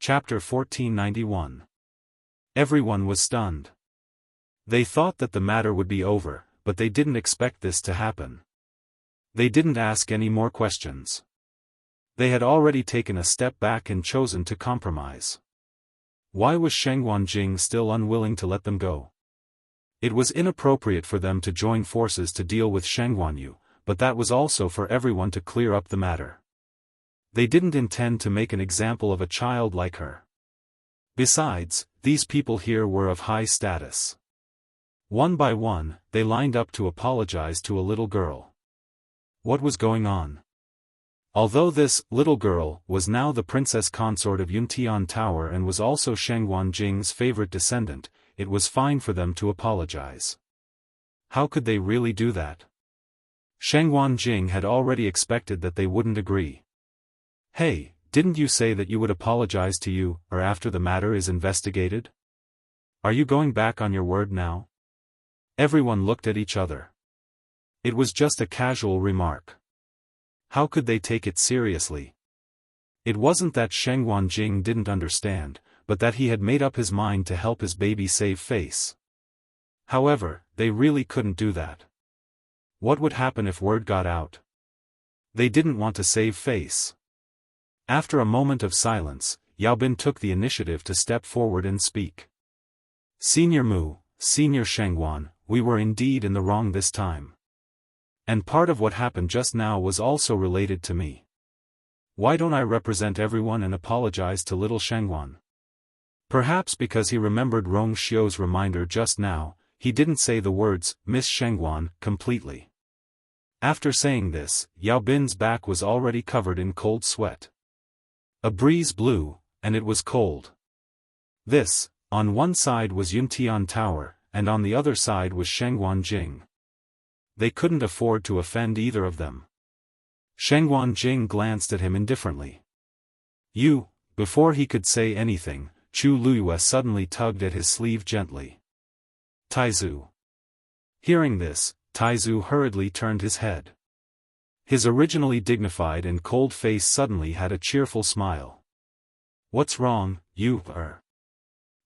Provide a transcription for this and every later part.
Chapter 1491. Everyone was stunned. They thought that the matter would be over, but they didn't expect this to happen. They didn't ask any more questions. They had already taken a step back and chosen to compromise. Why was Shenghuan Jing still unwilling to let them go? It was inappropriate for them to join forces to deal with Shenghuan Yu, but that was also for everyone to clear up the matter. They didn't intend to make an example of a child like her. Besides, these people here were of high status. One by one, they lined up to apologize to a little girl. What was going on? Although this little girl was now the princess consort of Yuntian Tower and was also Shenghuan Jing's favorite descendant, it was fine for them to apologize. How could they really do that? Shenghuan Jing had already expected that they wouldn't agree. Hey, didn't you say that you would apologize to you, or after the matter is investigated? Are you going back on your word now? Everyone looked at each other. It was just a casual remark. How could they take it seriously? It wasn't that Shenghuan Jing didn't understand, but that he had made up his mind to help his baby save face. However, they really couldn't do that. What would happen if word got out? They didn't want to save face. After a moment of silence, Yao Bin took the initiative to step forward and speak. Senior Mu, Senior Shenghuan, we were indeed in the wrong this time. And part of what happened just now was also related to me. Why don't I represent everyone and apologize to little Shenghuan? Perhaps because he remembered Rong Xiu's reminder just now, he didn't say the words, Miss Shenghuan, completely. After saying this, Yao Bin's back was already covered in cold sweat. A breeze blew, and it was cold. This, on one side was Yuntian Tower, and on the other side was Shenghuan Jing. They couldn't afford to offend either of them. Shenghuan Jing glanced at him indifferently. You, before he could say anything, Chu Luyue suddenly tugged at his sleeve gently. Taizu. Hearing this, Taizu hurriedly turned his head. His originally dignified and cold face suddenly had a cheerful smile. What's wrong, you,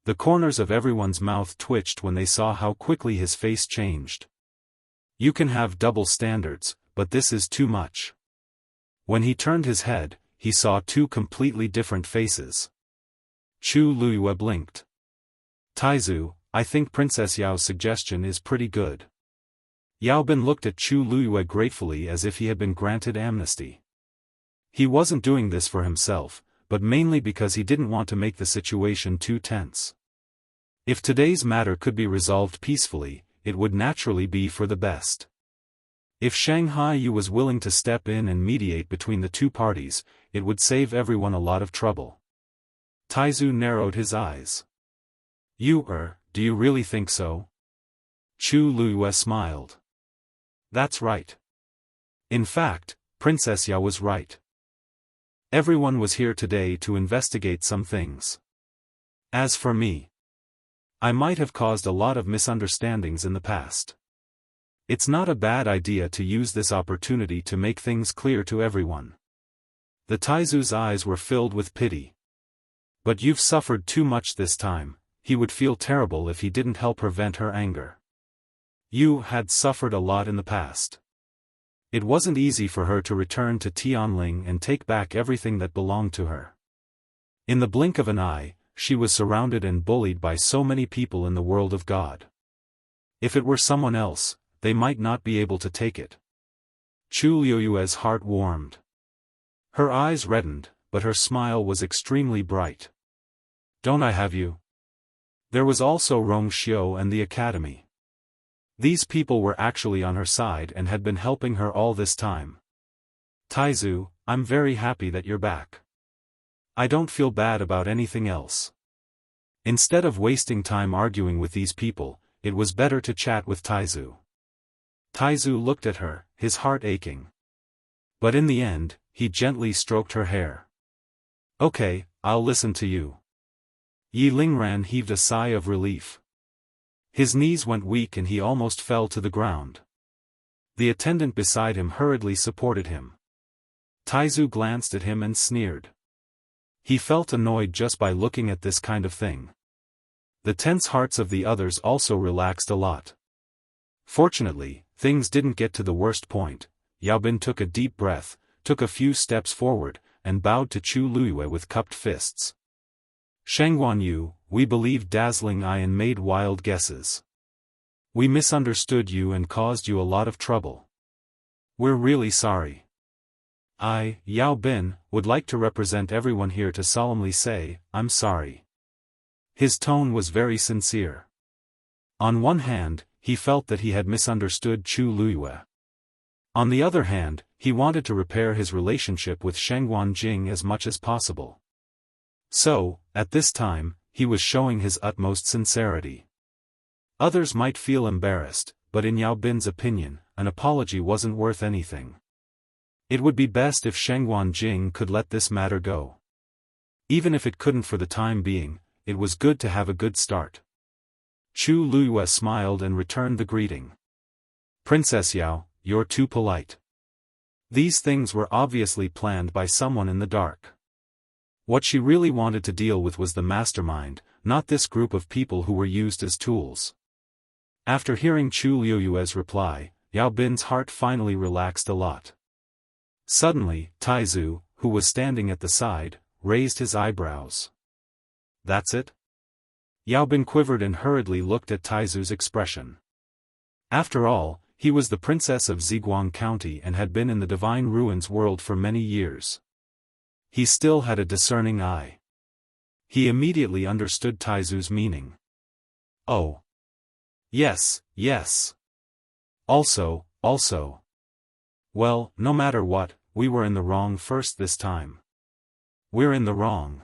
The corners of everyone's mouth twitched when they saw how quickly his face changed. You can have double standards, but this is too much. When he turned his head, he saw two completely different faces. Chu Luyue blinked. Taizu, I think Princess Yao's suggestion is pretty good. Yao Bin looked at Chu Luyue gratefully as if he had been granted amnesty. He wasn't doing this for himself, but mainly because he didn't want to make the situation too tense. If today's matter could be resolved peacefully, it would naturally be for the best. If Shanghai Yu was willing to step in and mediate between the two parties, it would save everyone a lot of trouble. Taizu narrowed his eyes. You, do you really think so? Chu Luyue smiled. That's right. In fact, Princess Yao was right. Everyone was here today to investigate some things. As for me, I might have caused a lot of misunderstandings in the past. It's not a bad idea to use this opportunity to make things clear to everyone. The Taizu's eyes were filled with pity. But you've suffered too much this time. He would feel terrible if he didn't help her vent her anger. You had suffered a lot in the past. It wasn't easy for her to return to Tianling and take back everything that belonged to her. In the blink of an eye, she was surrounded and bullied by so many people in the world of God. If it were someone else, they might not be able to take it. Chu Luyue's heart warmed. Her eyes reddened, but her smile was extremely bright. Don't I have you? There was also Rong Xiu and the academy. These people were actually on her side and had been helping her all this time. Taizu, I'm very happy that you're back. I don't feel bad about anything else. Instead of wasting time arguing with these people, it was better to chat with Taizu. Taizu looked at her, his heart aching. But in the end, he gently stroked her hair. Okay, I'll listen to you. Yi Lingran heaved a sigh of relief. His knees went weak and he almost fell to the ground. The attendant beside him hurriedly supported him. Taizu glanced at him and sneered. He felt annoyed just by looking at this kind of thing. The tense hearts of the others also relaxed a lot. Fortunately, things didn't get to the worst point. Yao Bin took a deep breath, took a few steps forward, and bowed to Chu Luiyue with cupped fists. Shengguan Yu, we believed dazzling eye and made wild guesses. We misunderstood you and caused you a lot of trouble. We're really sorry. I, Yao Bin, would like to represent everyone here to solemnly say, I'm sorry. His tone was very sincere. On one hand, he felt that he had misunderstood Chu Luiyue. On the other hand, he wanted to repair his relationship with Shengguan Jing as much as possible. So, at this time, he was showing his utmost sincerity. Others might feel embarrassed, but in Yao Bin's opinion, an apology wasn't worth anything. It would be best if Shengguan Jing could let this matter go. Even if it couldn't for the time being, it was good to have a good start. Chu Luiyue smiled and returned the greeting. Princess Yao, you're too polite. These things were obviously planned by someone in the dark. What she really wanted to deal with was the mastermind, not this group of people who were used as tools. After hearing Chu Luiyue's reply, Yao Bin's heart finally relaxed a lot. Suddenly, Taizu, who was standing at the side, raised his eyebrows. That's it? Yao Bin quivered and hurriedly looked at Taizu's expression. After all, he was the princess of Ziguang County and had been in the Divine Ruins world for many years. He still had a discerning eye. He immediately understood Taizu's meaning. Oh. Yes, yes. Also. Well, no matter what, we were in the wrong first this time. We're in the wrong.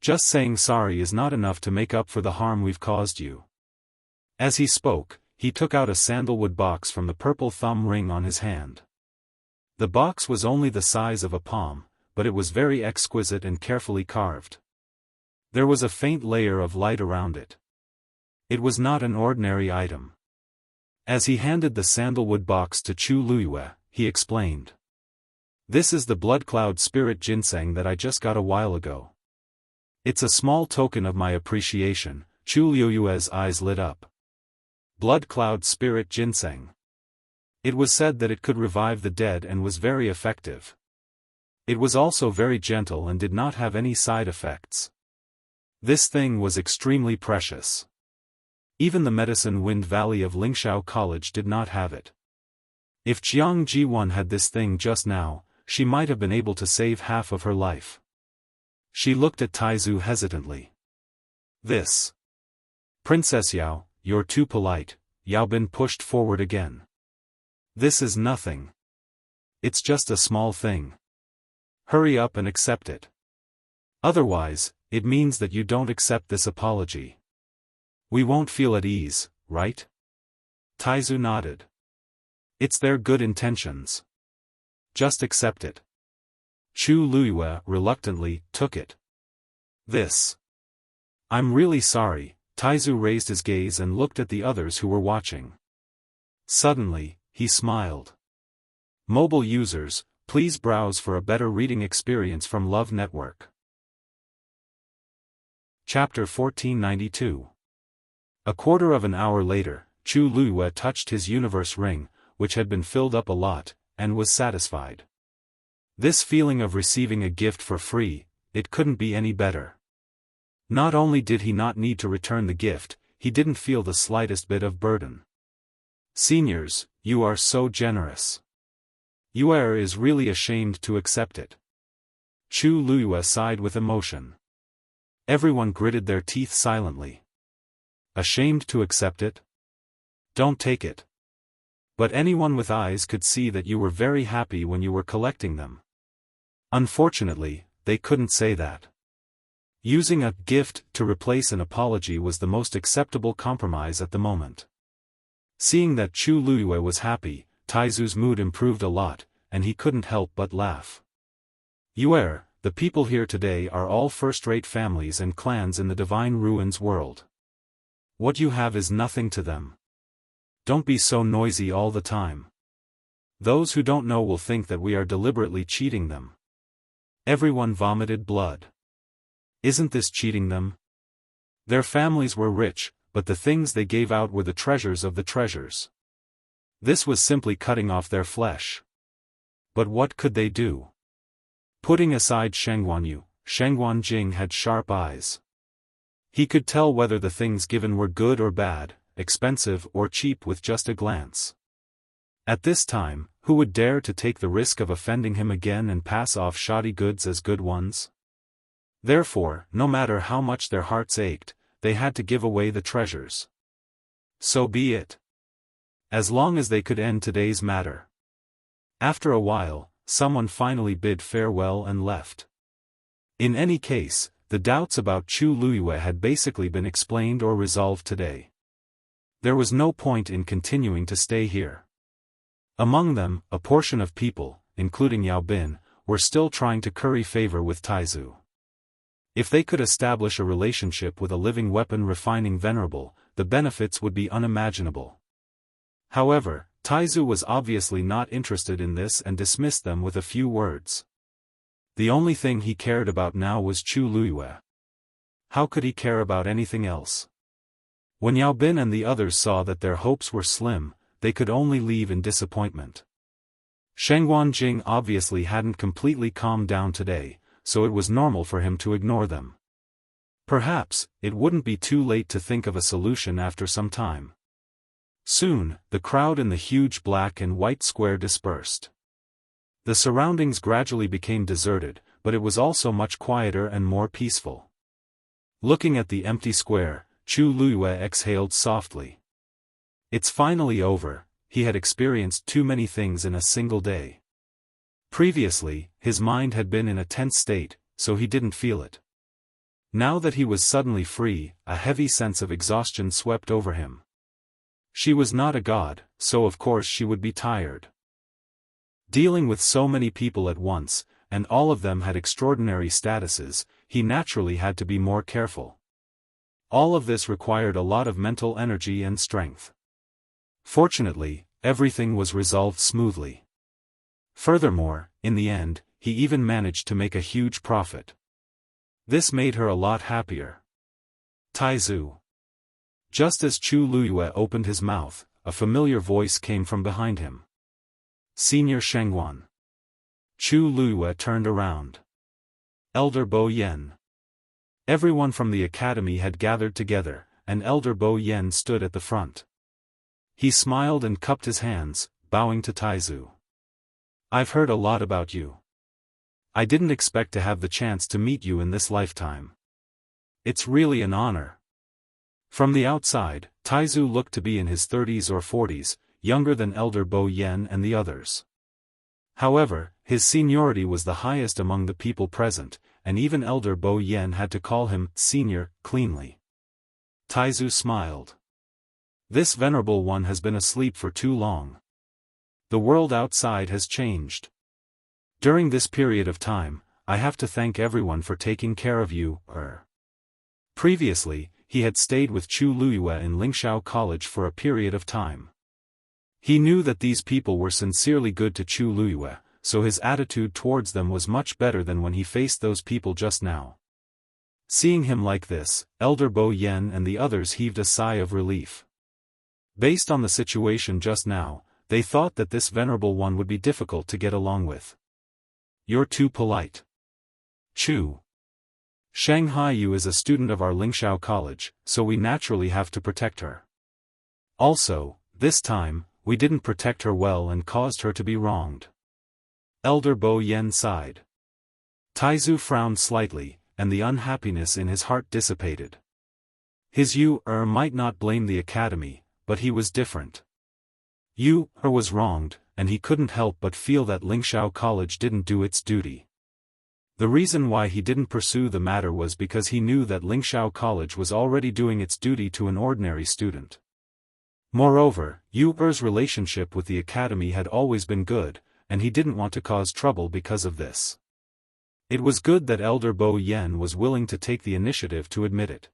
Just saying sorry is not enough to make up for the harm we've caused you. As he spoke, he took out a sandalwood box from the purple thumb ring on his hand. The box was only the size of a palm, but it was very exquisite and carefully carved. There was a faint layer of light around it. It was not an ordinary item. As he handed the sandalwood box to Chu Luiyue, he explained. This is the Blood Cloud Spirit Ginseng that I just got a while ago. It's a small token of my appreciation. Chu Luiyue's eyes lit up. Blood Cloud Spirit Ginseng. It was said that it could revive the dead and was very effective. It was also very gentle and did not have any side effects. This thing was extremely precious. Even the Medicine Wind Valley of Lingshao College did not have it. If Jiang Jiwan had this thing just now, she might have been able to save half of her life. She looked at Taizu hesitantly. This. Princess Yao, you're too polite, Yao Bin pushed forward again. This is nothing. It's just a small thing. Hurry up and accept it. Otherwise, it means that you don't accept this apology. We won't feel at ease, right? Taizu nodded. It's their good intentions. Just accept it. Chu Luiyue reluctantly took it. This. I'm really sorry. Taizu raised his gaze and looked at the others who were watching. Suddenly, he smiled. Mobile users, please browse for a better reading experience from Love Network. Chapter 1492. A quarter of an hour later, Chu Luiyue touched his universe ring, which had been filled up a lot, and was satisfied. This feeling of receiving a gift for free, it couldn't be any better. Not only did he not need to return the gift, he didn't feel the slightest bit of burden. Seniors, you are so generous. Yuer is really ashamed to accept it. Chu Luiyue sighed with emotion. Everyone gritted their teeth silently. Ashamed to accept it? Don't take it. But anyone with eyes could see that you were very happy when you were collecting them. Unfortunately, they couldn't say that. Using a gift to replace an apology was the most acceptable compromise at the moment. Seeing that Chu Luiyue was happy, Taizu's mood improved a lot, and he couldn't help but laugh. Yuer, the people here today are all first-rate families and clans in the Divine Ruins world. What you have is nothing to them. Don't be so noisy all the time. Those who don't know will think that we are deliberately cheating them. Everyone vomited blood. Isn't this cheating them? Their families were rich, but the things they gave out were the treasures of the treasures. This was simply cutting off their flesh. But what could they do? Putting aside Shengguanyu, Shengguan Jing had sharp eyes. He could tell whether the things given were good or bad, expensive or cheap with just a glance. At this time, who would dare to take the risk of offending him again and pass off shoddy goods as good ones? Therefore, no matter how much their hearts ached, they had to give away the treasures. So be it. As long as they could end today's matter. After a while, someone finally bid farewell and left. In any case, the doubts about Chu Luyue had basically been explained or resolved today. There was no point in continuing to stay here. Among them, a portion of people, including Yao Bin, were still trying to curry favor with Taizu. If they could establish a relationship with a living weapon refining venerable, the benefits would be unimaginable. However, Taizu was obviously not interested in this and dismissed them with a few words. The only thing he cared about now was Chu Luyue. How could he care about anything else? When Yao Bin and the others saw that their hopes were slim, they could only leave in disappointment. Shengguan Jing obviously hadn't completely calmed down today, so it was normal for him to ignore them. Perhaps, it wouldn't be too late to think of a solution after some time. Soon, the crowd in the huge black and white square dispersed. The surroundings gradually became deserted, but it was also much quieter and more peaceful. Looking at the empty square, Chu Luyue exhaled softly. It's finally over. He had experienced too many things in a single day. Previously, his mind had been in a tense state, so he didn't feel it. Now that he was suddenly free, a heavy sense of exhaustion swept over him. She was not a god, so of course she would be tired. Dealing with so many people at once, and all of them had extraordinary statuses, he naturally had to be more careful. All of this required a lot of mental energy and strength. Fortunately, everything was resolved smoothly. Furthermore, in the end, he even managed to make a huge profit. This made her a lot happier. Taizu. Just as Chu Luyue opened his mouth, a familiar voice came from behind him. Senior Shengguan. Chu Luyue turned around. Elder Bo Yen. Everyone from the academy had gathered together, and Elder Bo Yen stood at the front. He smiled and cupped his hands, bowing to Taizu. I've heard a lot about you. I didn't expect to have the chance to meet you in this lifetime. It's really an honor. From the outside, Taizu looked to be in his 30s or 40s, younger than Elder Bo Yen and the others. However, his seniority was the highest among the people present, and even Elder Bo Yen had to call him senior cleanly. Taizu smiled. This venerable one has been asleep for too long. The world outside has changed. During this period of time, I have to thank everyone for taking care of you, Previously, he had stayed with Chu Luyue in Lingxiao College for a period of time. He knew that these people were sincerely good to Chu Luyue, so his attitude towards them was much better than when he faced those people just now. Seeing him like this, Elder Bo Yen and the others heaved a sigh of relief. Based on the situation just now, they thought that this venerable one would be difficult to get along with. You're too polite. Chu. Shanghai Yu is a student of our Lingxiao College, so we naturally have to protect her. Also, this time, we didn't protect her well and caused her to be wronged. Elder Bo Yen sighed. Taizu frowned slightly, and the unhappiness in his heart dissipated. His Yu-er might not blame the academy, but he was different. Yu-er was wronged, and he couldn't help but feel that Lingxiao College didn't do its duty. The reason why he didn't pursue the matter was because he knew that Lingxiao College was already doing its duty to an ordinary student. Moreover, Yu-er's relationship with the academy had always been good, and he didn't want to cause trouble because of this. It was good that Elder Bo Yen was willing to take the initiative to admit it.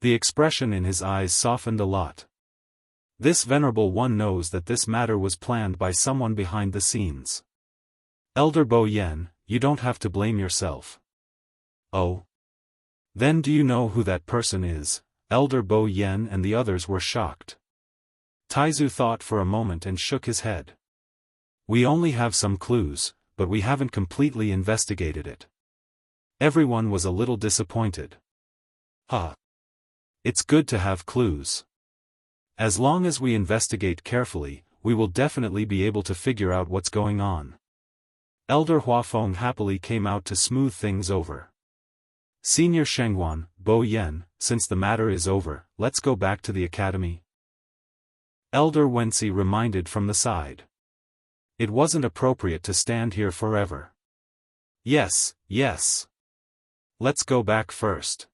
The expression in his eyes softened a lot. This venerable one knows that this matter was planned by someone behind the scenes. Elder Bo Yen, you don't have to blame yourself. Oh? Then do you know who that person is? Elder Bo Yen and the others were shocked. Taizu thought for a moment and shook his head. We only have some clues, but we haven't completely investigated it. Everyone was a little disappointed. Huh. It's good to have clues. As long as we investigate carefully, we will definitely be able to figure out what's going on. Elder Huafeng happily came out to smooth things over. Senior Shengguan, Bo Yen, since the matter is over, let's go back to the academy. Elder Wensi reminded from the side. It wasn't appropriate to stand here forever. Yes, yes. Let's go back first.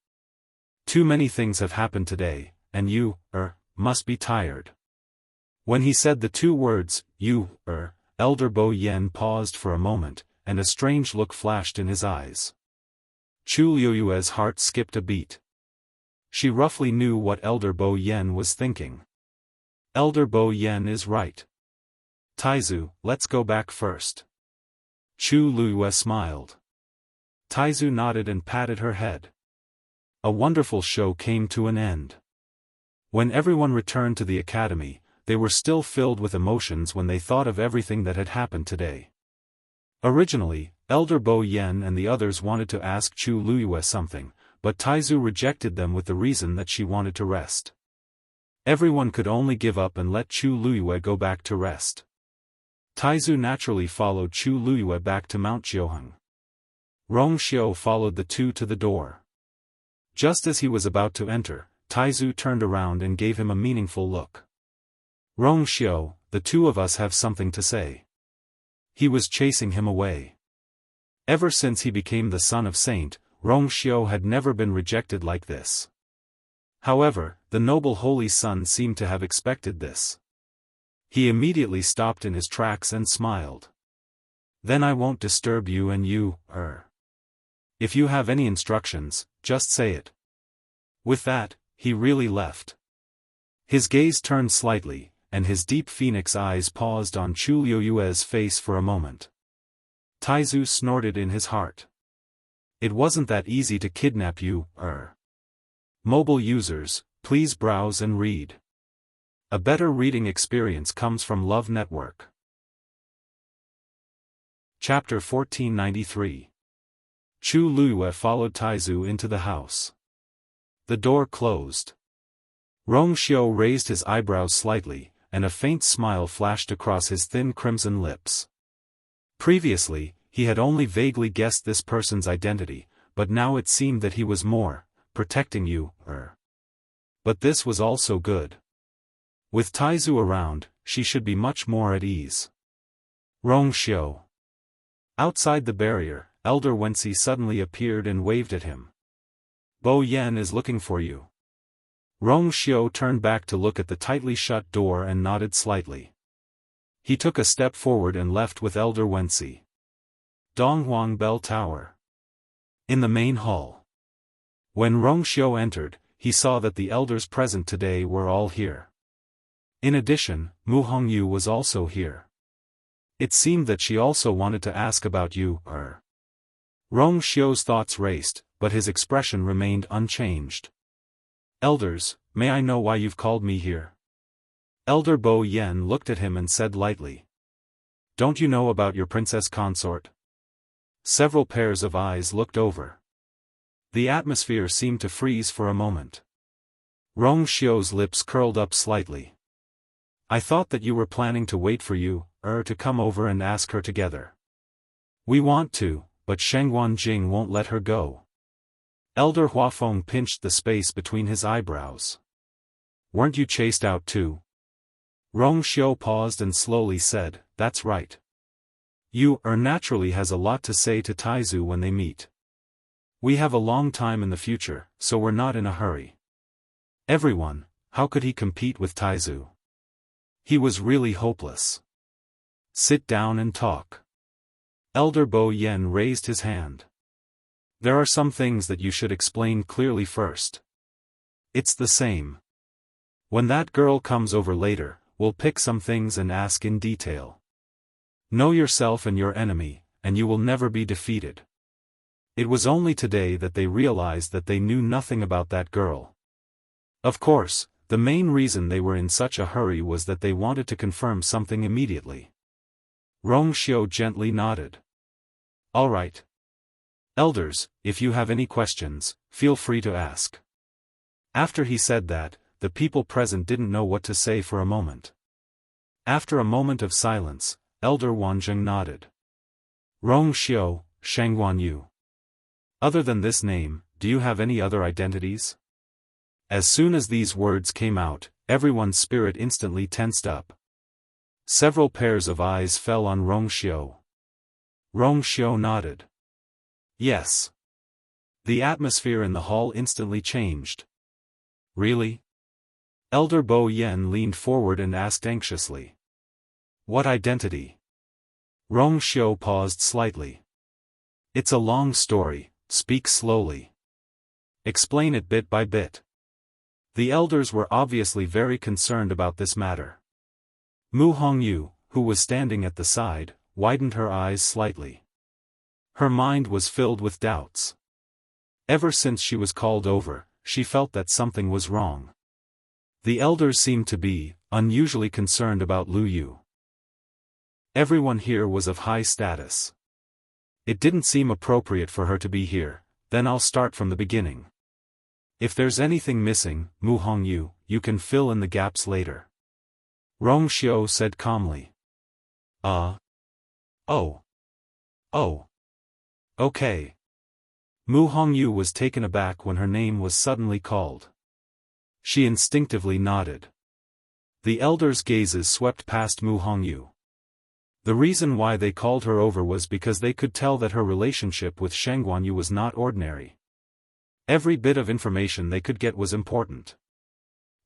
Too many things have happened today, and you, must be tired. When he said the two words, you, Elder Bo Yen paused for a moment, and a strange look flashed in his eyes. Chu Liuyue's heart skipped a beat. She roughly knew what Elder Bo Yen was thinking. Elder Bo Yen is right. Taizu, let's go back first. Chu Liyue smiled. Taizu nodded and patted her head. A wonderful show came to an end. When everyone returned to the academy, they were still filled with emotions when they thought of everything that had happened today. Originally, Elder Bo Yen and the others wanted to ask Chu Liyue something, but Taizu rejected them with the reason that she wanted to rest. Everyone could only give up and let Chu Liyue go back to rest. Taizu naturally followed Chu Liyue back to Mount Jiuheng. Rong Xiu followed the two to the door. Just as he was about to enter, Taizu turned around and gave him a meaningful look. Rong Xiu, the two of us have something to say. He was chasing him away. Ever since he became the son of Saint, Rong Xiu had never been rejected like this. However, the noble holy son seemed to have expected this. He immediately stopped in his tracks and smiled. Then I won't disturb you and you, If you have any instructions, just say it. With that, he really left. His gaze turned slightly, and his deep phoenix eyes paused on Chu Liuyue's face for a moment. Taizu snorted in his heart. It wasn't that easy to kidnap you, Mobile users, please browse and read. A better reading experience comes from Love Network. Chapter 1493. Chu Liyue followed Taizu into the house. The door closed. Rong Xiu raised his eyebrows slightly, and a faint smile flashed across his thin crimson lips. Previously, he had only vaguely guessed this person's identity, but now it seemed that he was more, protecting you, But this was also good. With Taizu around, she should be much more at ease. Rong Xiu. Outside the barrier, Elder Wensi suddenly appeared and waved at him. Bo Yen is looking for you. Rong Xiu turned back to look at the tightly shut door and nodded slightly. He took a step forward and left with Elder Wensi. Donghuang Bell Tower. In the main hall. When Rong Xiu entered, he saw that the elders present today were all here. In addition, Mu Hongyu was also here. It seemed that she also wanted to ask about you, Rong Xiu's thoughts raced, but his expression remained unchanged. Elders, may I know why you've called me here? Elder Bo Yen looked at him and said lightly. Don't you know about your princess consort? Several pairs of eyes looked over. The atmosphere seemed to freeze for a moment. Rong Xiu's lips curled up slightly. I thought that you were planning to wait for you, to come over and ask her together. We want to, but Shengguan Jing won't let her go. Elder Huafeng pinched the space between his eyebrows. Weren't you chased out too? Rong Xiu paused and slowly said, that's right. You, naturally has a lot to say to Taizu when they meet. We have a long time in the future, so we're not in a hurry. Everyone, how could he compete with Taizu? He was really hopeless. Sit down and talk. Elder Bo Yen raised his hand. There are some things that you should explain clearly first. It's the same. When that girl comes over later, we'll pick some things and ask in detail. Know yourself and your enemy, and you will never be defeated. It was only today that they realized that they knew nothing about that girl. Of course, the main reason they were in such a hurry was that they wanted to confirm something immediately. Rong Xiu gently nodded. All right. Elders, if you have any questions, feel free to ask. After he said that, the people present didn't know what to say for a moment. After a moment of silence, Elder Wanzheng nodded. Rong Xiu, Shangguan Yu. Other than this name, do you have any other identities? As soon as these words came out, everyone's spirit instantly tensed up. Several pairs of eyes fell on Rong Xiu. Rong Xiu nodded. Yes. The atmosphere in the hall instantly changed. Really? Elder Bo Yen leaned forward and asked anxiously. What identity? Rong Xiu paused slightly. It's a long story, speak slowly. Explain it bit by bit. The elders were obviously very concerned about this matter. Mu Hongyu, who was standing at the side, widened her eyes slightly. Her mind was filled with doubts. Ever since she was called over, she felt that something was wrong. The elders seemed to be unusually concerned about Lu Yu. Everyone here was of high status. It didn't seem appropriate for her to be here. Then I'll start from the beginning. If there's anything missing, Mu Hongyu, you can fill in the gaps later. Rong Xiu said calmly. Oh. Okay. Mu Hongyu was taken aback when her name was suddenly called. She instinctively nodded. The elders' gazes swept past Mu Hongyu. The reason why they called her over was because they could tell that her relationship with Shangguan Yu was not ordinary. Every bit of information they could get was important.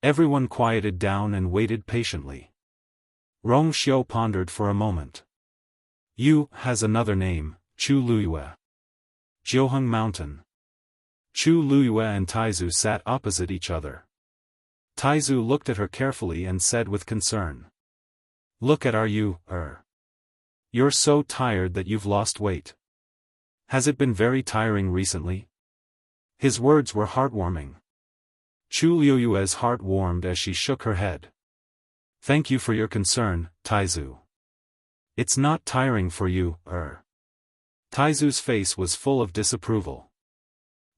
Everyone quieted down and waited patiently. Rong Xiu pondered for a moment. Yu has another name, Chu Luyue. Jiuheng Mountain. Chu Luyue and Taizu sat opposite each other. Taizu looked at her carefully and said with concern. Look at our Yu. You're so tired that you've lost weight. Has it been very tiring recently? His words were heartwarming. Chu Luyue's heart warmed as she shook her head. Thank you for your concern, Taizu. It's not tiring for you, Taizu's face was full of disapproval.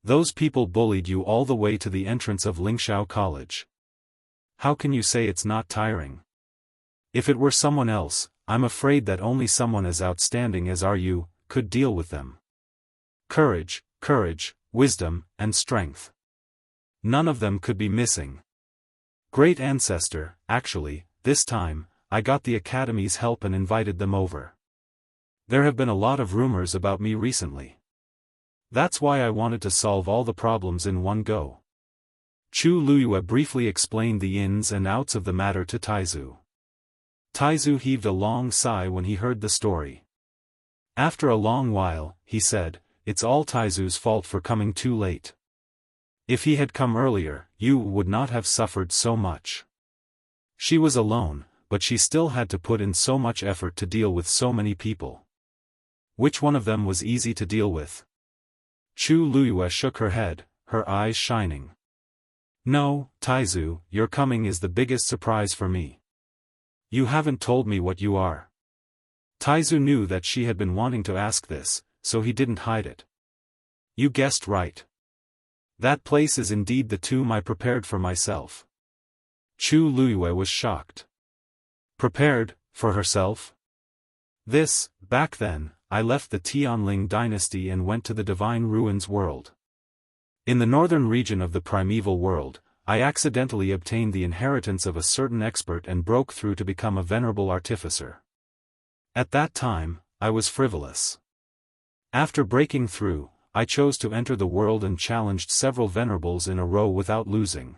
Those people bullied you all the way to the entrance of Lingshao College. How can you say it's not tiring? If it were someone else, I'm afraid that only someone as outstanding as are you could deal with them. Courage, wisdom, and strength. None of them could be missing. Great ancestor, actually, this time, I got the Academy's help and invited them over. There have been a lot of rumors about me recently. That's why I wanted to solve all the problems in one go. Chu Luyue briefly explained the ins and outs of the matter to Taizu. Taizu heaved a long sigh when he heard the story. After a long while, he said, it's all Taizu's fault for coming too late. If he had come earlier, you would not have suffered so much. She was alone, but she still had to put in so much effort to deal with so many people. Which one of them was easy to deal with? Chu Luyue shook her head, her eyes shining. No, Taizu, your coming is the biggest surprise for me. You haven't told me what you are. Taizu knew that she had been wanting to ask this, so he didn't hide it. You guessed right. That place is indeed the tomb I prepared for myself. Chu Luyue was shocked. Prepared, for herself? Back then, I left the Tianling dynasty and went to the Divine Ruins world. In the northern region of the primeval world, I accidentally obtained the inheritance of a certain expert and broke through to become a venerable artificer. At that time, I was frivolous. After breaking through, I chose to enter the world and challenged several venerables in a row without losing.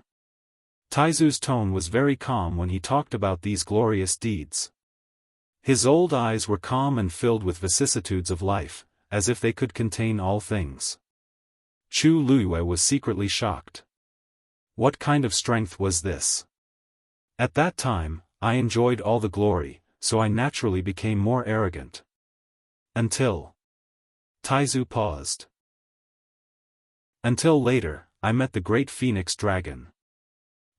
Taizu's tone was very calm when he talked about these glorious deeds. His old eyes were calm and filled with vicissitudes of life, as if they could contain all things. Chu Luyue was secretly shocked. What kind of strength was this? At that time, I enjoyed all the glory, so I naturally became more arrogant. Until Taizu paused. Until later, I met the Great Phoenix Dragon.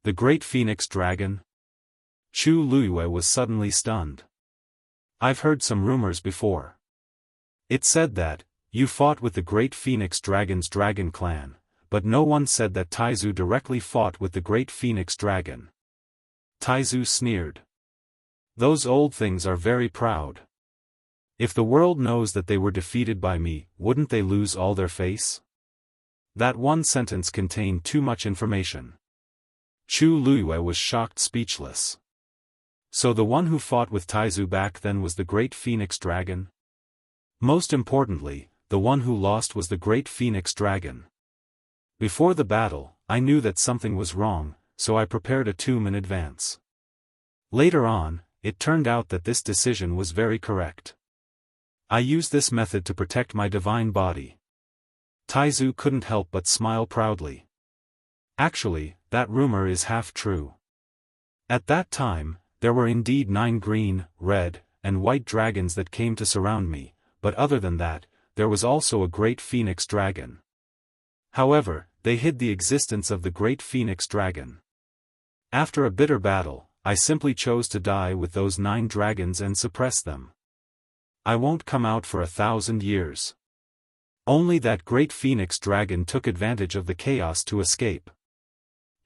The Great Phoenix Dragon? Chu Luiyue was suddenly stunned. I've heard some rumors before. It said that, you fought with the Great Phoenix Dragon's Dragon Clan, but no one said that Taizu directly fought with the Great Phoenix Dragon. Taizu sneered. Those old things are very proud. If the world knows that they were defeated by me, wouldn't they lose all their face? That one sentence contained too much information. Chu Luiyue was shocked speechless. So the one who fought with Taizu back then was the Great Phoenix Dragon? Most importantly, the one who lost was the Great Phoenix Dragon. Before the battle, I knew that something was wrong, so I prepared a tomb in advance. Later on, it turned out that this decision was very correct. I used this method to protect my divine body. Taizu couldn't help but smile proudly. Actually, that rumor is half true. At that time, there were indeed 9 green, red, and white dragons that came to surround me, but other than that, there was also a Great Phoenix Dragon. However, they hid the existence of the Great Phoenix Dragon. After a bitter battle, I simply chose to die with those 9 dragons and suppress them. I won't come out for 1,000 years. Only that Great Phoenix Dragon took advantage of the chaos to escape.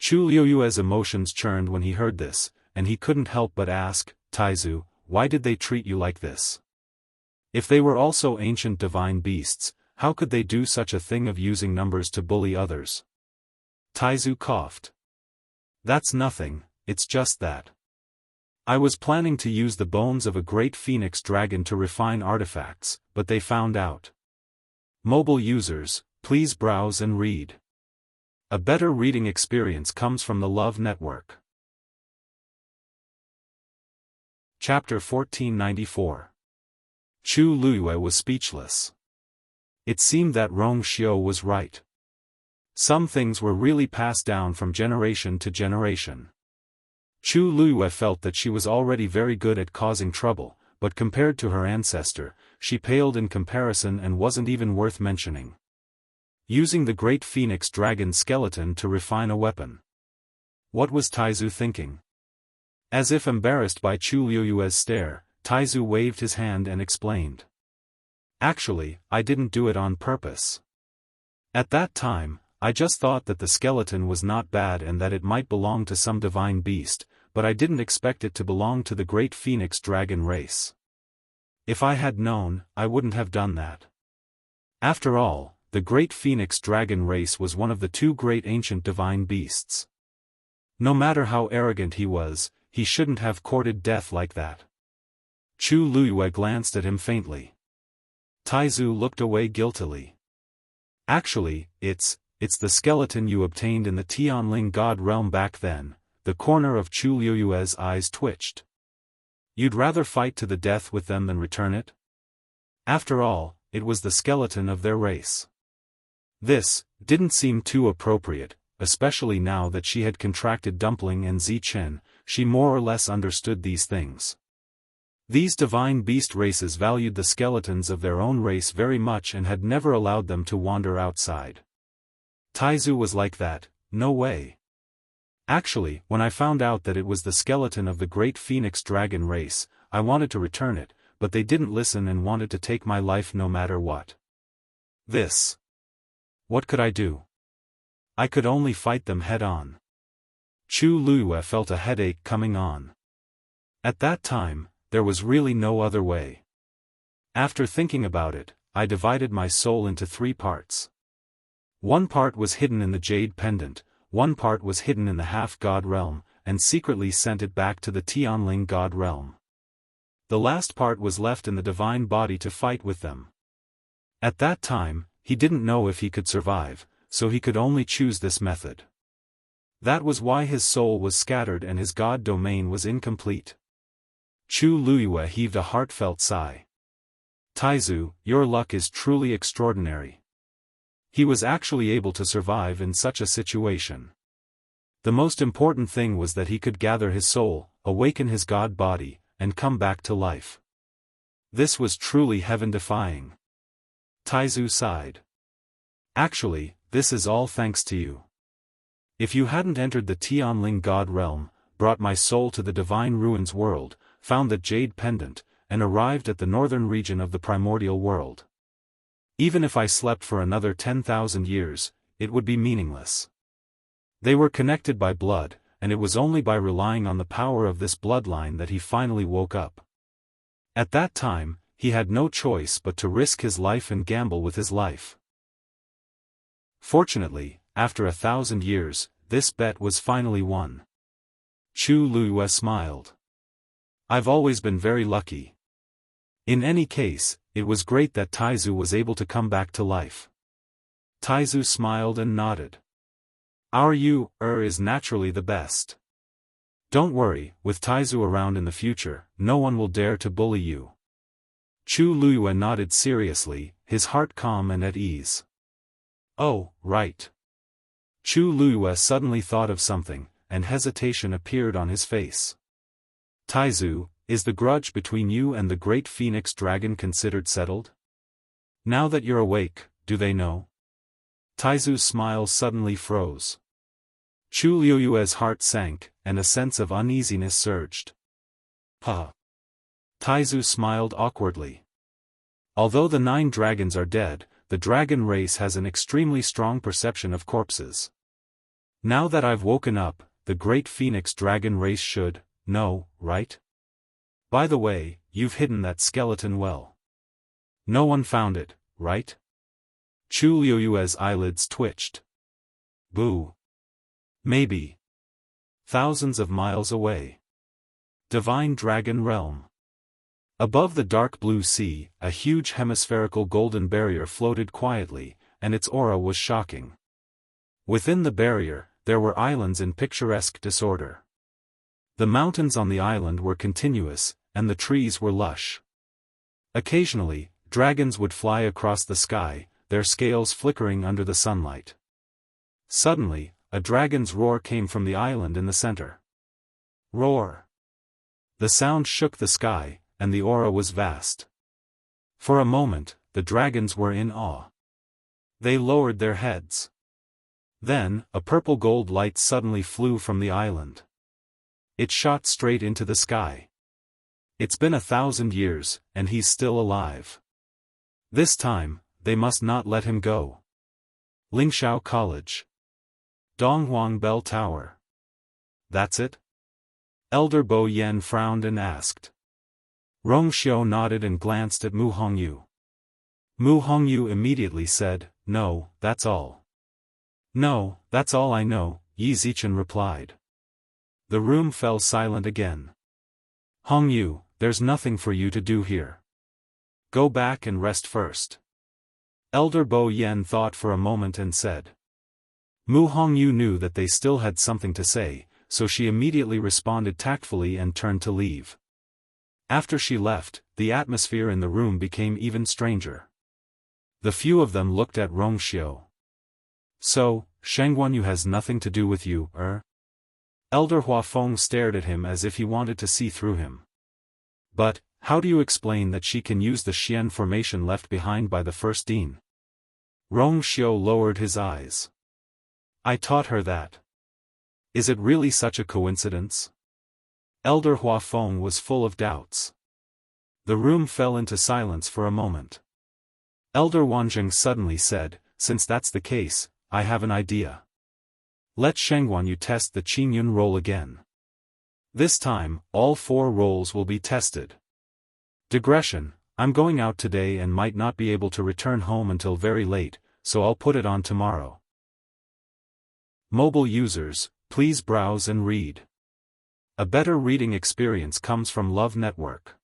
Chu Luiyue's emotions churned when he heard this, and he couldn't help but ask, Taizu, why did they treat you like this? If they were also ancient divine beasts, how could they do such a thing of using numbers to bully others? Taizu coughed. That's nothing, it's just that. I was planning to use the bones of a Great Phoenix Dragon to refine artifacts, but they found out. Mobile users, please browse and read. A better reading experience comes from the Love Network. Chapter 1494. Chu Luiyue was speechless. It seemed that Rong Xiu was right. Some things were really passed down from generation to generation. Chu Luiyue felt that she was already very good at causing trouble, but compared to her ancestor, she paled in comparison and wasn't even worth mentioning. Using the Great Phoenix Dragon skeleton to refine a weapon. What was Taizu thinking? As if embarrassed by Chu Luiyue's stare, Taizu waved his hand and explained. Actually, I didn't do it on purpose. At that time, I just thought that the skeleton was not bad and that it might belong to some divine beast, but I didn't expect it to belong to the Great Phoenix Dragon race. If I had known, I wouldn't have done that. After all, the Great Phoenix Dragon race was one of the 2 great ancient divine beasts. No matter how arrogant he was, he shouldn't have courted death like that. Chu Luiyue glanced at him faintly. Taizu looked away guiltily. Actually, it's the skeleton you obtained in the Tianling God realm back then. The corner of Chu Luiyue's eyes twitched. You'd rather fight to the death with them than return it? After all, it was the skeleton of their race. This didn't seem too appropriate, especially now that she had contracted Dumpling and Zichen. She more or less understood these things. These divine beast races valued the skeletons of their own race very much and had never allowed them to wander outside. Taizu was like that, no way. Actually, when I found out that it was the skeleton of the Great Phoenix Dragon race, I wanted to return it, but they didn't listen and wanted to take my life no matter what. What could I do? I could only fight them head-on. Chu Luiyue felt a headache coming on. At that time, there was really no other way. After thinking about it, I divided my soul into 3 parts. One part was hidden in the jade pendant, one part was hidden in the half-god realm, and secretly sent it back to the Tianling god realm. The last part was left in the divine body to fight with them. At that time, he didn't know if he could survive, so he could only choose this method. That was why his soul was scattered and his god domain was incomplete. Chu Luiyue heaved a heartfelt sigh. Taizu, your luck is truly extraordinary. He was actually able to survive in such a situation. The most important thing was that he could gather his soul, awaken his god body, and come back to life. This was truly heaven-defying. Taizu sighed. Actually, this is all thanks to you. If you hadn't entered the Tianling God realm, brought my soul to the divine ruins world, found the jade pendant, and arrived at the northern region of the primordial world. Even if I slept for another 10,000 years, it would be meaningless. They were connected by blood, and it was only by relying on the power of this bloodline that he finally woke up. At that time, he had no choice but to risk his life and gamble with his life. Fortunately, after 1,000 years, this bet was finally won. Chu Luyue smiled. I've always been very lucky. In any case, it was great that Taizu was able to come back to life. Taizu smiled and nodded. Our you, is naturally the best. Don't worry, with Taizu around in the future, no one will dare to bully you. Chu Luyue nodded seriously, his heart calm and at ease. Oh, right. Chu Luyue suddenly thought of something, and hesitation appeared on his face. Taizu, is the grudge between you and the great phoenix dragon considered settled? Now that you're awake, do they know? Taizu's smile suddenly froze. Chu Luyue's heart sank, and a sense of uneasiness surged. Huh. Taizu smiled awkwardly. Although the 9 dragons are dead, the dragon race has an extremely strong perception of corpses. Now that I've woken up, the great phoenix dragon race should know, right? By the way, you've hidden that skeleton well. No one found it, right? Chu Luyue's eyelids twitched. Boo. Maybe. Thousands of miles away. Divine Dragon Realm. Above the dark blue sea, a huge hemispherical golden barrier floated quietly, and its aura was shocking. Within the barrier, there were islands in picturesque disorder. The mountains on the island were continuous, and the trees were lush. Occasionally, dragons would fly across the sky, their scales flickering under the sunlight. Suddenly, a dragon's roar came from the island in the center. Roar. The sound shook the sky, and the aura was vast. For a moment, the dragons were in awe. They lowered their heads. Then, a purple gold light suddenly flew from the island. It shot straight into the sky. It's been 1,000 years, and he's still alive. This time, they must not let him go. Lingxiao College. Donghuang Bell Tower. That's it? Elder Bo Yen frowned and asked. Rongxiu nodded and glanced at Mu Hongyu. Mu Hongyu immediately said, No, that's all. No, that's all I know, Yi Zichen replied. The room fell silent again. Hongyu, there's nothing for you to do here. Go back and rest first. Elder Bo Yen thought for a moment and said. Mu Hongyu knew that they still had something to say, so she immediately responded tactfully and turned to leave. After she left, the atmosphere in the room became even stranger. The few of them looked at Rongxiu. So, Shengguanyu has nothing to do with you, Elder Huafeng stared at him as if he wanted to see through him. But, how do you explain that she can use the Xian formation left behind by the first dean? Rongxiu lowered his eyes. I taught her that. Is it really such a coincidence? Elder Huafeng was full of doubts. The room fell into silence for a moment. Elder Wanzheng suddenly said, Since that's the case, I have an idea. Let Shengguanyu test the Qingyun roll again. This time, all 4 rolls will be tested. Digression, I'm going out today and might not be able to return home until very late, so I'll put it on tomorrow. Mobile users, please browse and read. A better reading experience comes from Love Network.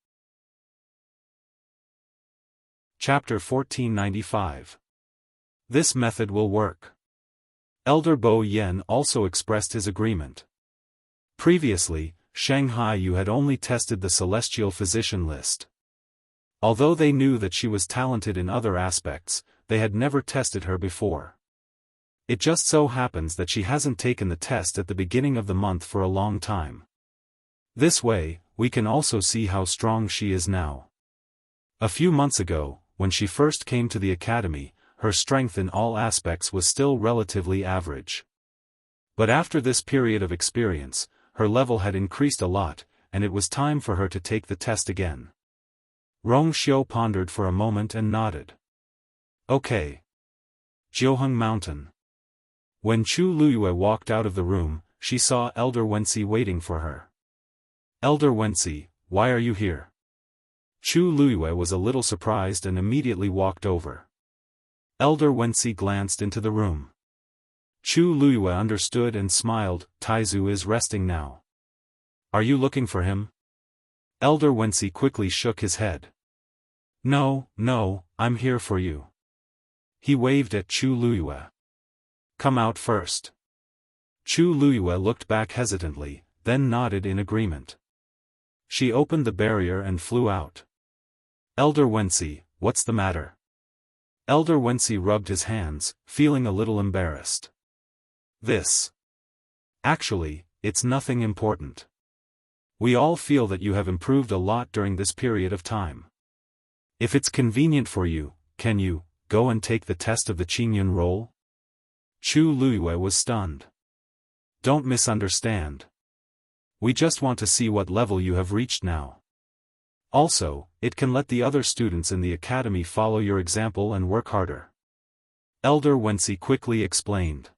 Chapter 1495. This method will work. Elder Bo Yen also expressed his agreement. Previously, Shanghai Yu had only tested the celestial physician list. Although they knew that she was talented in other aspects, they had never tested her before. It just so happens that she hasn't taken the test at the beginning of the month for a long time. This way, we can also see how strong she is now. A few months ago, when she first came to the academy, her strength in all aspects was still relatively average. But after this period of experience, her level had increased a lot, and it was time for her to take the test again. Rongxiu pondered for a moment and nodded. Okay. Jiuheng Mountain. When Chu Luyue walked out of the room, she saw Elder Wenxi waiting for her. Elder Wenxi, why are you here? Chu Luyue was a little surprised and immediately walked over. Elder Wenxi glanced into the room. Chu Luyue understood and smiled. Taizu is resting now. Are you looking for him? Elder Wenxi quickly shook his head. No, I'm here for you. He waved at Chu Luyue. Come out first. Chu Luyue looked back hesitantly, then nodded in agreement. She opened the barrier and flew out. Elder Wenxi, what's the matter? Elder Wenxi rubbed his hands, feeling a little embarrassed. Actually, it's nothing important. We all feel that you have improved a lot during this period of time. If it's convenient for you, can you go and take the test of the Qingyun roll? Chu Luyue was stunned. Don't misunderstand. We just want to see what level you have reached now. Also, it can let the other students in the academy follow your example and work harder. Elder Wenxi quickly explained.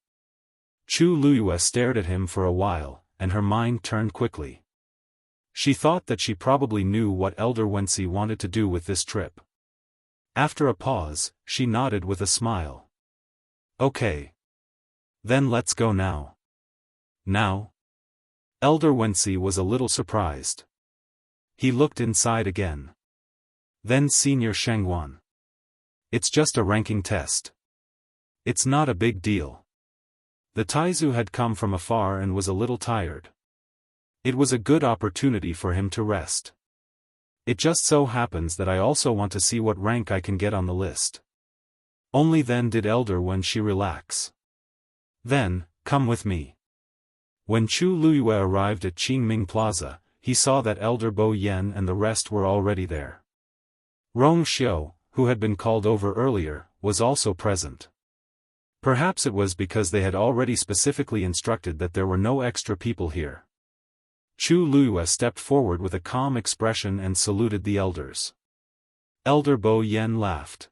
Chu Luyue stared at him for a while, and her mind turned quickly. She thought that she probably knew what Elder Wenxi wanted to do with this trip. After a pause, she nodded with a smile. Okay. Then let's go now. Now? Elder Wenxi was a little surprised. He looked inside again. Then Senior Shengguan. It's just a ranking test. It's not a big deal. The Taizu had come from afar and was a little tired. It was a good opportunity for him to rest. It just so happens that I also want to see what rank I can get on the list. Only then did Elder Wenxi relax. Then, come with me. When Chu Luyue arrived at Qingming Plaza, he saw that Elder Bo Yen and the rest were already there. Rongxiu, who had been called over earlier, was also present. Perhaps it was because they had already specifically instructed that there were no extra people here. Chu Luyue stepped forward with a calm expression and saluted the elders. Elder Bo Yen laughed.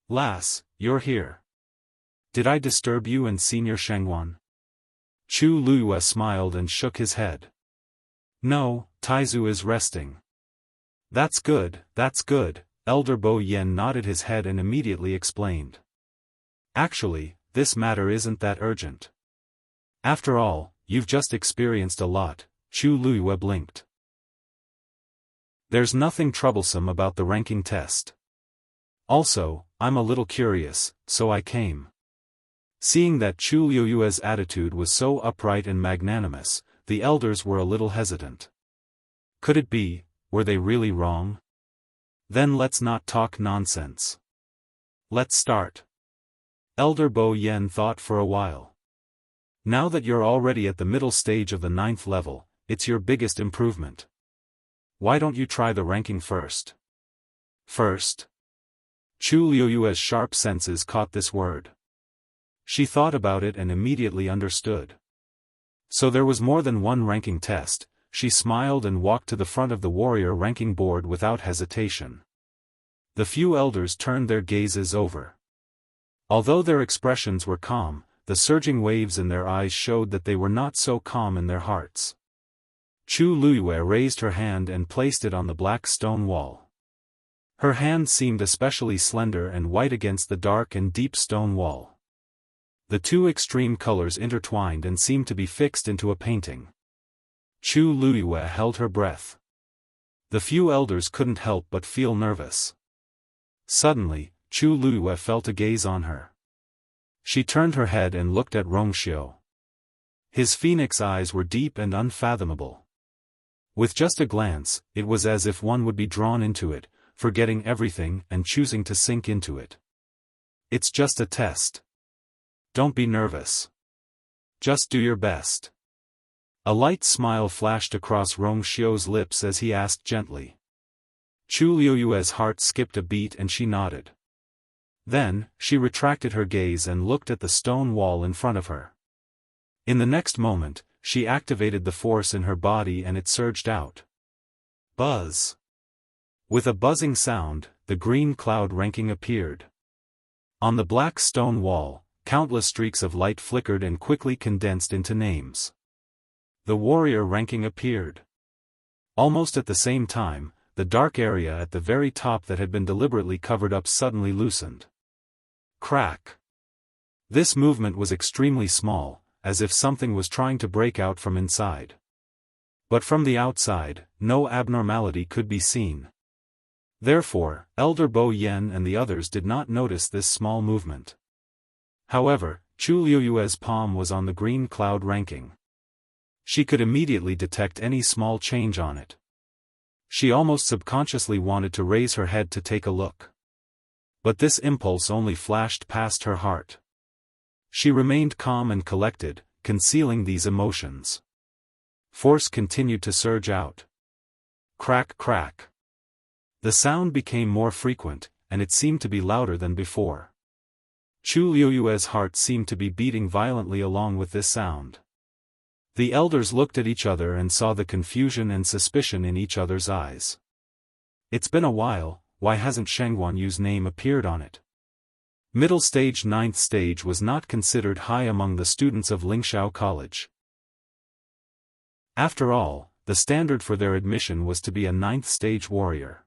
Lass, you're here. Did I disturb you and Senior Shengguan? Chu Luyue smiled and shook his head. No, Taizu is resting. That's good, Elder Bo Yen nodded his head and immediately explained. Actually, this matter isn't that urgent. After all, you've just experienced a lot. Chu Luyue blinked. There's nothing troublesome about the ranking test. Also, I'm a little curious, so I came. Seeing that Chu Luyue's attitude was so upright and magnanimous, the elders were a little hesitant. Could it be, were they really wrong? Then let's not talk nonsense. Let's start. Elder Bo Yen thought for a while. Now that you're already at the middle stage of the 9th level, it's your biggest improvement. Why don't you try the ranking first? First? Chu Luyue's sharp senses caught this word. She thought about it and immediately understood. So there was more than one ranking test. She smiled and walked to the front of the warrior ranking board without hesitation. The few elders turned their gazes over. Although their expressions were calm, the surging waves in their eyes showed that they were not so calm in their hearts. Chu Luyue raised her hand and placed it on the black stone wall. Her hand seemed especially slender and white against the dark and deep stone wall. The two extreme colors intertwined and seemed to be fixed into a painting. Chu Luyue held her breath. The few elders couldn't help but feel nervous. Suddenly, Chu Luyue felt a gaze on her. She turned her head and looked at Rongxiu. His phoenix eyes were deep and unfathomable. With just a glance, it was as if one would be drawn into it, forgetting everything and choosing to sink into it. It's just a test. Don't be nervous. Just do your best. A light smile flashed across Rongxiu's lips as he asked gently. Chu Liuyue's heart skipped a beat and she nodded. Then, she retracted her gaze and looked at the stone wall in front of her. In the next moment, she activated the force in her body and it surged out. Buzz! With a buzzing sound, the green cloud ranking appeared. On the black stone wall, countless streaks of light flickered and quickly condensed into names. The warrior ranking appeared. Almost at the same time, the dark area at the very top that had been deliberately covered up suddenly loosened. Crack! This movement was extremely small, as if something was trying to break out from inside. But from the outside, no abnormality could be seen. Therefore, Elder Bo Yen and the others did not notice this small movement. However, Chu Liuyue's palm was on the green cloud ranking. She could immediately detect any small change on it. She almost subconsciously wanted to raise her head to take a look. But this impulse only flashed past her heart. She remained calm and collected, concealing these emotions. Force continued to surge out. Crack, crack. The sound became more frequent, and it seemed to be louder than before. Chu Liuyue's heart seemed to be beating violently along with this sound. The elders looked at each other and saw the confusion and suspicion in each other's eyes. It's been a while, why hasn't Shengguan Yu's name appeared on it? Middle stage 9th stage was not considered high among the students of Lingxiao College. After all, the standard for their admission was to be a 9th stage warrior.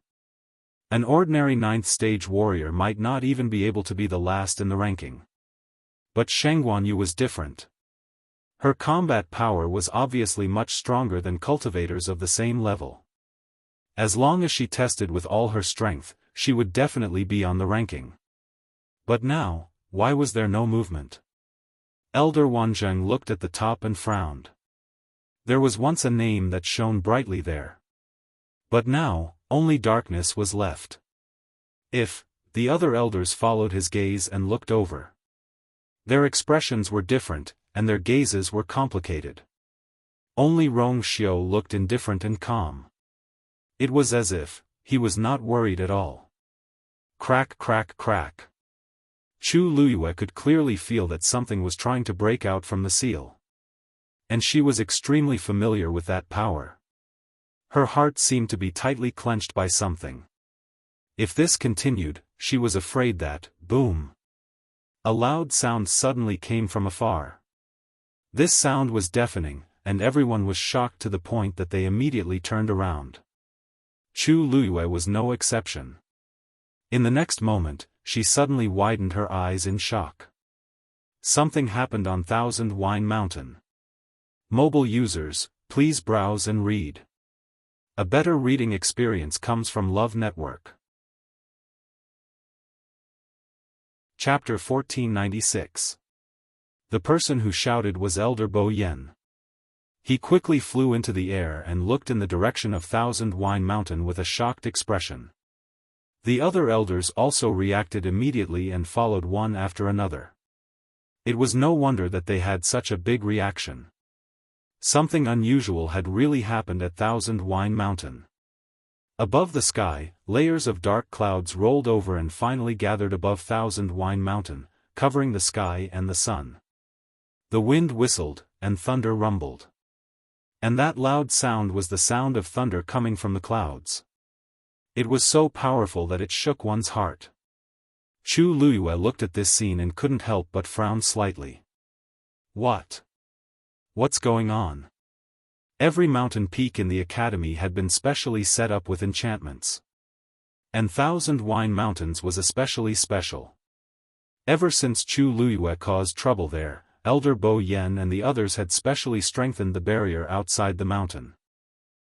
An ordinary 9th stage warrior might not even be able to be the last in the ranking. But Shengguan Yu was different. Her combat power was obviously much stronger than cultivators of the same level. As long as she tested with all her strength, she would definitely be on the ranking. But now, why was there no movement? Elder Wanzheng looked at the top and frowned. There was once a name that shone brightly there. But now, only darkness was left. The other elders followed his gaze and looked over. Their expressions were different, and their gazes were complicated. Only Rong Xiu looked indifferent and calm. It was as if he was not worried at all. Crack, crack, crack. Chu Liyue could clearly feel that something was trying to break out from the seal. And she was extremely familiar with that power. Her heart seemed to be tightly clenched by something. If this continued, she was afraid that, boom! A loud sound suddenly came from afar. This sound was deafening, and everyone was shocked to the point that they immediately turned around. Chu Liyue was no exception. In the next moment, she suddenly widened her eyes in shock. Something happened on Thousand Wine Mountain. Mobile users, please browse and read. A better reading experience comes from Love Network. Chapter 1496. The person who shouted was Elder Bo Yen. He quickly flew into the air and looked in the direction of Thousand Wine Mountain with a shocked expression. The other elders also reacted immediately and followed one after another. It was no wonder that they had such a big reaction. Something unusual had really happened at Thousand Wine Mountain. Above the sky, layers of dark clouds rolled over and finally gathered above Thousand Wine Mountain, covering the sky and the sun. The wind whistled, and thunder rumbled. And that loud sound was the sound of thunder coming from the clouds. It was so powerful that it shook one's heart. Chu Liyue looked at this scene and couldn't help but frown slightly. What's going on? Every mountain peak in the academy had been specially set up with enchantments. And Thousand Wine Mountains was especially special. Ever since Chu Liyue caused trouble there, Elder Bo Yen and the others had specially strengthened the barrier outside the mountain.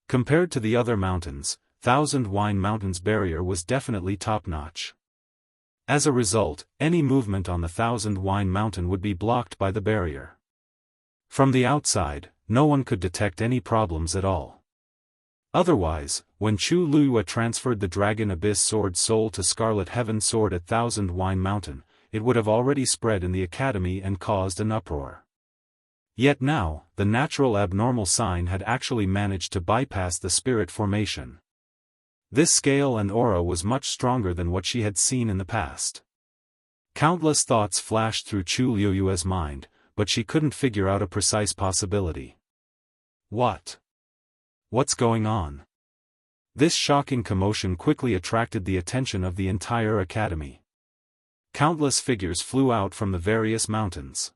Compared to the other mountains, Thousand Wine Mountain's barrier was definitely top-notch. As a result, any movement on the Thousand Wine Mountain would be blocked by the barrier. From the outside, no one could detect any problems at all. Otherwise, when Chu Liyue transferred the Dragon Abyss Sword Soul to Scarlet Heaven Sword at Thousand Wine Mountain, it would have already spread in the academy and caused an uproar. Yet now, the natural abnormal sign had actually managed to bypass the spirit formation. This scale and aura was much stronger than what she had seen in the past. Countless thoughts flashed through Chu Liuyue's mind, but she couldn't figure out a precise possibility. What's going on? This shocking commotion quickly attracted the attention of the entire academy. Countless figures flew out from the various mountains.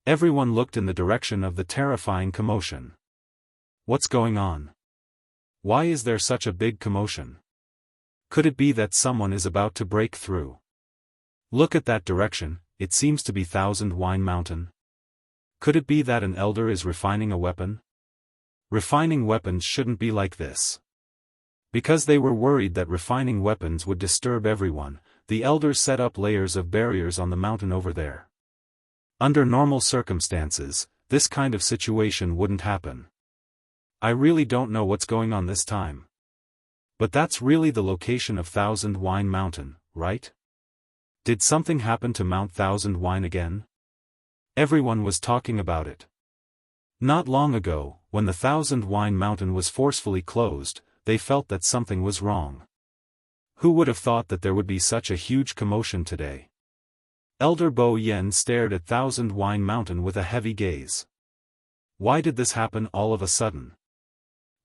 Everyone looked in the direction of the terrifying commotion. What's going on? Why is there such a big commotion? Could it be that someone is about to break through? Look at that direction, it seems to be Thousand Wine Mountain. Could it be that an elder is refining a weapon? Refining weapons shouldn't be like this. Because they were worried that refining weapons would disturb everyone, the elders set up layers of barriers on the mountain over there. Under normal circumstances, this kind of situation wouldn't happen. I really don't know what's going on this time. But that's really the location of Thousand Wine Mountain, right? Did something happen to Mount Thousand Wine again? Everyone was talking about it. Not long ago, when the Thousand Wine Mountain was forcefully closed, they felt that something was wrong. Who would have thought that there would be such a huge commotion today? Elder Bo Yen stared at Thousand Wine Mountain with a heavy gaze. Why did this happen all of a sudden?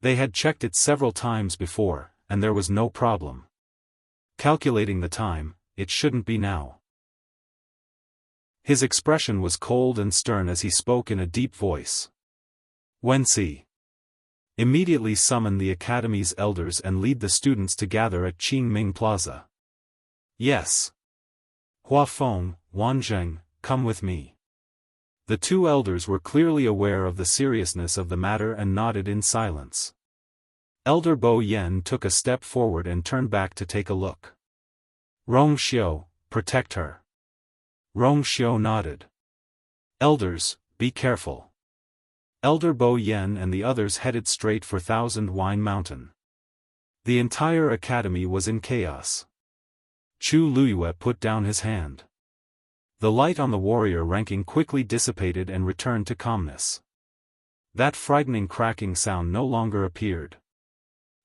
They had checked it several times before, and there was no problem. Calculating the time, it shouldn't be now. His expression was cold and stern as he spoke in a deep voice. Wensi. Immediately summon the academy's elders and lead the students to gather at Qingming Plaza. Yes. Hua Feng, Wan Zheng, come with me. The two elders were clearly aware of the seriousness of the matter and nodded in silence. Elder Bo Yen took a step forward and turned back to take a look. Rong Xiu, protect her. Rong Xiu nodded. Elders, be careful. Elder Bo Yen and the others headed straight for Thousand Wine Mountain. The entire academy was in chaos. Chu Liyue put down his hand. The light on the warrior ranking quickly dissipated and returned to calmness. That frightening cracking sound no longer appeared.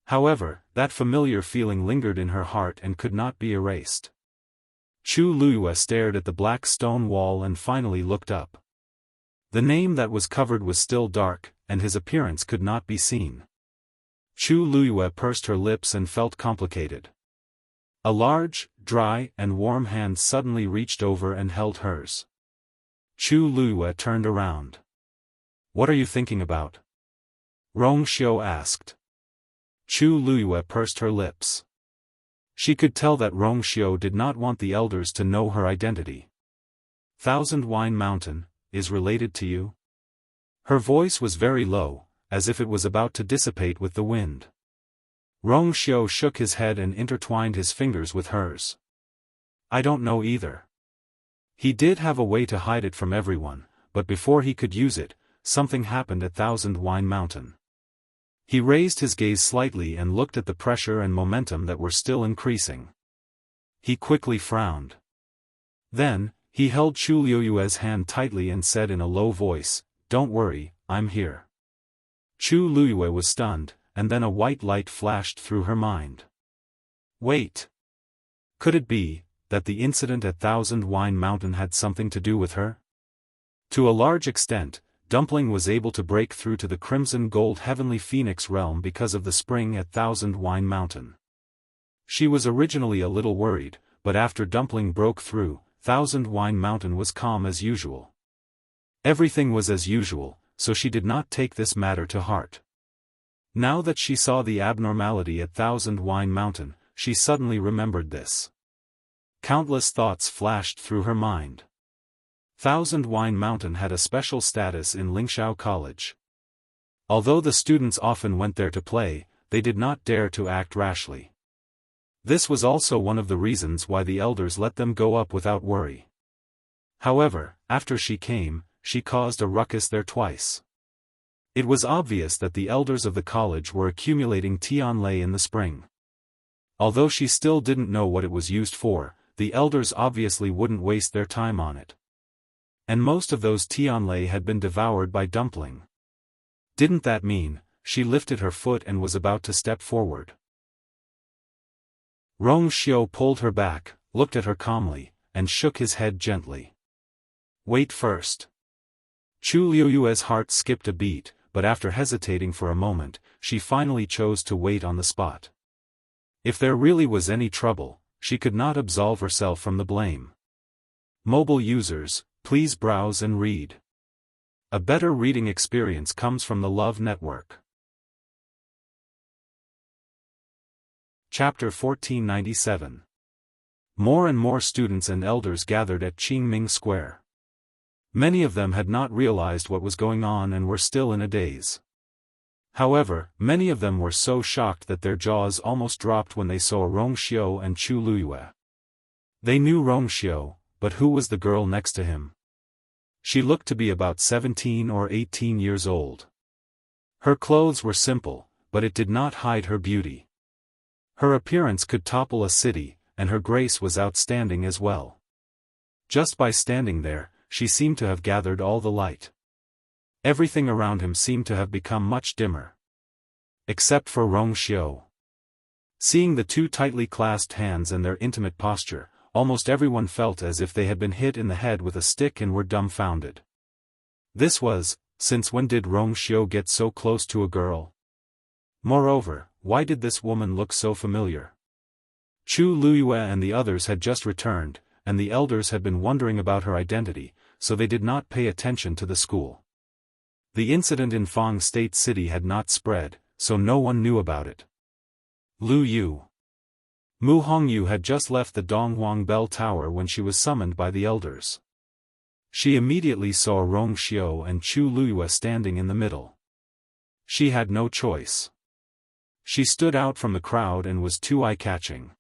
However, that familiar feeling lingered in her heart and could not be erased. Chu Liyue stared at the black stone wall and finally looked up. The name that was covered was still dark, and his appearance could not be seen. Chu Liyue pursed her lips and felt complicated. A large, dry, and warm hand suddenly reached over and held hers. Chu Liyue turned around. What are you thinking about? Rong Xiu asked. Chu Liyue pursed her lips. She could tell that Rong Xiu did not want the elders to know her identity. Thousand Wine Mountain is related to you? Her voice was very low, as if it was about to dissipate with the wind. Rong Xiu shook his head and intertwined his fingers with hers. I don't know either. He did have a way to hide it from everyone, but before he could use it, something happened at Thousand Wine Mountain. He raised his gaze slightly and looked at the pressure and momentum that were still increasing. He quickly frowned. Then, he held Chu Liyue's hand tightly and said in a low voice, "Don't worry, I'm here." Chu Liyue was stunned, and then a white light flashed through her mind. Wait. Could it be that the incident at Thousand Wine Mountain had something to do with her? To a large extent, Dumpling was able to break through to the Crimson Gold Heavenly Phoenix realm because of the spring at Thousand Wine Mountain. She was originally a little worried, but after Dumpling broke through, Thousand Wine Mountain was calm as usual. Everything was as usual, so she did not take this matter to heart. Now that she saw the abnormality at Thousand Wine Mountain, she suddenly remembered this. Countless thoughts flashed through her mind. Thousand Wine Mountain had a special status in Lingxiao College. Although the students often went there to play, they did not dare to act rashly. This was also one of the reasons why the elders let them go up without worry. However, after she came, she caused a ruckus there twice. It was obvious that the elders of the college were accumulating Tianlei in the spring. Although she still didn't know what it was used for, the elders obviously wouldn't waste their time on it. And most of those Tianlei had been devoured by Dumpling. Didn't that mean, she lifted her foot and was about to step forward. Rong Xiu pulled her back, looked at her calmly, and shook his head gently. Wait first. Chu Liuyue's heart skipped a beat, but after hesitating for a moment, she finally chose to wait on the spot. If there really was any trouble, she could not absolve herself from the blame. Mobile users, please browse and read. A better reading experience comes from the Love Network. Chapter 1497. More and more students and elders gathered at Qingming Square. Many of them had not realized what was going on and were still in a daze. However, many of them were so shocked that their jaws almost dropped when they saw Rong Xiu and Chu Luyue. They knew Rong Xiu, but who was the girl next to him? She looked to be about 17 or 18 years old. Her clothes were simple, but it did not hide her beauty. Her appearance could topple a city, and her grace was outstanding as well. Just by standing there, she seemed to have gathered all the light. Everything around him seemed to have become much dimmer. Except for Rong Xiu. Seeing the two tightly clasped hands and their intimate posture, almost everyone felt as if they had been hit in the head with a stick and were dumbfounded. This was, since when did Rong Xiu get so close to a girl? Moreover, why did this woman look so familiar? Chu Luyue and the others had just returned, and the elders had been wondering about her identity, so they did not pay attention to the school. The incident in Fang State City had not spread, so no one knew about it. Lu Yu. Mu Hongyu had just left the Donghuang Bell Tower when she was summoned by the elders. She immediately saw Rong Xiu and Chu Luyue standing in the middle. She had no choice. She stood out from the crowd and was too eye-catching.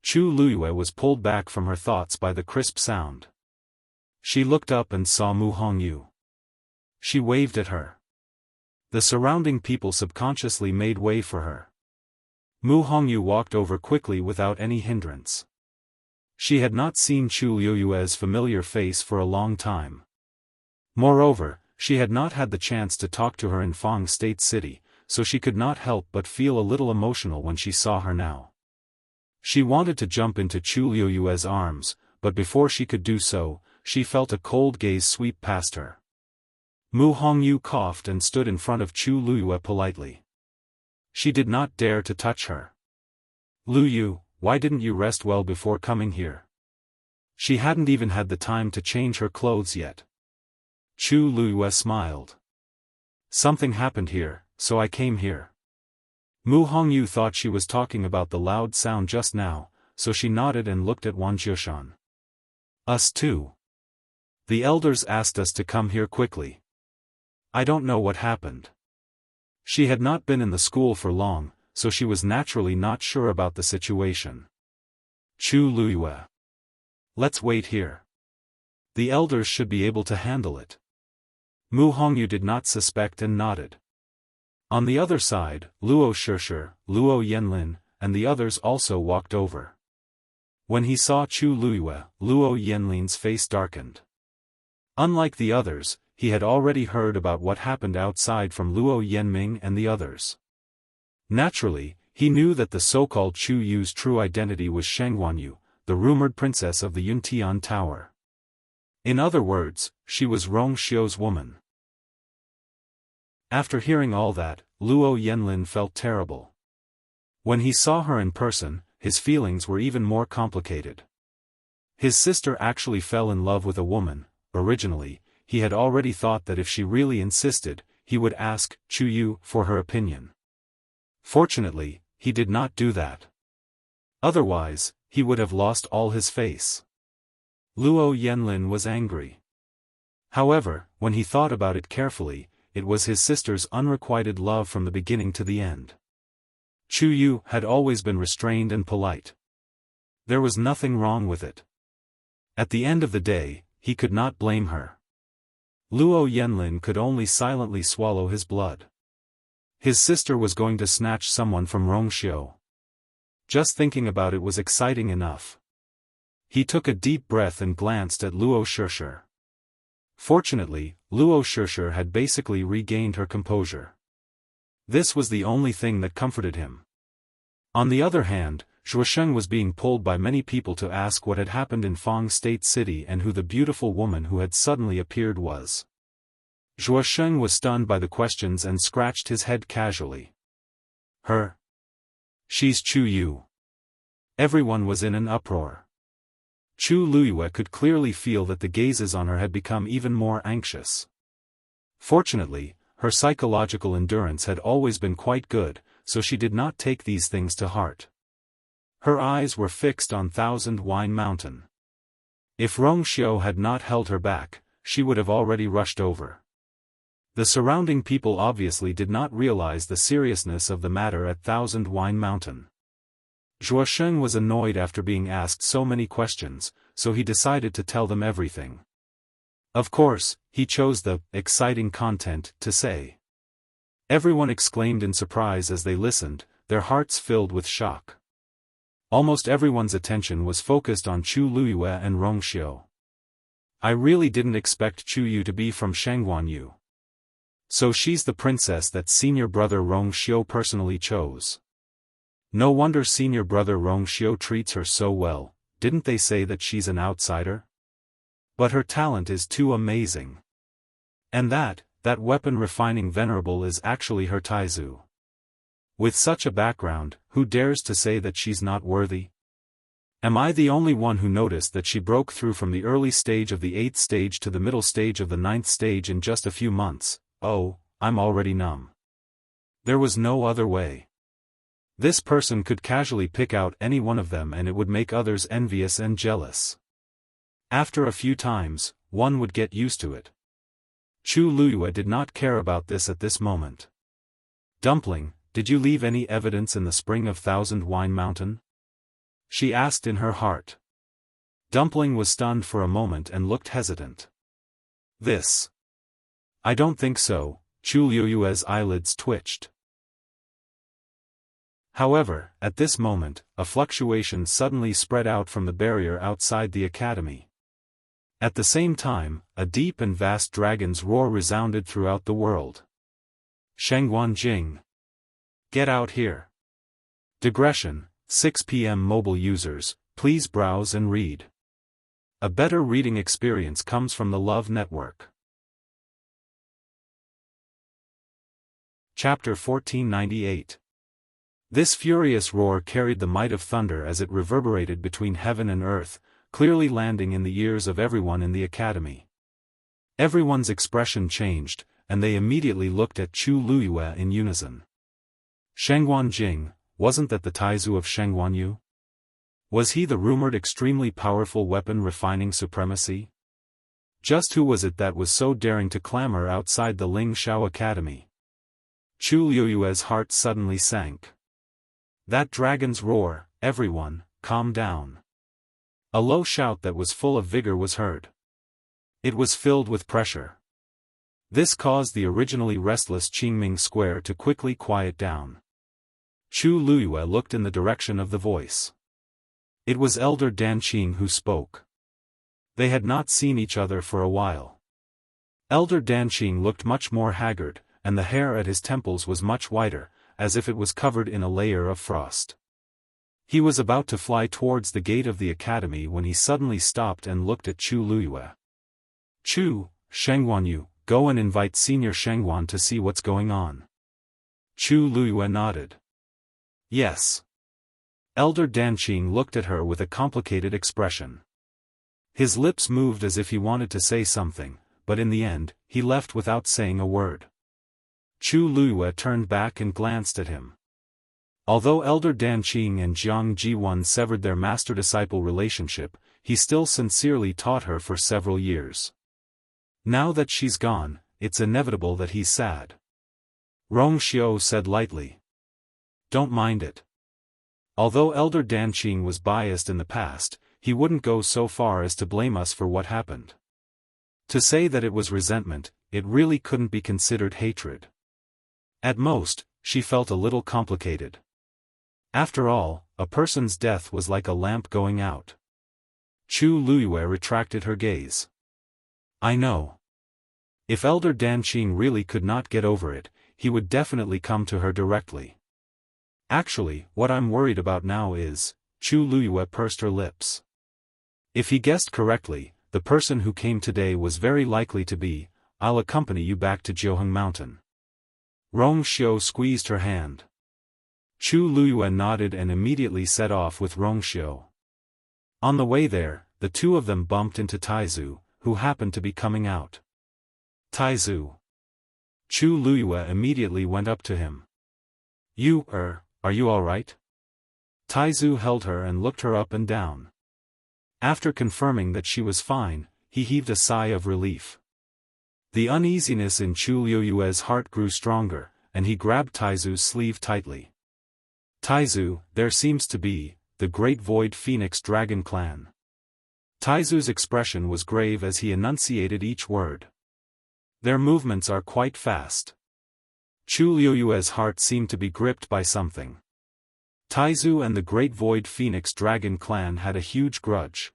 Chu Luyue was pulled back from her thoughts by the crisp sound. She looked up and saw Mu Hongyu. She waved at her. The surrounding people subconsciously made way for her. Mu Hongyu walked over quickly without any hindrance. She had not seen Chu Luyue's familiar face for a long time. Moreover, she had not had the chance to talk to her in Fang State City, so she could not help but feel a little emotional when she saw her now. She wanted to jump into Chu Luyue's arms, but before she could do so, she felt a cold gaze sweep past her. Mu Hongyu coughed and stood in front of Chu Luyue politely. She did not dare to touch her. Lu Yu, why didn't you rest well before coming here? She hadn't even had the time to change her clothes yet. Chu Luyue smiled. Something happened here, so I came here. Mu Hongyu thought she was talking about the loud sound just now, so she nodded and looked at Wan Jiushan. Us too. The elders asked us to come here quickly. I don't know what happened. She had not been in the school for long, so she was naturally not sure about the situation. Chu Luyue. Let's wait here. The elders should be able to handle it. Mu Hongyu did not suspect and nodded. On the other side, Luo Shishir, Luo Yanlin, and the others also walked over. When he saw Chu Luyue, Luo Yanlin's face darkened. Unlike the others, he had already heard about what happened outside from Luo Yanming and the others. Naturally, he knew that the so-called Chu Yu's true identity was Sheng Wanyu, the rumored princess of the Yuntian Tower. In other words, she was Rong Xiu's woman. After hearing all that, Luo Yanlin felt terrible. When he saw her in person, his feelings were even more complicated. His sister actually fell in love with a woman. Originally, he had already thought that if she really insisted, he would ask Chu Yu for her opinion. Fortunately, he did not do that. Otherwise, he would have lost all his face. Luo Yanlin was angry. However, when he thought about it carefully, it was his sister's unrequited love from the beginning to the end. Chu Yu had always been restrained and polite. There was nothing wrong with it. At the end of the day, he could not blame her. Luo Yanlin could only silently swallow his blood. His sister was going to snatch someone from Rong Xiu. Just thinking about it was exciting enough. He took a deep breath and glanced at Luo Shishir. Fortunately, Luo Shishir had basically regained her composure. This was the only thing that comforted him. On the other hand, Zhuosheng was being pulled by many people to ask what had happened in Fang State City and who the beautiful woman who had suddenly appeared was. Zhuosheng was stunned by the questions and scratched his head casually. Her? She's Chu Yu. Everyone was in an uproar. Chu Luyue could clearly feel that the gazes on her had become even more anxious. Fortunately, her psychological endurance had always been quite good, so she did not take these things to heart. Her eyes were fixed on Thousand Wine Mountain. If Rong Xiao had not held her back, she would have already rushed over. The surrounding people obviously did not realize the seriousness of the matter at Thousand Wine Mountain. Zhuosheng was annoyed after being asked so many questions, so he decided to tell them everything. Of course, he chose the exciting content to say. Everyone exclaimed in surprise as they listened, their hearts filled with shock. Almost everyone's attention was focused on Chu Luyue and Rong Xiao. I really didn't expect Chu Yu to be from Shangguanyu. So she's the princess that senior brother Rong Xiao personally chose. No wonder senior brother Rong Xiao treats her so well, didn't they say that she's an outsider? But her talent is too amazing. And that weapon refining venerable is actually her Taizu. With such a background, who dares to say that she's not worthy? Am I the only one who noticed that she broke through from the early stage of the 8th stage to the middle stage of the 9th stage in just a few months? Oh, I'm already numb. There was no other way. This person could casually pick out any one of them and it would make others envious and jealous. After a few times, one would get used to it. Chu Luyue did not care about this at this moment. Dumpling, did you leave any evidence in the spring of Thousand Wine Mountain? She asked in her heart. Dumpling was stunned for a moment and looked hesitant. This. I don't think so, Chu Luyue's eyelids twitched. However, at this moment, a fluctuation suddenly spread out from the barrier outside the academy. At the same time, a deep and vast dragon's roar resounded throughout the world. Shangguan Jing. Get out here. Digression, 6 p.m. mobile users, please browse and read. A better reading experience comes from the Love Network. Chapter 1498. This furious roar carried the might of thunder as it reverberated between heaven and earth, clearly landing in the ears of everyone in the academy. Everyone's expression changed, and they immediately looked at Chu Luyue in unison. Shangguan Jing, wasn't that the Taizu of Shangguanyu? Was he the rumored extremely powerful weapon refining supremacy? Just who was it that was so daring to clamor outside the Ling Shao Academy? Chu Luyue's heart suddenly sank. That dragon's roar, everyone, calm down. A low shout that was full of vigor was heard. It was filled with pressure. This caused the originally restless Qingming Square to quickly quiet down. Chu Luyue looked in the direction of the voice. It was Elder Danqing who spoke. They had not seen each other for a while. Elder Danqing looked much more haggard, and the hair at his temples was much whiter, as if it was covered in a layer of frost. He was about to fly towards the gate of the academy when he suddenly stopped and looked at Chu Luyue. Chu, Shangguanyu, go and invite Senior Shangguan to see what's going on. Chu Luyue nodded. Yes. Elder Danqing looked at her with a complicated expression. His lips moved as if he wanted to say something, but in the end, he left without saying a word. Chu Luyue turned back and glanced at him. Although Elder Danqing and Jiang Jiwan severed their master-disciple relationship, he still sincerely taught her for several years. Now that she's gone, it's inevitable that he's sad. Rong Xiao said lightly. Don't mind it. Although Elder Danqing was biased in the past, he wouldn't go so far as to blame us for what happened. To say that it was resentment, it really couldn't be considered hatred. At most, she felt a little complicated. After all, a person's death was like a lamp going out. Chu Luyue retracted her gaze. I know. If Elder Danqing really could not get over it, he would definitely come to her directly. Actually, what I'm worried about now is, Chu Luyue pursed her lips. If he guessed correctly, the person who came today was very likely to be, I'll accompany you back to Jiuheng Mountain. Rong Xiu squeezed her hand. Chu Luyue nodded and immediately set off with Rong Xiu. On the way there, the two of them bumped into Taizu, who happened to be coming out. Taizu. Chu Luyue immediately went up to him. Are you all right? Taizu held her and looked her up and down. After confirming that she was fine, he heaved a sigh of relief. The uneasiness in Chu Luyue's heart grew stronger, and he grabbed Taizu's sleeve tightly. Taizu, there seems to be, the Great Void Phoenix Dragon Clan. Taizu's expression was grave as he enunciated each word. Their movements are quite fast. Chu Luyue's heart seemed to be gripped by something. Taizu and the Great Void Phoenix Dragon Clan had a huge grudge.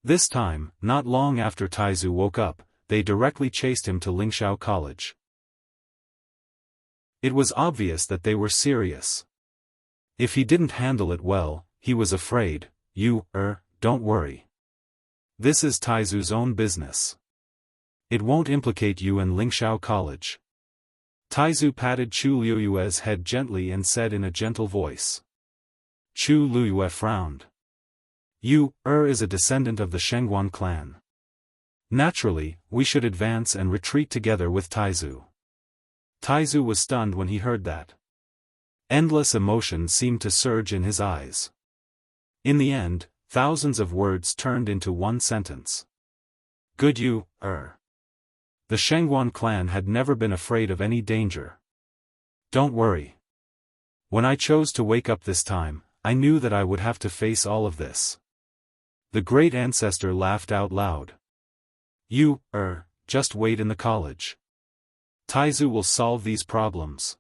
This time, not long after Taizu woke up, they directly chased him to Lingxiao College. It was obvious that they were serious. If he didn't handle it well, he was afraid. Don't worry. This is Taizu's own business. It won't implicate you and Lingxiao College. Taizu patted Chu Luyue's head gently and said in a gentle voice. Chu Luyue frowned. Is a descendant of the Shengguan clan. Naturally, we should advance and retreat together with Taizu. Taizu was stunned when he heard that. Endless emotion seemed to surge in his eyes. In the end, thousands of words turned into one sentence. Good The Shengguan clan had never been afraid of any danger. Don't worry. When I chose to wake up this time, I knew that I would have to face all of this. The great ancestor laughed out loud. Just wait in the college. Taizu will solve these problems.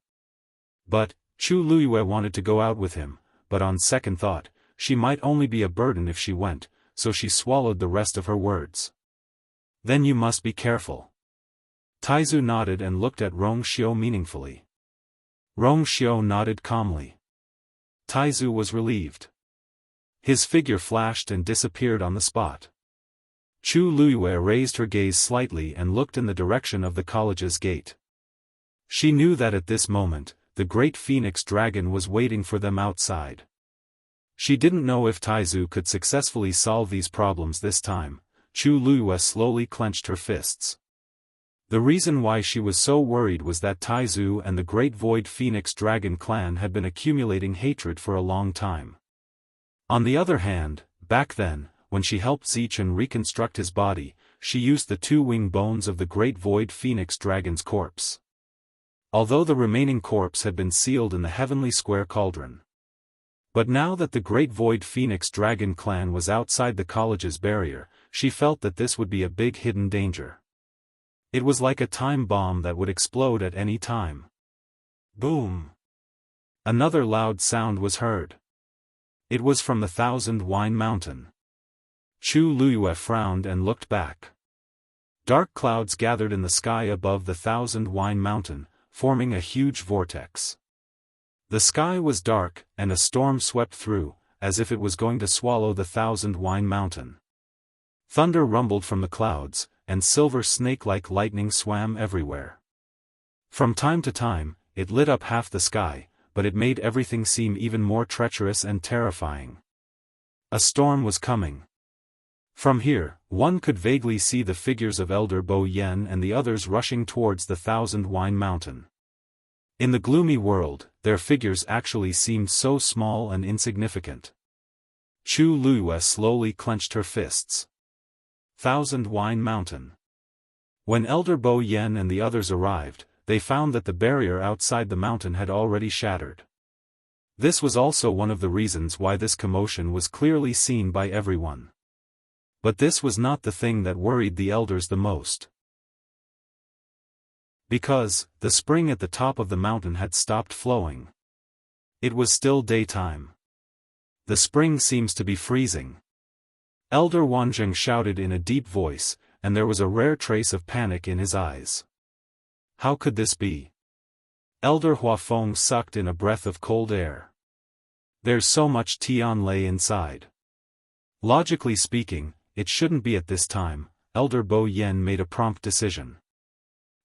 But, Chu Luyue wanted to go out with him, but on second thought, she might only be a burden if she went, so she swallowed the rest of her words. Then you must be careful. Taizu nodded and looked at Rong Xiu meaningfully. Rong Xiu nodded calmly. Taizu was relieved. His figure flashed and disappeared on the spot. Chu Luyue raised her gaze slightly and looked in the direction of the college's gate. She knew that at this moment, the great phoenix dragon was waiting for them outside. She didn't know if Taizu could successfully solve these problems this time. Chu Luyue slowly clenched her fists. The reason why she was so worried was that Taizu and the Great Void Phoenix Dragon Clan had been accumulating hatred for a long time. On the other hand, back then, when she helped Zichen reconstruct his body, she used the two wing bones of the Great Void Phoenix Dragon's corpse. Although the remaining corpse had been sealed in the Heavenly Square Cauldron. But now that the Great Void Phoenix Dragon Clan was outside the college's barrier, she felt that this would be a big hidden danger. It was like a time bomb that would explode at any time. Boom! Another loud sound was heard. It was from the Thousand Wine Mountain. Chu Luyue frowned and looked back. Dark clouds gathered in the sky above the Thousand Wine Mountain, forming a huge vortex. The sky was dark, and a storm swept through, as if it was going to swallow the Thousand Wine Mountain. Thunder rumbled from the clouds, and silver snake-like lightning swam everywhere. From time to time, it lit up half the sky, but it made everything seem even more treacherous and terrifying. A storm was coming. From here, one could vaguely see the figures of Elder Bo Yen and the others rushing towards the Thousand Wine Mountain. In the gloomy world, their figures actually seemed so small and insignificant. Chu Luyue slowly clenched her fists. Thousand Wine Mountain. When Elder Bo Yen and the others arrived, they found that the barrier outside the mountain had already shattered. This was also one of the reasons why this commotion was clearly seen by everyone. But this was not the thing that worried the elders the most. Because, the spring at the top of the mountain had stopped flowing. It was still daytime. The spring seems to be freezing. Elder Wanzheng shouted in a deep voice, and there was a rare trace of panic in his eyes. How could this be? Elder Huafeng sucked in a breath of cold air. There's so much Tianlei inside. Logically speaking, it shouldn't be at this time. Elder Bo Yen made a prompt decision.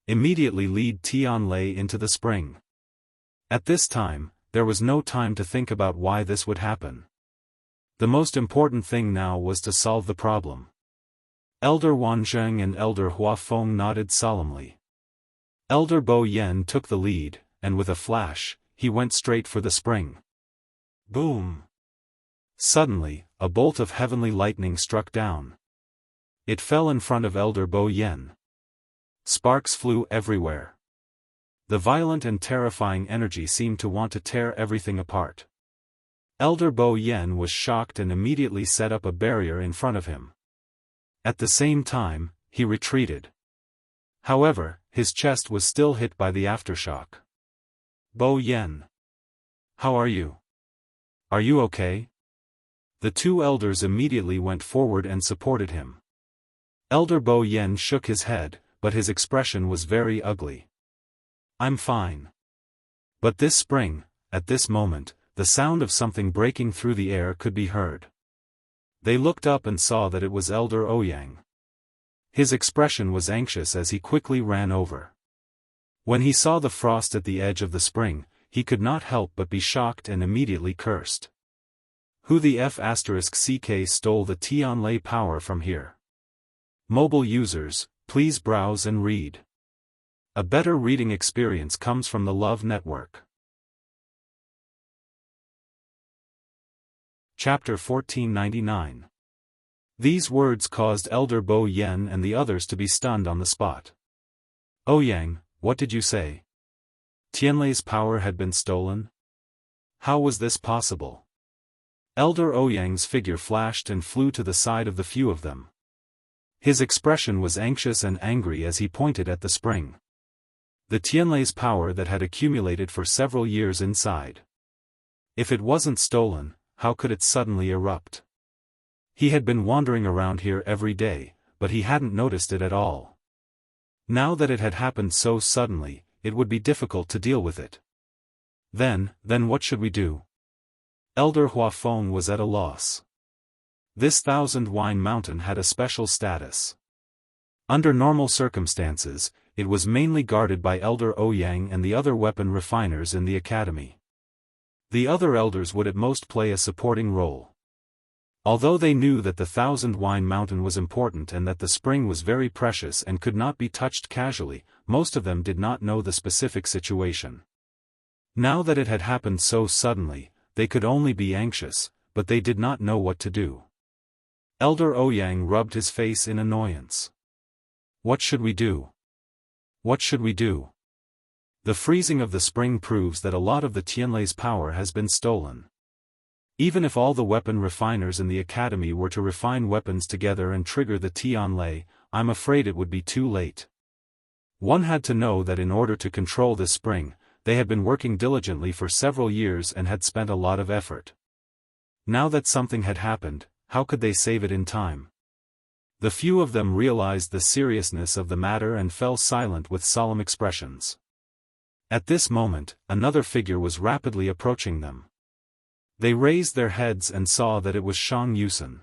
Immediately lead Tianlei into the spring. At this time, there was no time to think about why this would happen. The most important thing now was to solve the problem. Elder Wanzheng and Elder Huafeng nodded solemnly. Elder Bo Yen took the lead, and with a flash, he went straight for the spring. Boom! Suddenly, a bolt of heavenly lightning struck down. It fell in front of Elder Bo Yen. Sparks flew everywhere. The violent and terrifying energy seemed to want to tear everything apart. Elder Bo Yen was shocked and immediately set up a barrier in front of him. At the same time, he retreated. However, his chest was still hit by the aftershock. Bo Yen. How are you? Are you okay? The two elders immediately went forward and supported him. Elder Bo Yen shook his head, but his expression was very ugly. I'm fine. But this spring, at this moment, the sound of something breaking through the air could be heard. They looked up and saw that it was Elder Ouyang. His expression was anxious as he quickly ran over. When he saw the frost at the edge of the spring, he could not help but be shocked and immediately cursed. Who the F***ck stole the Tianlei power from here? Mobile users, please browse and read. A better reading experience comes from the Love Network. Chapter 1499. These words caused Elder Bo Yen and the others to be stunned on the spot. Ouyang, what did you say? Tianlei's power had been stolen? How was this possible? Elder Ouyang's figure flashed and flew to the side of the few of them. His expression was anxious and angry as he pointed at the spring. The Tianlei's power that had accumulated for several years inside. If it wasn't stolen, how could it suddenly erupt? He had been wandering around here every day, but he hadn't noticed it at all. Now that it had happened so suddenly, it would be difficult to deal with it. Then what should we do? Elder Huafeng was at a loss. This 1,000 mountain had a special status. Under normal circumstances, it was mainly guarded by Elder Ouyang and the other weapon refiners in the academy. The other elders would at most play a supporting role. Although they knew that the 1,000 mountain was important and that the spring was very precious and could not be touched casually, most of them did not know the specific situation. Now that it had happened so suddenly, they could only be anxious, but they did not know what to do. Elder Ouyang rubbed his face in annoyance. What should we do? What should we do? The freezing of the spring proves that a lot of the Tianlei's power has been stolen. Even if all the weapon refiners in the academy were to refine weapons together and trigger the Tianlei, I'm afraid it would be too late. One had to know that in order to control this spring, they had been working diligently for several years and had spent a lot of effort. Now that something had happened, how could they save it in time? The few of them realized the seriousness of the matter and fell silent with solemn expressions. At this moment, another figure was rapidly approaching them. They raised their heads and saw that it was Shang Yusen.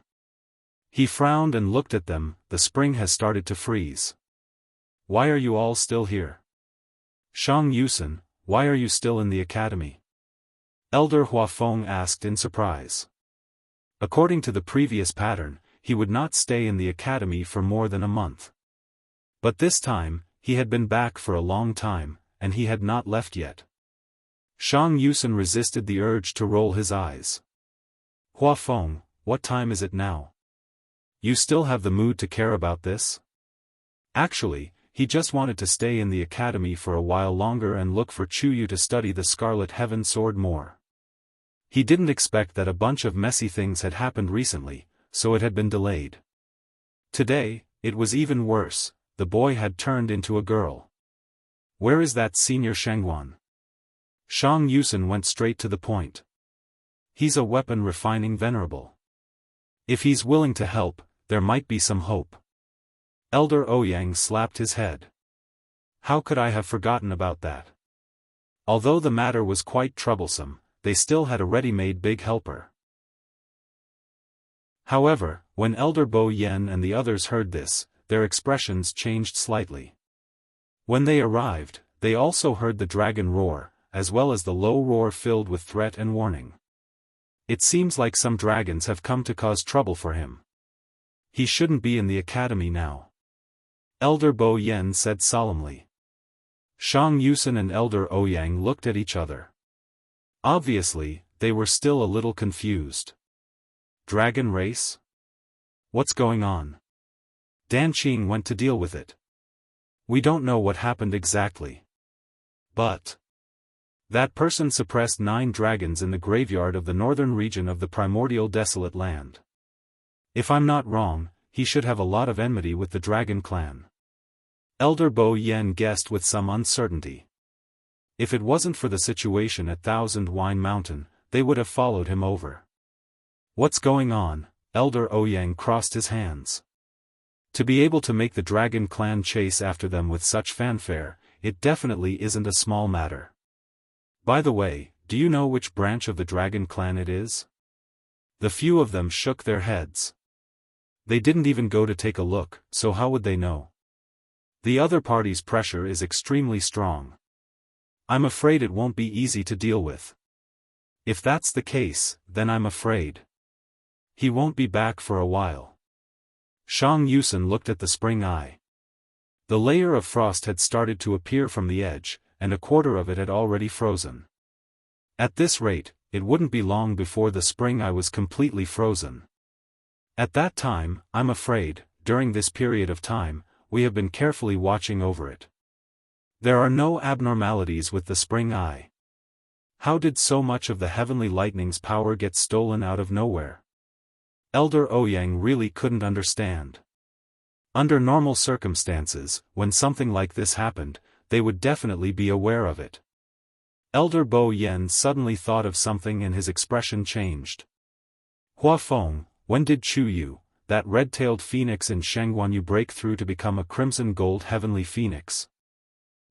He frowned and looked at them. The spring has started to freeze. Why are you all still here? Shang Yusen, why are you still in the academy? Elder Huafeng asked in surprise. According to the previous pattern, he would not stay in the academy for more than a month. But this time, he had been back for a long time, and he had not left yet. Shang Yusen resisted the urge to roll his eyes. Huafeng, what time is it now? You still have the mood to care about this? Actually, he just wanted to stay in the academy for a while longer and look for Chuyu to study the Scarlet Heaven Sword more. He didn't expect that a bunch of messy things had happened recently, so it had been delayed. Today, it was even worse, the boy had turned into a girl. Where is that senior Shangguan? Shang Yusen went straight to the point. He's a weapon refining venerable. If he's willing to help, there might be some hope. Elder Ouyang slapped his head. How could I have forgotten about that? Although the matter was quite troublesome, they still had a ready-made big helper. However, when Elder Bo Yen and the others heard this, their expressions changed slightly. When they arrived, they also heard the dragon roar, as well as the low roar filled with threat and warning. It seems like some dragons have come to cause trouble for him. He shouldn't be in the academy now. Elder Bo Yen said solemnly. Shang Yusen and Elder Ouyang looked at each other. Obviously, they were still a little confused. Dragon race? What's going on? Dan Qing went to deal with it. We don't know what happened exactly. But that person suppressed 9 dragons in the graveyard of the northern region of the primordial desolate land. If I'm not wrong, he should have a lot of enmity with the dragon clan. Elder Bo Yen guessed with some uncertainty. If it wasn't for the situation at Thousand Wine Mountain, they would have followed him over. What's going on? Elder Ouyang crossed his hands. To be able to make the dragon clan chase after them with such fanfare, it definitely isn't a small matter. By the way, do you know which branch of the dragon clan it is? The few of them shook their heads. They didn't even go to take a look, so how would they know? The other party's pressure is extremely strong. I'm afraid it won't be easy to deal with. If that's the case, then I'm afraid he won't be back for a while. Shang Yusen looked at the spring eye. The layer of frost had started to appear from the edge, and a quarter of it had already frozen. At this rate, it wouldn't be long before the spring eye was completely frozen. At that time, I'm afraid, during this period of time, we have been carefully watching over it. There are no abnormalities with the spring eye. How did so much of the heavenly lightning's power get stolen out of nowhere? Elder Ouyang really couldn't understand. Under normal circumstances, when something like this happened, they would definitely be aware of it. Elder Bo Yen suddenly thought of something and his expression changed. Hua Feng, when did Chu Yu, that red-tailed phoenix in Shengguanyu, break through to become a crimson gold heavenly phoenix?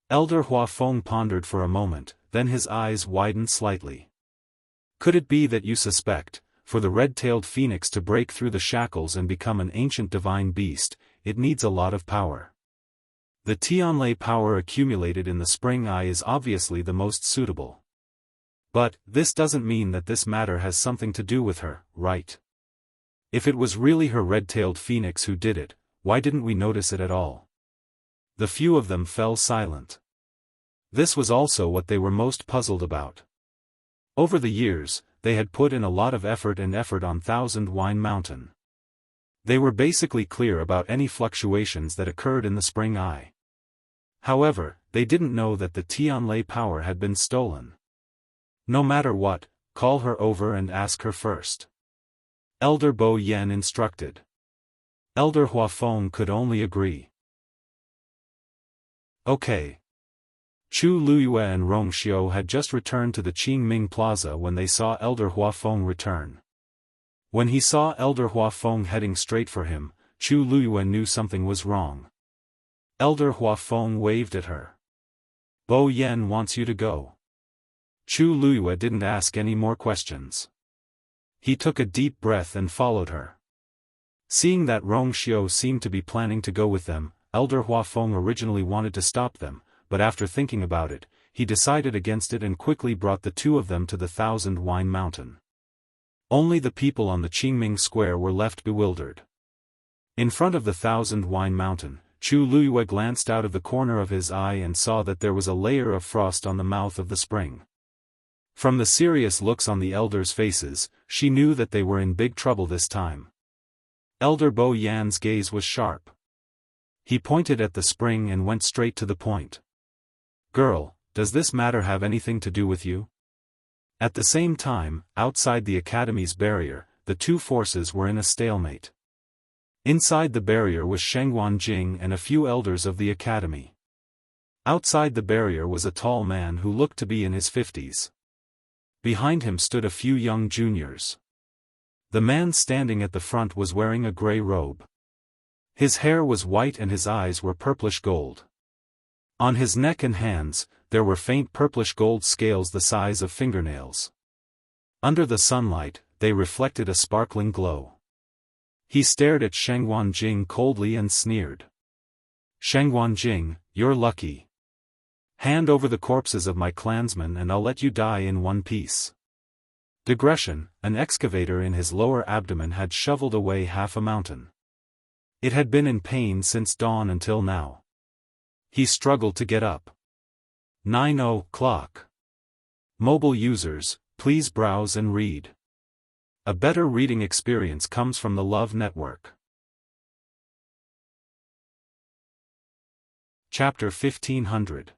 Elder Hua Feng pondered for a moment, then his eyes widened slightly. Could it be that you suspect, for the red-tailed phoenix to break through the shackles and become an ancient divine beast, it needs a lot of power? The Tianlei power accumulated in the spring eye is obviously the most suitable. But, this doesn't mean that this matter has something to do with her, right? If it was really her red-tailed phoenix who did it, why didn't we notice it at all? The few of them fell silent. This was also what they were most puzzled about. Over the years, they had put in a lot of effort on Thousand Wine Mountain. They were basically clear about any fluctuations that occurred in the spring eye. However, they didn't know that the Tianlei power had been stolen. No matter what, call her over and ask her first. Elder Bo Yen instructed. Elder Hua Feng could only agree. Okay. Chu Luyue and Rong Xiu had just returned to the Qingming Plaza when they saw Elder Hua Feng return. When he saw Elder Hua Feng heading straight for him, Chu Luyue knew something was wrong. Elder Hua Feng waved at her. Bo Yen wants you to go. Chu Luyue didn't ask any more questions. He took a deep breath and followed her. Seeing that Rong Xiu seemed to be planning to go with them, Elder Hua Feng originally wanted to stop them, but after thinking about it, he decided against it and quickly brought the two of them to the Thousand Wine Mountain. Only the people on the Qingming Square were left bewildered. In front of the Thousand Wine Mountain, Chu Luyue glanced out of the corner of his eye and saw that there was a layer of frost on the mouth of the spring. From the serious looks on the elders' faces, she knew that they were in big trouble this time. Elder Bo Yan's gaze was sharp. He pointed at the spring and went straight to the point. Girl, does this matter have anything to do with you? At the same time, outside the academy's barrier, the two forces were in a stalemate. Inside the barrier was Shengguan Jing and a few elders of the academy. Outside the barrier was a tall man who looked to be in his 50s. Behind him stood a few young juniors. The man standing at the front was wearing a gray robe. His hair was white and his eyes were purplish gold. On his neck and hands, there were faint purplish gold scales the size of fingernails. Under the sunlight, they reflected a sparkling glow. He stared at Sheng Wanjing coldly and sneered. Sheng Wanjing, you're lucky. Hand over the corpses of my clansmen and I'll let you die in one piece. Digression, an excavator in his lower abdomen had shoveled away half a mountain. It had been in pain since dawn until now. He struggled to get up. 9 o'clock. Mobile users, please browse and read. A better reading experience comes from the Love Network. Chapter 1500.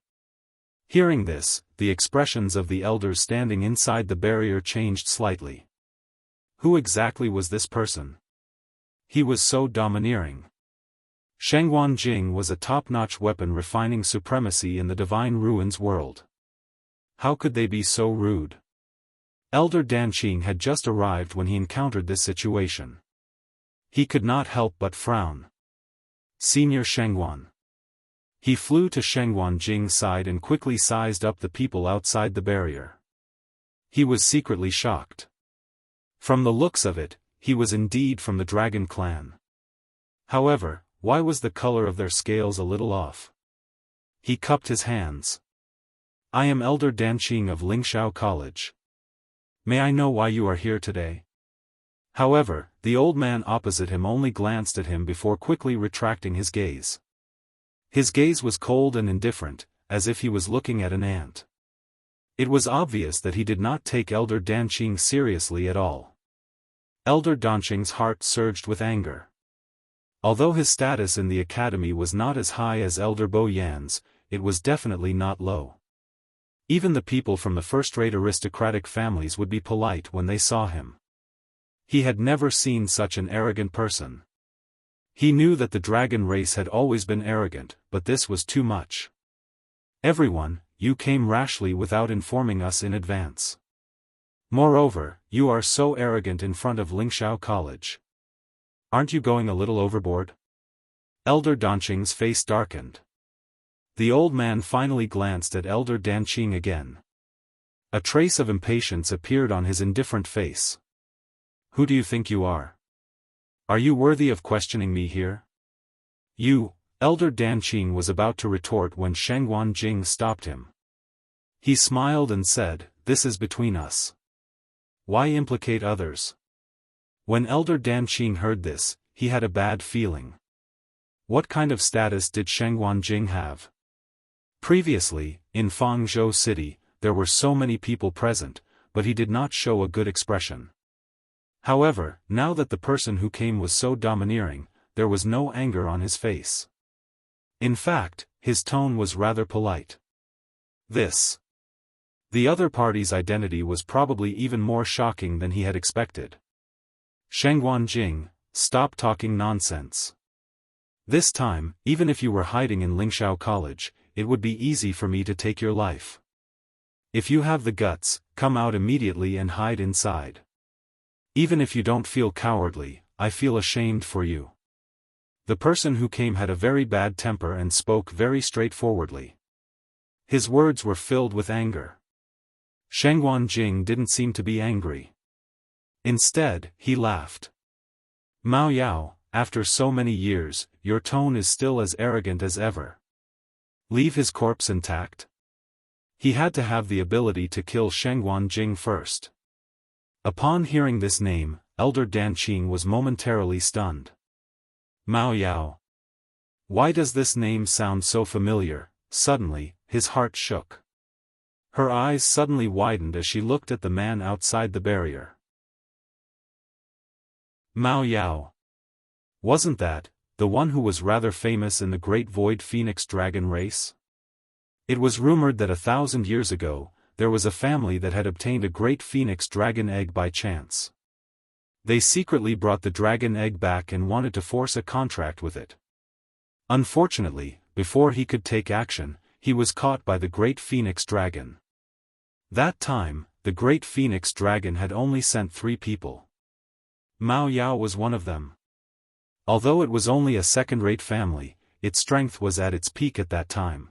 Hearing this, the expressions of the elders standing inside the barrier changed slightly. Who exactly was this person? He was so domineering. Sheng Wanjing was a top-notch weapon refining supremacy in the Divine Ruins world. How could they be so rude? Elder Danqing had just arrived when he encountered this situation. He could not help but frown. Senior Shengwan. He flew to Sheng Wanjing's side and quickly sized up the people outside the barrier. He was secretly shocked. From the looks of it, he was indeed from the Dragon Clan. However, why was the color of their scales a little off? He cupped his hands. I am Elder Danqing of Lingshao College. May I know why you are here today? However, the old man opposite him only glanced at him before quickly retracting his gaze. His gaze was cold and indifferent, as if he was looking at an ant. It was obvious that he did not take Elder Danqing seriously at all. Elder Danqing's heart surged with anger. Although his status in the academy was not as high as Elder Bo Yan's, it was definitely not low. Even the people from the first-rate aristocratic families would be polite when they saw him. He had never seen such an arrogant person. He knew that the dragon race had always been arrogant, but this was too much. Everyone, you came rashly without informing us in advance. Moreover, you are so arrogant in front of Lingshao College. Aren't you going a little overboard? Elder Danqing's face darkened. The old man finally glanced at Elder Danqing again. A trace of impatience appeared on his indifferent face. Who do you think you are? Are you worthy of questioning me here? You, Elder Danqing was about to retort when Sheng Wanjing stopped him. He smiled and said, this is between us. Why implicate others? When Elder Danqing heard this, he had a bad feeling. What kind of status did Sheng Wanjing have? Previously, in Fangzhou City, there were so many people present, but he did not show a good expression. However, now that the person who came was so domineering, there was no anger on his face. In fact, his tone was rather polite. The other party's identity was probably even more shocking than he had expected. Sheng Wanjing, stop talking nonsense. This time, even if you were hiding in Lingshao College, it would be easy for me to take your life. If you have the guts, come out immediately and hide inside. Even if you don't feel cowardly, I feel ashamed for you. The person who came had a very bad temper and spoke very straightforwardly. His words were filled with anger. Sheng Wanjing didn't seem to be angry. Instead, he laughed. Mao Yao, after so many years, your tone is still as arrogant as ever. Leave his corpse intact? He had to have the ability to kill Sheng Wanjing first. Upon hearing this name, Elder Danqing was momentarily stunned. Mao Yao. Why does this name sound so familiar? Suddenly, his heart shook. Her eyes suddenly widened as she looked at the man outside the barrier. Mao Yao. Wasn't that the one who was rather famous in the Great Void Phoenix Dragon race? It was rumored that 1,000 years ago, there was a family that had obtained a great phoenix dragon egg by chance. They secretly brought the dragon egg back and wanted to force a contract with it. Unfortunately, before he could take action, he was caught by the great phoenix dragon. That time, the great phoenix dragon had only sent 3 people. Mao Yao was one of them. Although it was only a second-rate family, its strength was at its peak at that time.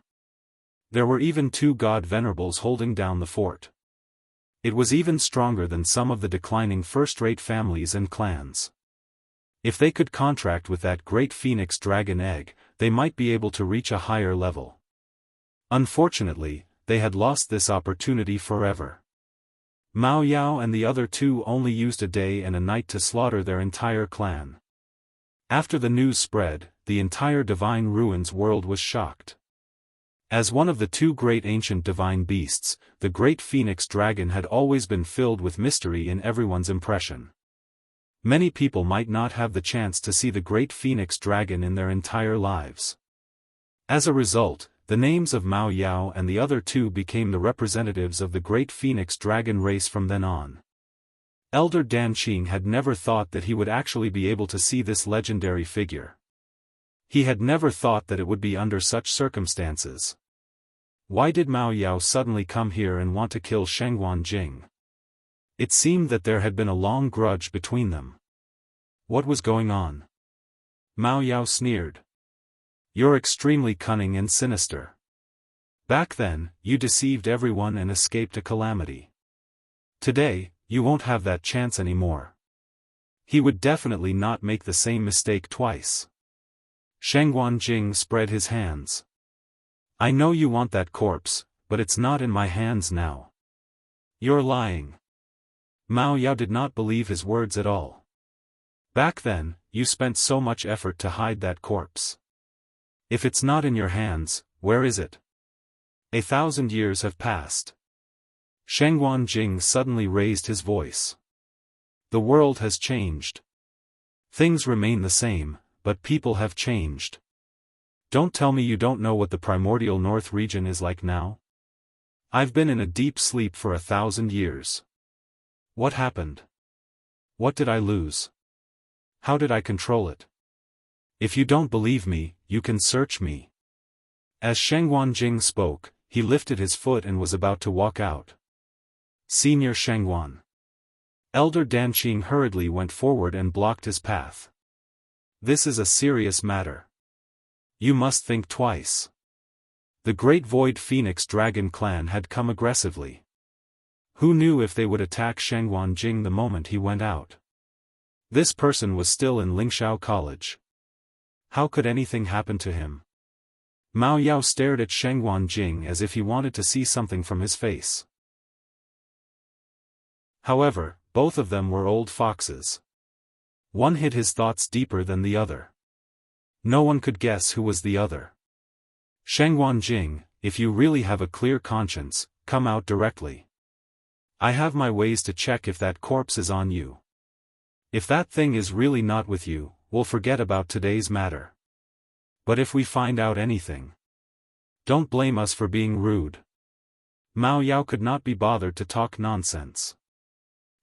There were even 2 god venerables holding down the fort. It was even stronger than some of the declining first-rate families and clans. If they could contract with that great phoenix dragon egg, they might be able to reach a higher level. Unfortunately, they had lost this opportunity forever. Mao Yao and the other 2 only used a day and a night to slaughter their entire clan. After the news spread, the entire divine ruins world was shocked. As one of the 2 great ancient divine beasts, the great phoenix dragon had always been filled with mystery in everyone's impression. Many people might not have the chance to see the great phoenix dragon in their entire lives. As a result, the names of Mao Yao and the other 2 became the representatives of the great phoenix dragon race from then on. Elder Dan Qing had never thought that he would actually be able to see this legendary figure. He had never thought that it would be under such circumstances. Why did Mao Yao suddenly come here and want to kill Shangguan Jing? It seemed that there had been a long grudge between them. What was going on? Mao Yao sneered. You're extremely cunning and sinister. Back then, you deceived everyone and escaped a calamity. Today, you won't have that chance anymore. He would definitely not make the same mistake twice. Shangguan Jing spread his hands. I know you want that corpse, but it's not in my hands now. You're lying. Mao Yao did not believe his words at all. Back then, you spent so much effort to hide that corpse. If it's not in your hands, where is it? 1,000 years have passed. Shangguan Jing suddenly raised his voice. The world has changed. Things remain the same, but people have changed. Don't tell me you don't know what the primordial north region is like now? I've been in a deep sleep for 1,000 years. What happened? What did I lose? How did I control it? If you don't believe me, you can search me. As Shangguan Jing spoke, he lifted his foot and was about to walk out. Senior Shangguan. Elder Dan Qing hurriedly went forward and blocked his path. This is a serious matter. You must think twice. The Great Void Phoenix Dragon clan had come aggressively. Who knew if they would attack Shangguan Jing the moment he went out? This person was still in Lingxiao College. How could anything happen to him? Mao Yao stared at Shangguan Jing as if he wanted to see something from his face. However, both of them were old foxes. One hid his thoughts deeper than the other. No one could guess who was the other. Shangguan Jing, if you really have a clear conscience, come out directly. I have my ways to check if that corpse is on you. If that thing is really not with you, we'll forget about today's matter. But if we find out anything, don't blame us for being rude. Mao Yao could not be bothered to talk nonsense.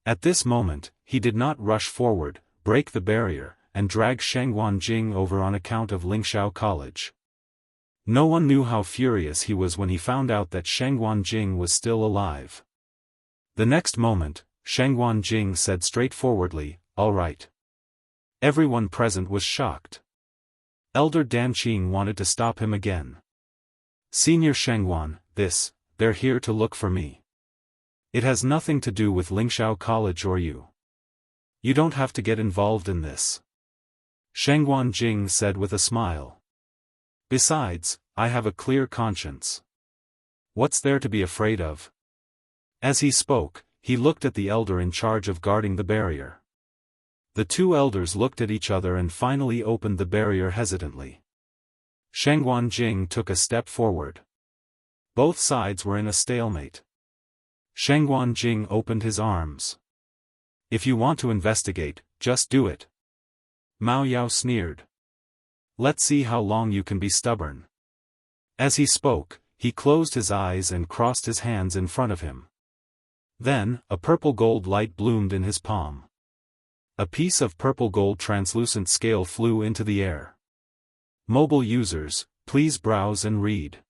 At this moment, he did not rush forward, break the barrier, and drag Shangguan Jing over on account of Lingxiao College. No one knew how furious he was when he found out that Shangguan Jing was still alive. The next moment, Shangguan Jing said straightforwardly, "All right." Everyone present was shocked. Elder Dan Qing wanted to stop him again. Senior Shangguan, they're here to look for me. It has nothing to do with Lingxiao College or you. You don't have to get involved in this. Shangguan Jing said with a smile. Besides, I have a clear conscience. What's there to be afraid of? As he spoke, he looked at the elder in charge of guarding the barrier. The 2 elders looked at each other and finally opened the barrier hesitantly. Shangguan Jing took a step forward. Both sides were in a stalemate. Shangguan Jing opened his arms. If you want to investigate, just do it. Mao Yao sneered. Let's see how long you can be stubborn. As he spoke, he closed his eyes and crossed his hands in front of him. Then, a purple gold light bloomed in his palm. A piece of purple gold translucent scale flew into the air. Mobile users, please browse and read.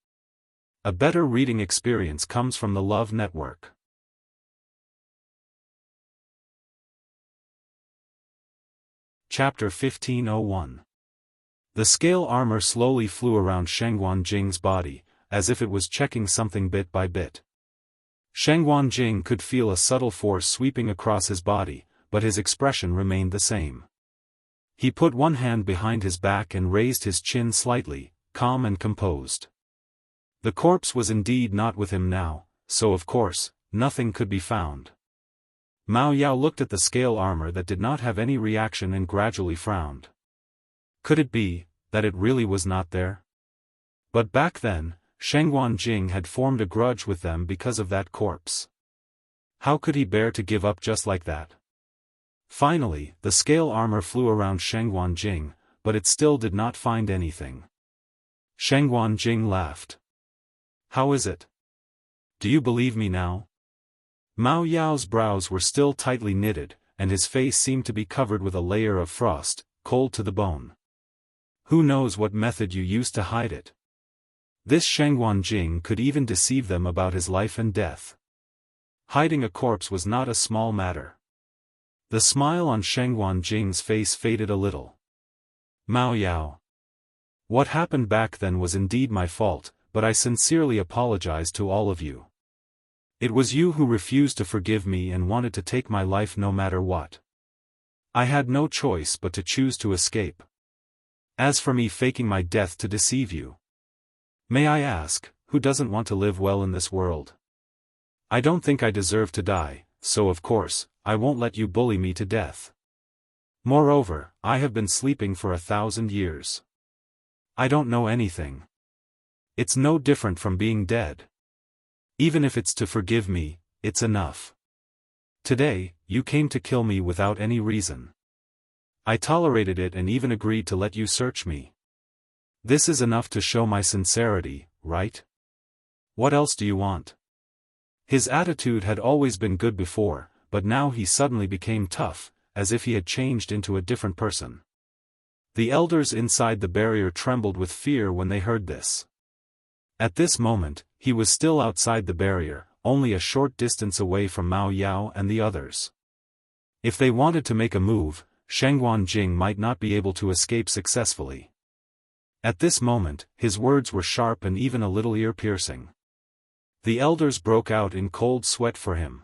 A better reading experience comes from the Love Network. Chapter 1501. The scale armor slowly flew around Shangguan Jing's body, as if it was checking something bit by bit. Shangguan Jing could feel a subtle force sweeping across his body, but his expression remained the same. He put one hand behind his back and raised his chin slightly, calm and composed. The corpse was indeed not with him now, so of course, nothing could be found. Mao Yao looked at the scale armor that did not have any reaction and gradually frowned. Could it be that it really was not there? But back then, Shangguan Jing had formed a grudge with them because of that corpse. How could he bear to give up just like that? Finally, the scale armor flew around Shangguan Jing, but it still did not find anything. Shangguan Jing laughed. How is it? Do you believe me now? Mao Yao's brows were still tightly knitted, and his face seemed to be covered with a layer of frost, cold to the bone. Who knows what method you used to hide it? This Shangguan Jing could even deceive them about his life and death. Hiding a corpse was not a small matter. The smile on Shangguan Jing's face faded a little. Mao Yao. What happened back then was indeed my fault, but I sincerely apologize to all of you. It was you who refused to forgive me and wanted to take my life no matter what. I had no choice but to choose to escape. As for me faking my death to deceive you. May I ask, who doesn't want to live well in this world? I don't think I deserve to die, so of course, I won't let you bully me to death. Moreover, I have been sleeping for 1,000 years. I don't know anything. It's no different from being dead. Even if it's to forgive me, it's enough. Today, you came to kill me without any reason. I tolerated it and even agreed to let you search me. This is enough to show my sincerity, right? What else do you want? His attitude had always been good before, but now he suddenly became tough, as if he had changed into a different person. The elders inside the barrier trembled with fear when they heard this. At this moment, he was still outside the barrier, only a short distance away from Mao Yao and the others. If they wanted to make a move, Shangguan Jing might not be able to escape successfully. At this moment, his words were sharp and even a little ear-piercing. The elders broke out in cold sweat for him.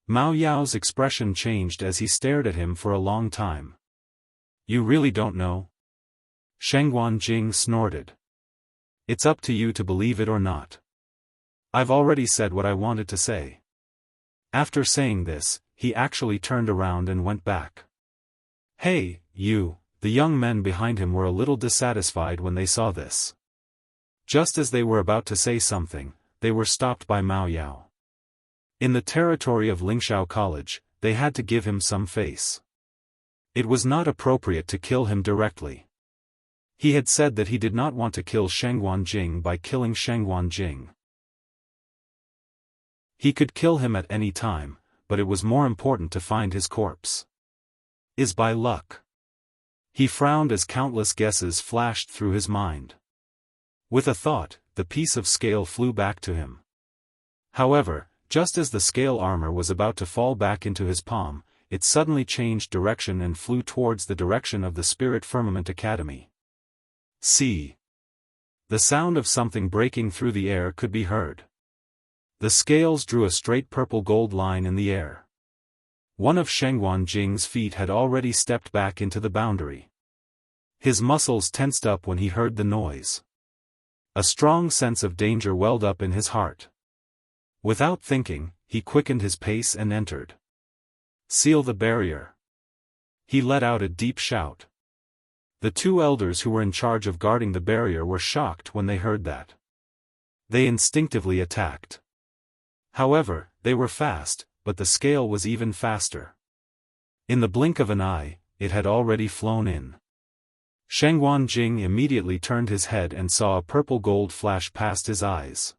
Mao Yao's expression changed as he stared at him for a long time. You really don't know? Shangguan Jing snorted. It's up to you to believe it or not. I've already said what I wanted to say. After saying this, he actually turned around and went back. Hey, you, the young men behind him were a little dissatisfied when they saw this. Just as they were about to say something, they were stopped by Mao Yao. In the territory of Lingshao College, they had to give him some face. It was not appropriate to kill him directly. He had said that he did not want to kill Shangguan Jing by killing Shangguan Jing. He could kill him at any time, but it was more important to find his corpse. Is by luck. He frowned as countless guesses flashed through his mind. With a thought, the piece of scale flew back to him. However, just as the scale armor was about to fall back into his palm, it suddenly changed direction and flew towards the direction of the Spirit Firmament Academy. See! The sound of something breaking through the air could be heard. The scales drew a straight purple-gold line in the air. One of Shangguan Jing's feet had already stepped back into the boundary. His muscles tensed up when he heard the noise. A strong sense of danger welled up in his heart. Without thinking, he quickened his pace and entered. Seal the barrier. He let out a deep shout. The two elders who were in charge of guarding the barrier were shocked when they heard that. They instinctively attacked. However, they were fast, but the scale was even faster. In the blink of an eye, it had already flown in. Shangguan Jing immediately turned his head and saw a purple gold flash past his eyes.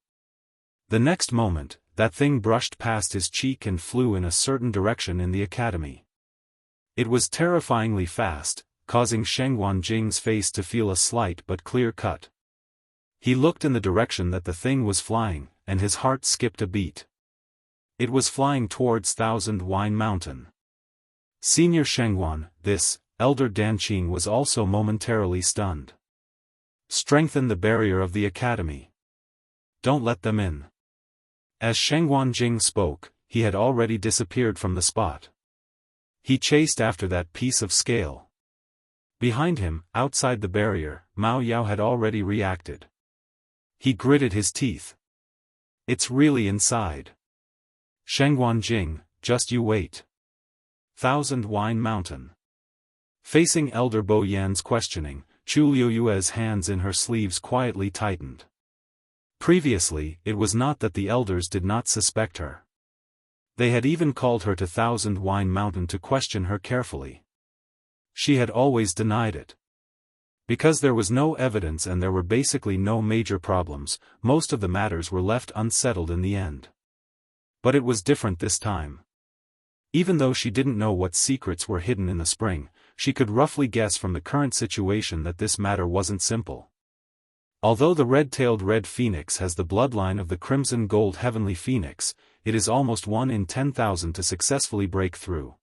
The next moment, that thing brushed past his cheek and flew in a certain direction in the academy. It was terrifyingly fast, causing Shangguan Jing's face to feel a slight but clear cut. He looked in the direction that the thing was flying, and his heart skipped a beat. It was flying towards Thousand Wine Mountain. Senior Shangguan, this, Elder Danqing was also momentarily stunned. Strengthen the barrier of the academy. Don't let them in. As Shengguanjing spoke, he had already disappeared from the spot. He chased after that piece of scale. Behind him, outside the barrier, Mao Yao had already reacted. He gritted his teeth. It's really inside. Shengguanjing, just you wait. Thousand Wine Mountain. Facing Elder Bo Yan's questioning, Chu Liuyue's hands in her sleeves quietly tightened. Previously, it was not that the elders did not suspect her. They had even called her to Thousand Wine Mountain to question her carefully. She had always denied it. Because there was no evidence and there were basically no major problems, most of the matters were left unsettled in the end. But it was different this time. Even though she didn't know what secrets were hidden in the spring, she could roughly guess from the current situation that this matter wasn't simple. Although the red-tailed red phoenix has the bloodline of the crimson gold heavenly phoenix, it is almost 1 in 10,000 to successfully break through.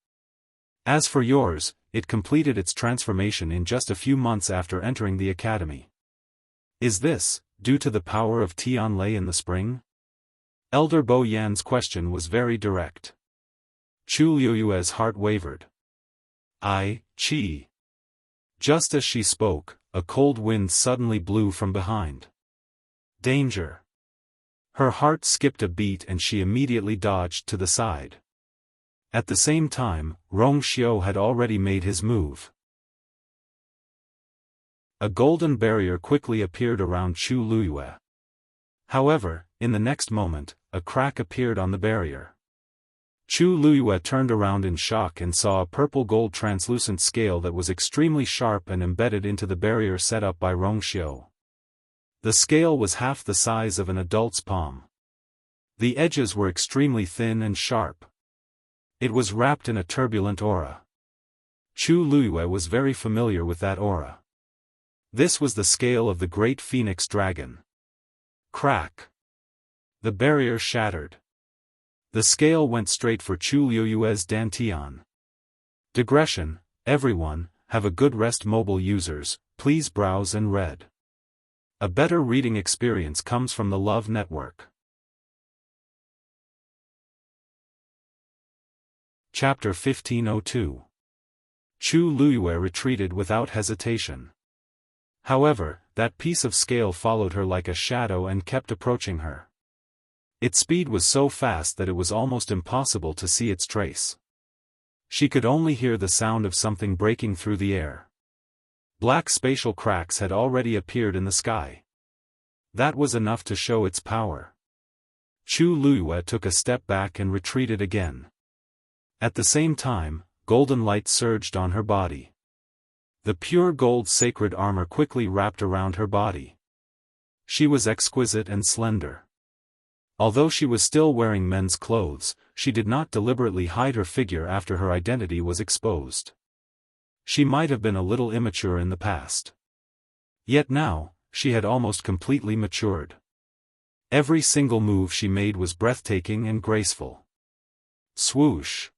As for yours, it completed its transformation in just a few months after entering the academy. Is this due to the power of Tianlei in the spring? Elder Bo Yan's question was very direct. Chu Liuyue's heart wavered. Chi. Just as she spoke, a cold wind suddenly blew from behind. Danger. Her heart skipped a beat and she immediately dodged to the side. At the same time, Rong Xiu had already made his move. A golden barrier quickly appeared around Chu Liyue. However, in the next moment, a crack appeared on the barrier. Chu Liyue turned around in shock and saw a purple-gold translucent scale that was extremely sharp and embedded into the barrier set up by Rong Xiu. The scale was half the size of an adult's palm. The edges were extremely thin and sharp. It was wrapped in a turbulent aura. Chu Liyue was very familiar with that aura. This was the scale of the great phoenix dragon. Crack. The barrier shattered. The scale went straight for Chu Liyue's dantian. Digression, everyone, have a good rest. Mobile users, please browse and read. A better reading experience comes from the Love Network. Chapter 1502. Chu Liyue retreated without hesitation. However, that piece of scale followed her like a shadow and kept approaching her. Its speed was so fast that it was almost impossible to see its trace. She could only hear the sound of something breaking through the air. Black spatial cracks had already appeared in the sky. That was enough to show its power. Chu Liyue took a step back and retreated again. At the same time, golden light surged on her body. The pure gold sacred armor quickly wrapped around her body. She was exquisite and slender. Although she was still wearing men's clothes, she did not deliberately hide her figure after her identity was exposed. She might have been a little immature in the past. Yet now, she had almost completely matured. Every single move she made was breathtaking and graceful. Swoosh!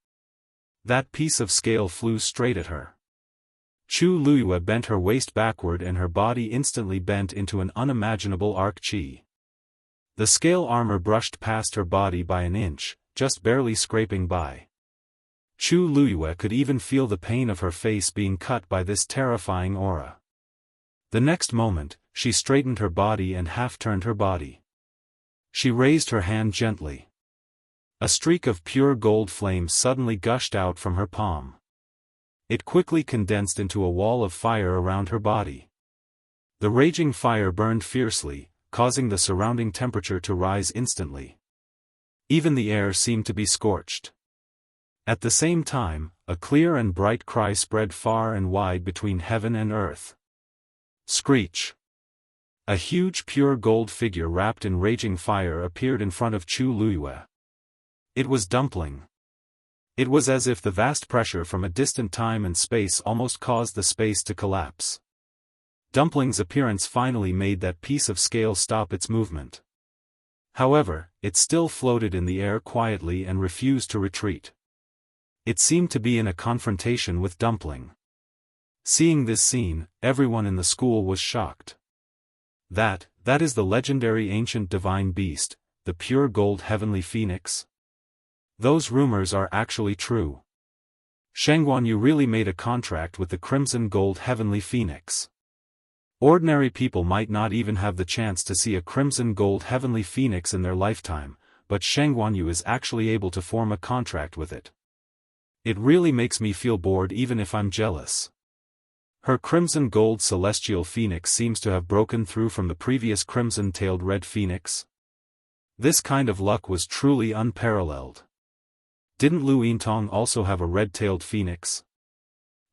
That piece of scale flew straight at her. Chu Liyue bent her waist backward and her body instantly bent into an unimaginable arc chi. The scale armor brushed past her body by an inch, just barely scraping by. Chu Liyue could even feel the pain of her face being cut by this terrifying aura. The next moment, she straightened her body and half-turned her body. She raised her hand gently. A streak of pure gold flame suddenly gushed out from her palm. It quickly condensed into a wall of fire around her body. The raging fire burned fiercely, causing the surrounding temperature to rise instantly. Even the air seemed to be scorched. At the same time, a clear and bright cry spread far and wide between heaven and earth. Screech! A huge pure gold figure wrapped in raging fire appeared in front of Chu Liyue. It was Dumpling. It was as if the vast pressure from a distant time and space almost caused the space to collapse. Dumpling's appearance finally made that piece of scale stop its movement. However, it still floated in the air quietly and refused to retreat. It seemed to be in a confrontation with Dumpling. Seeing this scene, everyone in the school was shocked. That That is the legendary ancient divine beast, the pure gold heavenly phoenix? Those rumors are actually true. Shangguanyu really made a contract with the crimson gold heavenly phoenix. Ordinary people might not even have the chance to see a crimson gold heavenly phoenix in their lifetime, but Shangguanyu is actually able to form a contract with it. It really makes me feel bored even if I'm jealous. Her crimson gold celestial phoenix seems to have broken through from the previous crimson-tailed red phoenix. This kind of luck was truly unparalleled. Didn't Lu Yintong also have a red-tailed phoenix?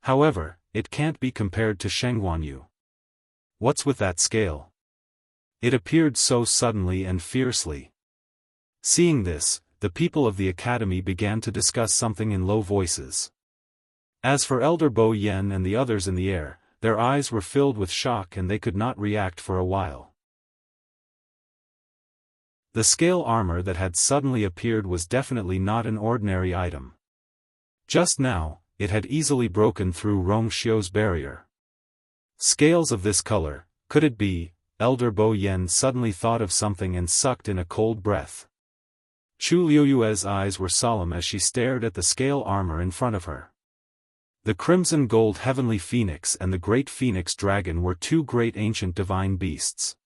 However, it can't be compared to Shangguanyu. What's with that scale? It appeared so suddenly and fiercely. Seeing this, the people of the academy began to discuss something in low voices. As for Elder Bo Yen and the others in the air, their eyes were filled with shock and they could not react for a while. The scale armor that had suddenly appeared was definitely not an ordinary item. Just now, it had easily broken through Rong Xiu's barrier. Scales of this color, could it be? Elder Bo Yen suddenly thought of something and sucked in a cold breath. Chu Liuyue's eyes were solemn as she stared at the scale armor in front of her. The crimson gold heavenly phoenix and the great phoenix dragon were two great ancient divine beasts.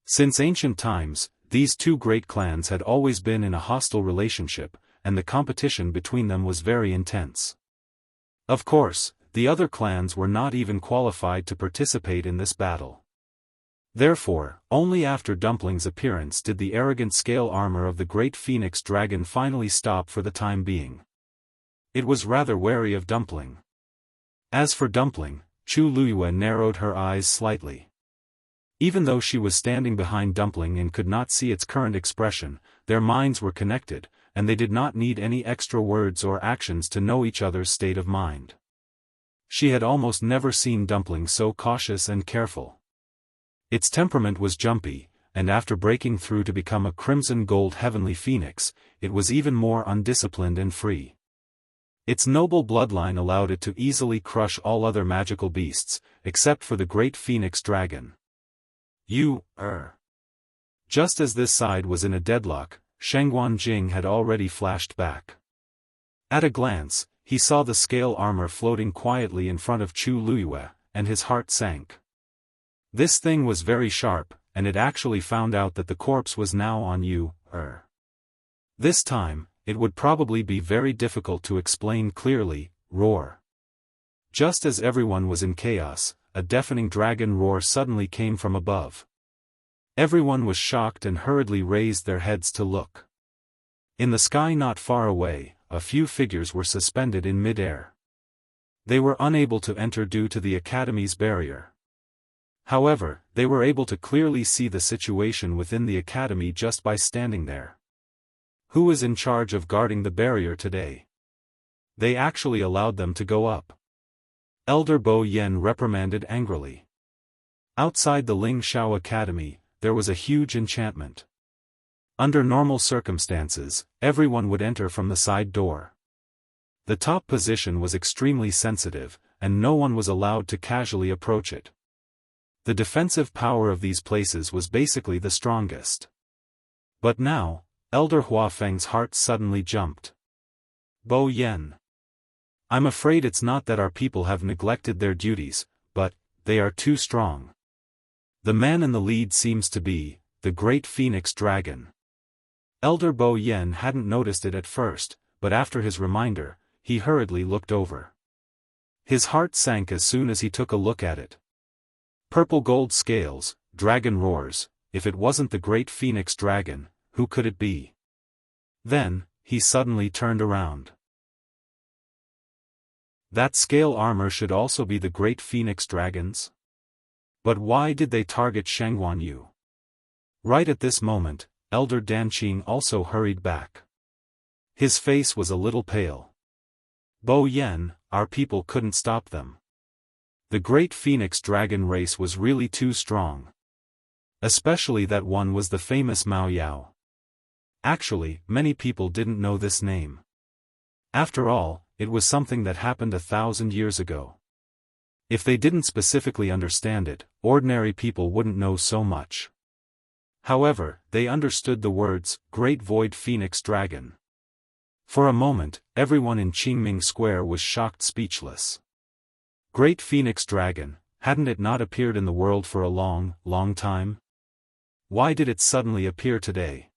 Since ancient times, these two great clans had always been in a hostile relationship, and the competition between them was very intense. Of course, the other clans were not even qualified to participate in this battle. Therefore, only after Dumpling's appearance did the arrogant scale armor of the great phoenix dragon finally stop for the time being. It was rather wary of Dumpling. As for Dumpling, Chu Luyue narrowed her eyes slightly. Even though she was standing behind Dumpling and could not see its current expression, their minds were connected, and they did not need any extra words or actions to know each other's state of mind. She had almost never seen Dumpling so cautious and careful. Its temperament was jumpy, and after breaking through to become a crimson gold heavenly phoenix, it was even more undisciplined and free. Its noble bloodline allowed it to easily crush all other magical beasts, except for the great phoenix dragon. Just as this side was in a deadlock, Shangguan Jing had already flashed back. At a glance, he saw the scale armor floating quietly in front of Chu Luyue, and his heart sank. This thing was very sharp, and it actually found out that the corpse was now on This time, it would probably be very difficult to explain clearly. Roar. Just as everyone was in chaos, a deafening dragon roar suddenly came from above. Everyone was shocked and hurriedly raised their heads to look. In the sky not far away, a few figures were suspended in mid-air. They were unable to enter due to the academy's barrier. However, they were able to clearly see the situation within the academy just by standing there. Who is in charge of guarding the barrier today? They actually allowed them to go up. Elder Bo Yen reprimanded angrily. Outside the Ling Shao Academy, there was a huge enchantment. Under normal circumstances, everyone would enter from the side door. The top position was extremely sensitive, and no one was allowed to casually approach it. The defensive power of these places was basically the strongest. But now, Elder Hua Feng's heart suddenly jumped. Bo Yen. I'm afraid it's not that our people have neglected their duties, but they are too strong. The man in the lead seems to be the great phoenix dragon. Elder Bo Yen hadn't noticed it at first, but after his reminder, he hurriedly looked over. His heart sank as soon as he took a look at it. Purple gold scales, dragon roars. If it wasn't the great phoenix dragon, who could it be? Then, he suddenly turned around. That scale armor should also be the great phoenix dragon's? But why did they target Shangguanyu? Right at this moment, Elder Danqing also hurried back. His face was a little pale. Bo Yen, our people couldn't stop them. The great phoenix dragon race was really too strong. Especially that one was the famous Mao Yao. Actually, many people didn't know this name. After all, it was something that happened 1,000 years ago. If they didn't specifically understand it, ordinary people wouldn't know so much. However, they understood the words, Great Void Phoenix Dragon. For a moment, everyone in Qingming Square was shocked speechless. Great Phoenix Dragon, hadn't it not appeared in the world for a long, long time? Why did it suddenly appear today?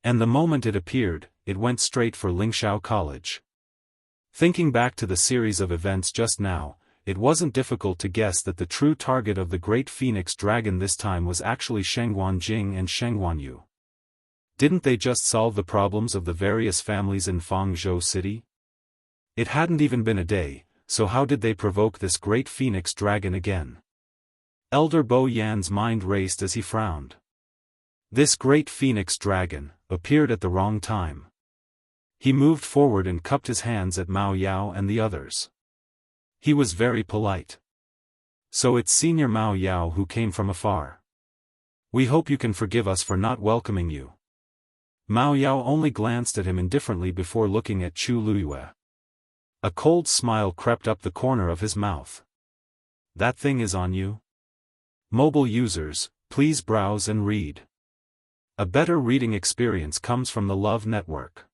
And the moment it appeared, it went straight for Lingxiao College. Thinking back to the series of events just now, it wasn't difficult to guess that the true target of the Great Phoenix Dragon this time was actually Shengguan Jing and Shengguan Yu. Didn't they just solve the problems of the various families in Fangzhou City? It hadn't even been a day, so how did they provoke this Great Phoenix Dragon again? Elder Bo Yan's mind raced as he frowned. This Great Phoenix Dragon appeared at the wrong time. He moved forward and cupped his hands at Mao Yao and the others. He was very polite. So it's Senior Mao Yao who came from afar. We hope you can forgive us for not welcoming you. Mao Yao only glanced at him indifferently before looking at Chu Luyue. A cold smile crept up the corner of his mouth. That thing is on you? Mobile users, please browse and read. A better reading experience comes from the Love Network.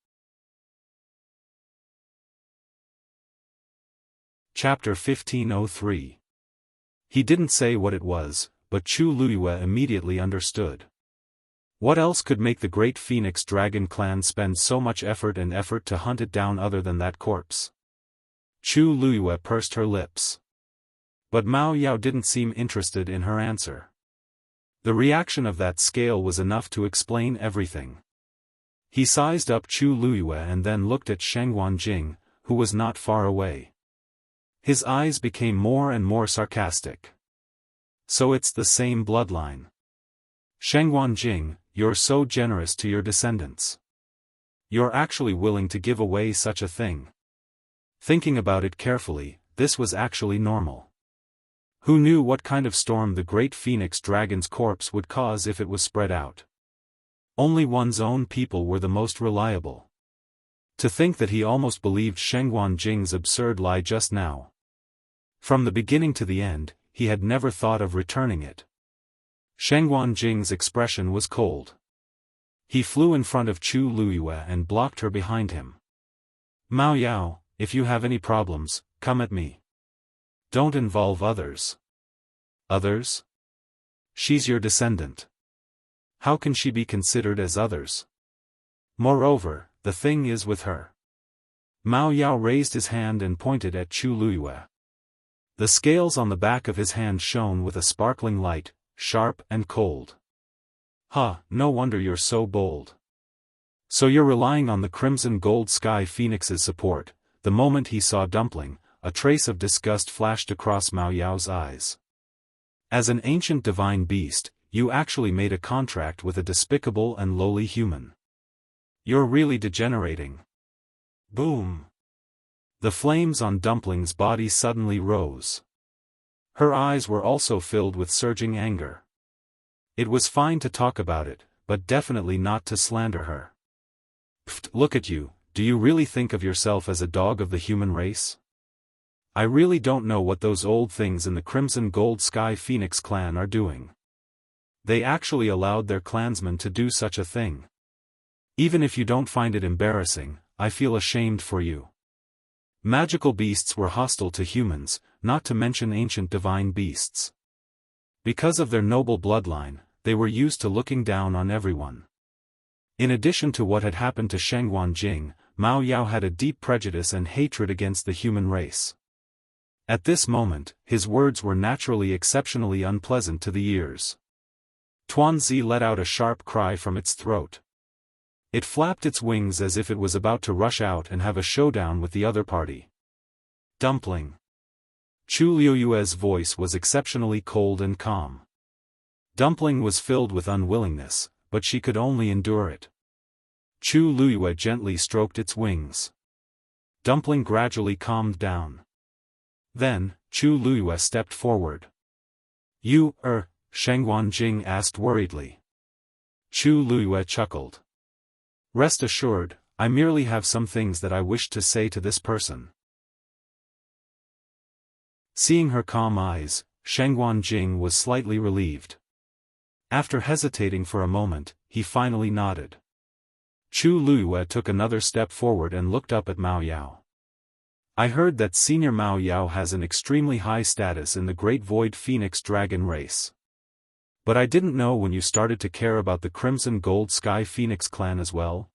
Chapter 1503. He didn't say what it was, but Chu Luyue immediately understood. What else could make the Great Phoenix Dragon clan spend so much effort to hunt it down other than that corpse? Chu Luyue pursed her lips. But Mao Yao didn't seem interested in her answer. The reaction of that scale was enough to explain everything. He sized up Chu Luyue and then looked at Shengguan Jing, who was not far away. His eyes became more and more sarcastic. So it's the same bloodline. Shengguan Jing, you're so generous to your descendants. You're actually willing to give away such a thing. Thinking about it carefully, this was actually normal. Who knew what kind of storm the Great Phoenix Dragon's corpse would cause if it was spread out? Only one's own people were the most reliable. To think that he almost believed Shengguan Jing's absurd lie just now. From the beginning to the end, he had never thought of returning it. Shengguan Jing's expression was cold. He flew in front of Chu Luyue and blocked her behind him. Mao Yao, if you have any problems, come at me. Don't involve others. Others? She's your descendant. How can she be considered as others? Moreover, the thing is with her. Mao Yao raised his hand and pointed at Chu Luyue. The scales on the back of his hand shone with a sparkling light, sharp and cold. No wonder you're so bold. So you're relying on the Crimson Gold Sky Phoenix's support. The moment he saw Dumpling, a trace of disgust flashed across Mao Yao's eyes. As an ancient divine beast, you actually made a contract with a despicable and lowly human. You're really degenerating. Boom. The flames on Dumpling's body suddenly rose. Her eyes were also filled with surging anger. It was fine to talk about it, but definitely not to slander her. Pfft, look at you, do you really think of yourself as a dog of the human race? I really don't know what those old things in the Crimson Gold Sky Phoenix clan are doing. They actually allowed their clansmen to do such a thing. Even if you don't find it embarrassing, I feel ashamed for you. Magical beasts were hostile to humans, not to mention ancient divine beasts. Because of their noble bloodline, they were used to looking down on everyone. In addition to what had happened to Shengguan Jing, Mao Yao had a deep prejudice and hatred against the human race. At this moment, his words were naturally exceptionally unpleasant to the ears. Tuanzi let out a sharp cry from its throat. It flapped its wings as if it was about to rush out and have a showdown with the other party. Dumpling. Chu Luyue's voice was exceptionally cold and calm. Dumpling was filled with unwillingness, but she could only endure it. Chu Luyue gently stroked its wings. Dumpling gradually calmed down. Then, Chu Luyue stepped forward. You, Shengguan Jing asked worriedly. Chu Luyue chuckled. Rest assured, I merely have some things that I wish to say to this person. Seeing her calm eyes, Shengguan Jing was slightly relieved. After hesitating for a moment, he finally nodded. Chu Luiyue took another step forward and looked up at Mao Yao. I heard that Senior Mao Yao has an extremely high status in the Great Void Phoenix Dragon race. But I didn't know when you started to care about the Crimson Gold Sky Phoenix clan as well.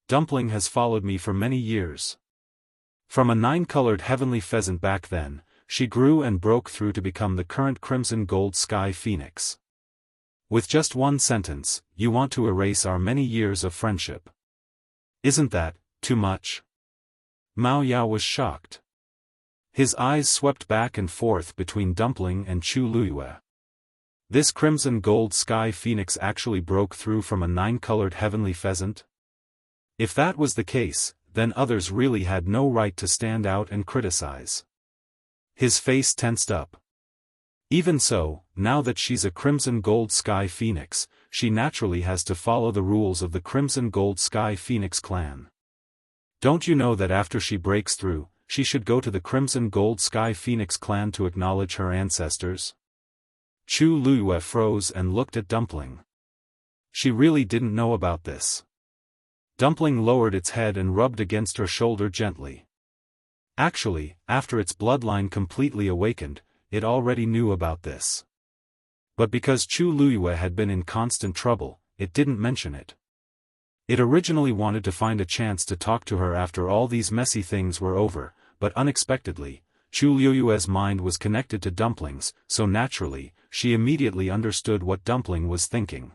Dumpling has followed me for many years. From a 9-colored heavenly pheasant back then, she grew and broke through to become the current Crimson Gold Sky Phoenix. With just one sentence, you want to erase our many years of friendship. Isn't that too much? Mao Yao was shocked. His eyes swept back and forth between Dumpling and Chu Luiyue. This Crimson Gold Sky Phoenix actually broke through from a 9-colored heavenly pheasant? If that was the case, then others really had no right to stand out and criticize. His face tensed up. Even so, now that she's a Crimson Gold Sky Phoenix, she naturally has to follow the rules of the Crimson Gold Sky Phoenix clan. Don't you know that after she breaks through, she should go to the Crimson Gold Sky Phoenix clan to acknowledge her ancestors? Chu Luiyue froze and looked at Dumpling. She really didn't know about this. Dumpling lowered its head and rubbed against her shoulder gently. Actually, after its bloodline completely awakened, it already knew about this. But because Chu Luiyue had been in constant trouble, it didn't mention it. It originally wanted to find a chance to talk to her after all these messy things were over, but unexpectedly, Chu Luiyue's mind was connected to Dumpling's, so naturally, she immediately understood what Dumpling was thinking.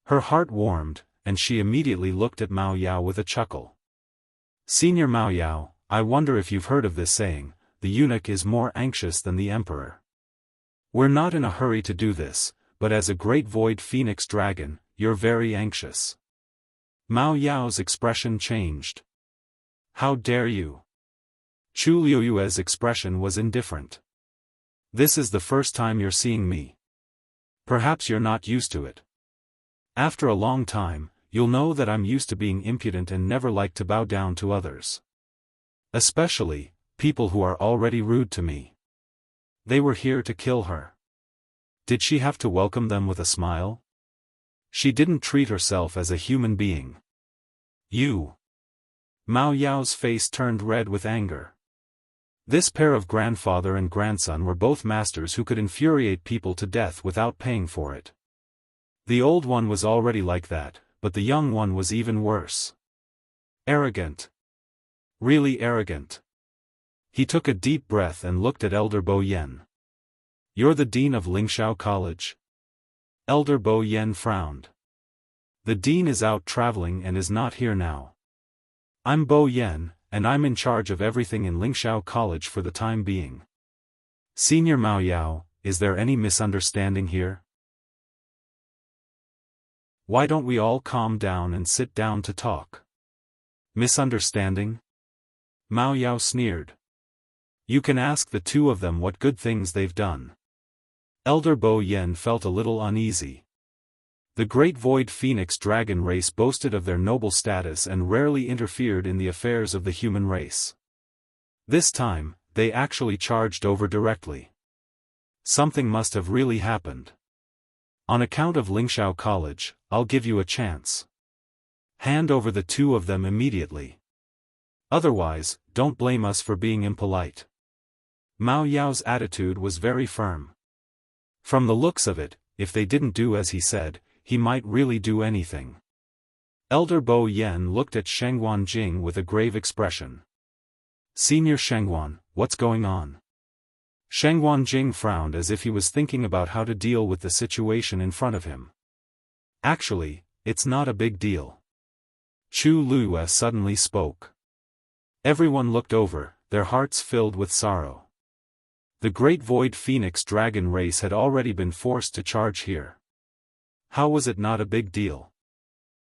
Her heart warmed, and she immediately looked at Mao Yao with a chuckle. Senior Mao Yao, I wonder if you've heard of this saying, the eunuch is more anxious than the emperor. We're not in a hurry to do this, but as a Great Void Phoenix Dragon, you're very anxious. Mao Yao's expression changed. How dare you? Chu Luiyue's expression was indifferent. This is the first time you're seeing me. Perhaps you're not used to it. After a long time, you'll know that I'm used to being impudent and never like to bow down to others. Especially, people who are already rude to me. They were here to kill her. Did she have to welcome them with a smile? She didn't treat herself as a human being. You. Mao Yao's face turned red with anger. This pair of grandfather and grandson were both masters who could infuriate people to death without paying for it. The old one was already like that, but the young one was even worse. Arrogant. Really arrogant. He took a deep breath and looked at Elder Bo Yen. You're the dean of Lingxiao College? Elder Bo Yen frowned. The dean is out traveling and is not here now. I'm Bo Yen, and I'm in charge of everything in Lingxiao College for the time being. Senior Mao Yao, is there any misunderstanding here? Why don't we all calm down and sit down to talk? Misunderstanding? Mao Yao sneered. You can ask the two of them what good things they've done. Elder Bo Yen felt a little uneasy. The Great Void Phoenix Dragon race boasted of their noble status and rarely interfered in the affairs of the human race. This time, they actually charged over directly. Something must have really happened. On account of Lingxiao College, I'll give you a chance. Hand over the two of them immediately. Otherwise, don't blame us for being impolite. Mao Yao's attitude was very firm. From the looks of it, if they didn't do as he said, he might really do anything. Elder Bo Yen looked at Shengguan Jing with a grave expression. Senior Shengguan, what's going on? Shengguan Jing frowned as if he was thinking about how to deal with the situation in front of him. Actually, it's not a big deal. Chu Luiyue suddenly spoke. Everyone looked over, their hearts filled with sorrow. The Great Void Phoenix Dragon race had already been forced to charge here. How was it not a big deal?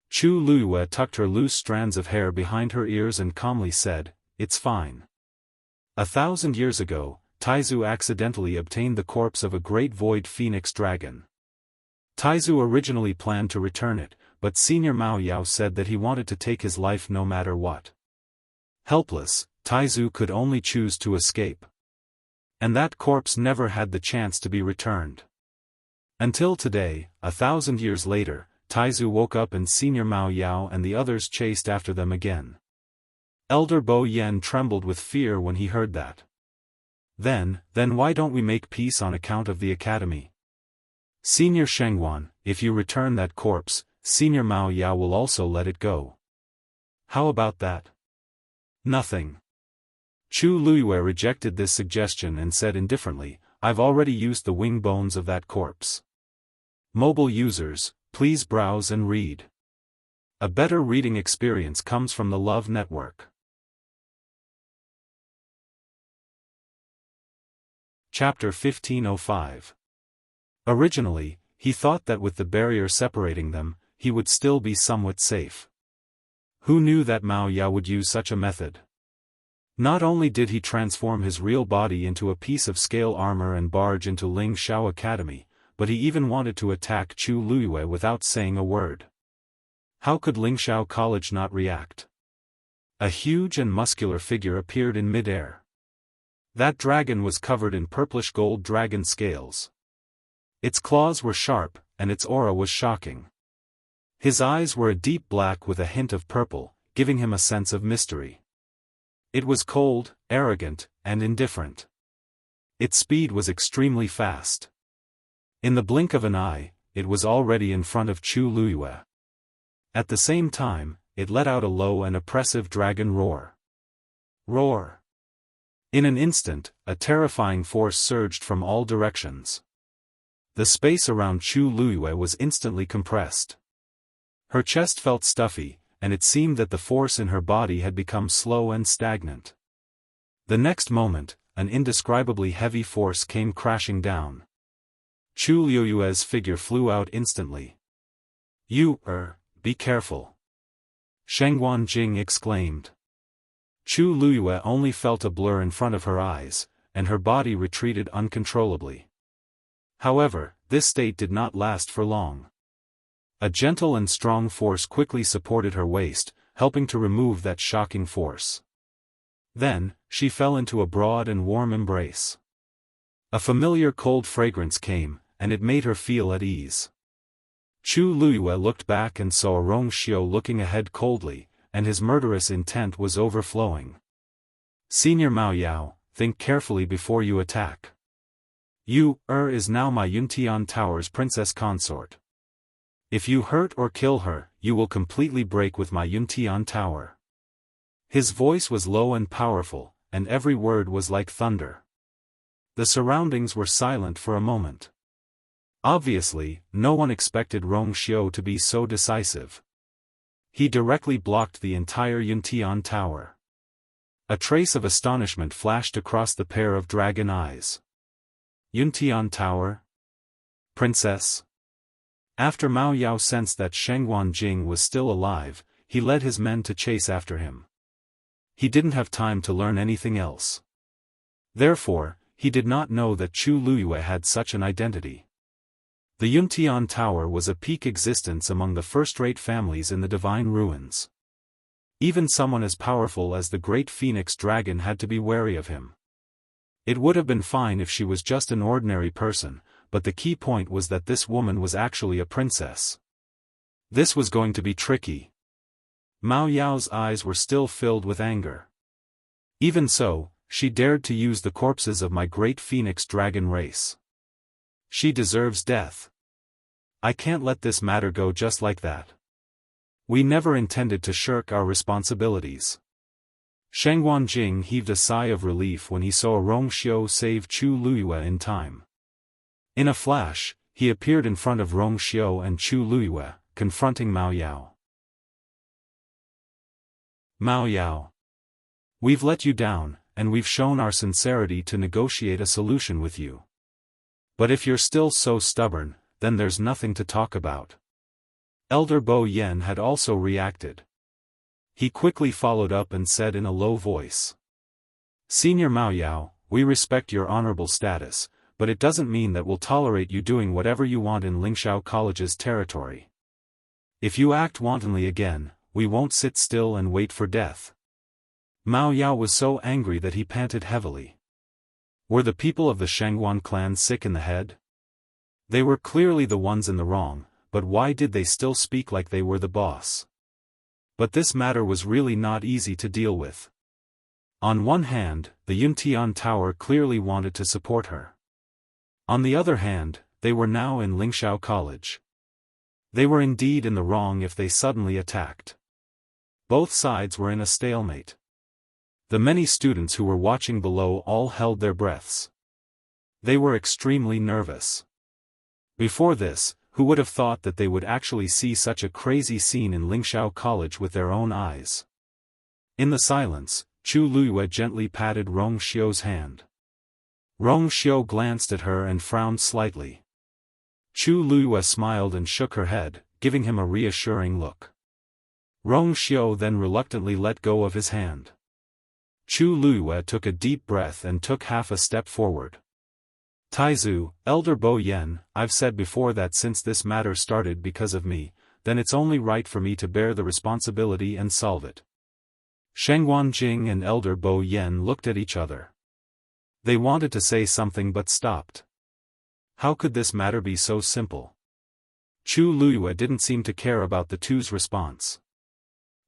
Chu Luiyue tucked her loose strands of hair behind her ears and calmly said, It's fine. 1,000 years ago, Taizu accidentally obtained the corpse of a Great Void Phoenix Dragon. Taizu originally planned to return it, but Senior Mao Yao said that he wanted to take his life no matter what. Helpless, Taizu could only choose to escape. And that corpse never had the chance to be returned. Until today, 1,000 years later, Taizu woke up and Senior Mao Yao and the others chased after them again. Elder Bo Yen trembled with fear when he heard that. Then why don't we make peace on account of the academy? Senior Shengwan, if you return that corpse, Senior Mao Yao will also let it go. How about that? Nothing. Chu Luiyue rejected this suggestion and said indifferently, I've already used the wing bones of that corpse. Mobile users, please browse and read. A better reading experience comes from the Love Network. Chapter 1505. Originally, he thought that with the barrier separating them, he would still be somewhat safe. Who knew that Mao Yao would use such a method? Not only did he transform his real body into a piece of scale armor and barge into Ling Shao Academy, but he even wanted to attack Chu Luiyue without saying a word. How could Ling Shao College not react? A huge and muscular figure appeared in mid-air. That dragon was covered in purplish gold dragon scales. Its claws were sharp, and its aura was shocking. His eyes were a deep black with a hint of purple, giving him a sense of mystery. It was cold, arrogant, and indifferent. Its speed was extremely fast. In the blink of an eye, it was already in front of Chu Luiyue. At the same time, it let out a low and oppressive dragon roar. Roar! In an instant, a terrifying force surged from all directions. The space around Chu Luiyue was instantly compressed. Her chest felt stuffy, and it seemed that the force in her body had become slow and stagnant. The next moment, an indescribably heavy force came crashing down. Chu Luiyue's figure flew out instantly. Be careful. Shengwan Jing exclaimed. Chu Luiyue only felt a blur in front of her eyes, and her body retreated uncontrollably. However, this state did not last for long. A gentle and strong force quickly supported her waist, helping to remove that shocking force. Then, she fell into a broad and warm embrace. A familiar cold fragrance came, and it made her feel at ease. Chu Luiyue looked back and saw Rong Xiu looking ahead coldly, and his murderous intent was overflowing. Senior Mao Yao, think carefully before you attack. Is now my Yuntian Tower's princess consort. If you hurt or kill her, you will completely break with my Yuntian Tower. His voice was low and powerful, and every word was like thunder. The surroundings were silent for a moment. Obviously, no one expected Rong Xiu to be so decisive. He directly blocked the entire Yuntian Tower. A trace of astonishment flashed across the pair of dragon eyes. Yuntian Tower? Princess? After Mao Yao sensed that Shengwan Jing was still alive, he led his men to chase after him. He didn't have time to learn anything else. Therefore, he did not know that Chu Luiyue had such an identity. The Yuntian Tower was a peak existence among the first-rate families in the Divine Ruins. Even someone as powerful as the Great Phoenix Dragon had to be wary of him. It would have been fine if she was just an ordinary person, but the key point was that this woman was actually a princess. This was going to be tricky. Mao Yao's eyes were still filled with anger. Even so, she dared to use the corpses of my Great Phoenix Dragon race. She deserves death. I can't let this matter go just like that. We never intended to shirk our responsibilities. Shengwan Jing heaved a sigh of relief when he saw Rong Xiu save Chu Luiyue in time. In a flash, he appeared in front of Rong Xiu and Chu Luiyue, confronting Mao Yao. Mao Yao. We've let you down, and we've shown our sincerity to negotiate a solution with you. But if you're still so stubborn, then there's nothing to talk about. Elder Bo Yen had also reacted. He quickly followed up and said in a low voice. Senior Mao Yao, we respect your honorable status, but it doesn't mean that we'll tolerate you doing whatever you want in Lingshao College's territory. If you act wantonly again, we won't sit still and wait for death. Mao Yao was so angry that he panted heavily. Were the people of the Shengwan clan sick in the head? They were clearly the ones in the wrong, but why did they still speak like they were the boss? But this matter was really not easy to deal with. On one hand, the Yuntian Tower clearly wanted to support her. On the other hand, they were now in Lingxiao College. They were indeed in the wrong if they suddenly attacked. Both sides were in a stalemate. The many students who were watching below all held their breaths. They were extremely nervous. Before this, who would have thought that they would actually see such a crazy scene in Lingxiao College with their own eyes? In the silence, Chu Luiyue gently patted Rong Xiu's hand. Rong Xiu glanced at her and frowned slightly. Chu Luiyue smiled and shook her head, giving him a reassuring look. Rong Xiu then reluctantly let go of his hand. Chu Luiyue took a deep breath and took half a step forward. Taizu, Elder Bo Yen, I've said before that since this matter started because of me, then it's only right for me to bear the responsibility and solve it. Shengguan Jing and Elder Bo Yen looked at each other. They wanted to say something but stopped. How could this matter be so simple? Chu Luiyue didn't seem to care about the two's response.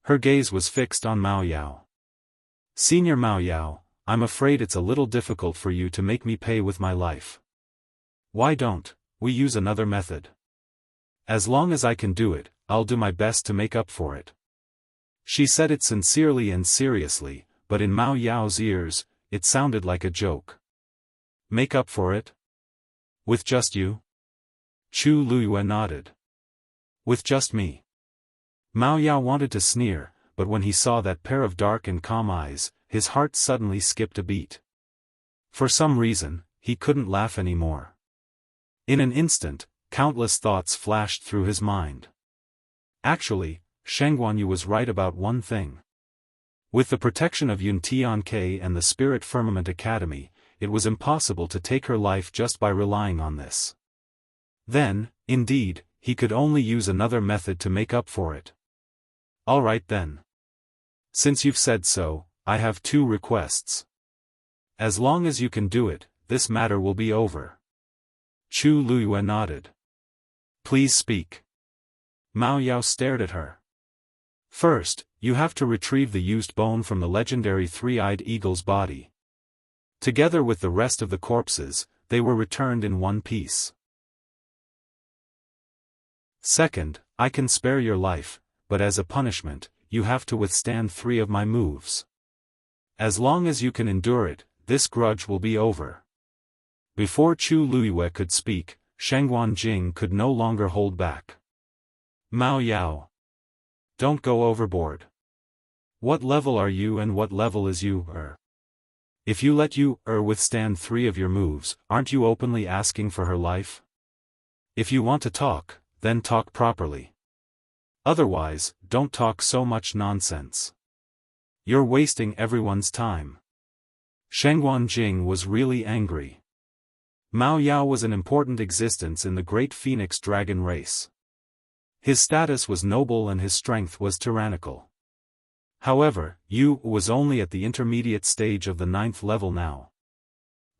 Her gaze was fixed on Mao Yao. Senior Mao Yao, I'm afraid it's a little difficult for you to make me pay with my life. Why don't we use another method? As long as I can do it, I'll do my best to make up for it. She said it sincerely and seriously, but in Mao Yao's ears, it sounded like a joke. Make up for it? With just you? Chu Luiyue nodded. With just me. Mao Yao wanted to sneer, but when he saw that pair of dark and calm eyes, his heart suddenly skipped a beat. For some reason, he couldn't laugh anymore. In an instant, countless thoughts flashed through his mind. Actually, Shengguanyu was right about one thing. With the protection of Yuntian and the Spirit Firmament Academy, it was impossible to take her life just by relying on this. Then, indeed, he could only use another method to make up for it. All right then. Since you've said so, I have two requests. As long as you can do it, this matter will be over. Chu Luiyue nodded. Please speak. Mao Yao stared at her. First, you have to retrieve the used bone from the legendary three-eyed eagle's body. Together with the rest of the corpses, they were returned in one piece. Second, I can spare your life, but as a punishment, you have to withstand 3 of my moves. As long as you can endure it, this grudge will be over. Before Chu Luiyue could speak, Shengguan Jing could no longer hold back. Mao Yao. Don't go overboard. What level are you and what level is you, If you let you, withstand 3 of your moves, aren't you openly asking for her life? If you want to talk, then talk properly. Otherwise, don't talk so much nonsense. You're wasting everyone's time. Shengguan Jing was really angry. Mao Yao was an important existence in the great Phoenix Dragon race. His status was noble and his strength was tyrannical. However, Yu was only at the intermediate stage of the 9th level now.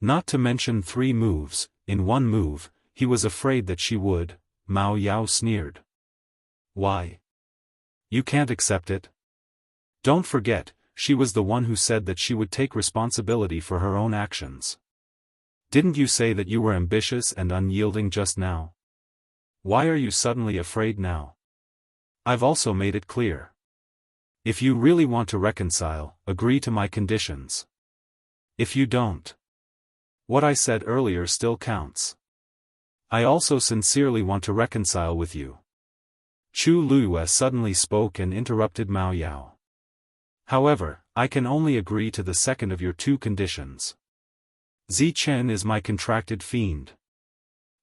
Not to mention 3 moves, in one move, he was afraid that she would, Mao Yao sneered. Why? You can't accept it? Don't forget, she was the one who said that she would take responsibility for her own actions. Didn't you say that you were ambitious and unyielding just now? Why are you suddenly afraid now? I've also made it clear. If you really want to reconcile, agree to my conditions. If you don't, what I said earlier still counts. I also sincerely want to reconcile with you. Chu Luiyue suddenly spoke and interrupted Mao Yao. However, I can only agree to the second of your 2 conditions. Zi Chen is my contracted fiend.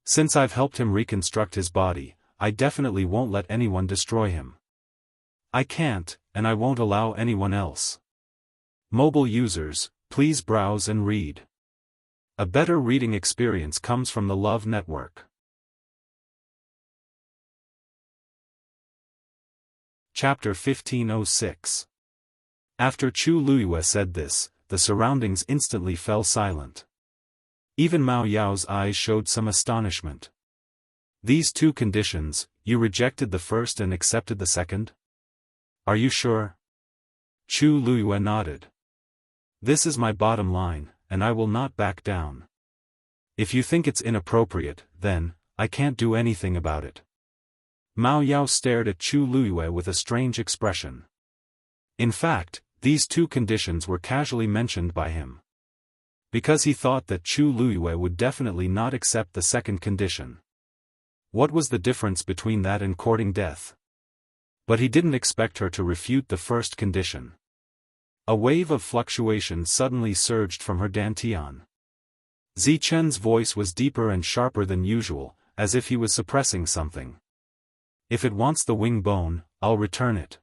Since I've helped him reconstruct his body, I definitely won't let anyone destroy him. I can't, and I won't allow anyone else. Mobile users, please browse and read. A better reading experience comes from the Love Network. Chapter 1506. After Chu Luiyue said this, the surroundings instantly fell silent. Even Mao Yao's eyes showed some astonishment. These two conditions, you rejected the first and accepted the second? Are you sure? Chu Luiyue nodded. This is my bottom line, and I will not back down. If you think it's inappropriate, then, I can't do anything about it. Mao Yao stared at Chu Luiyue with a strange expression. In fact, these two conditions were casually mentioned by him. Because he thought that Chu Luiyue would definitely not accept the second condition. What was the difference between that and courting death? But he didn't expect her to refute the first condition. A wave of fluctuation suddenly surged from her dantian. Zichen's voice was deeper and sharper than usual, as if he was suppressing something. If it wants the wing bone, I'll return it.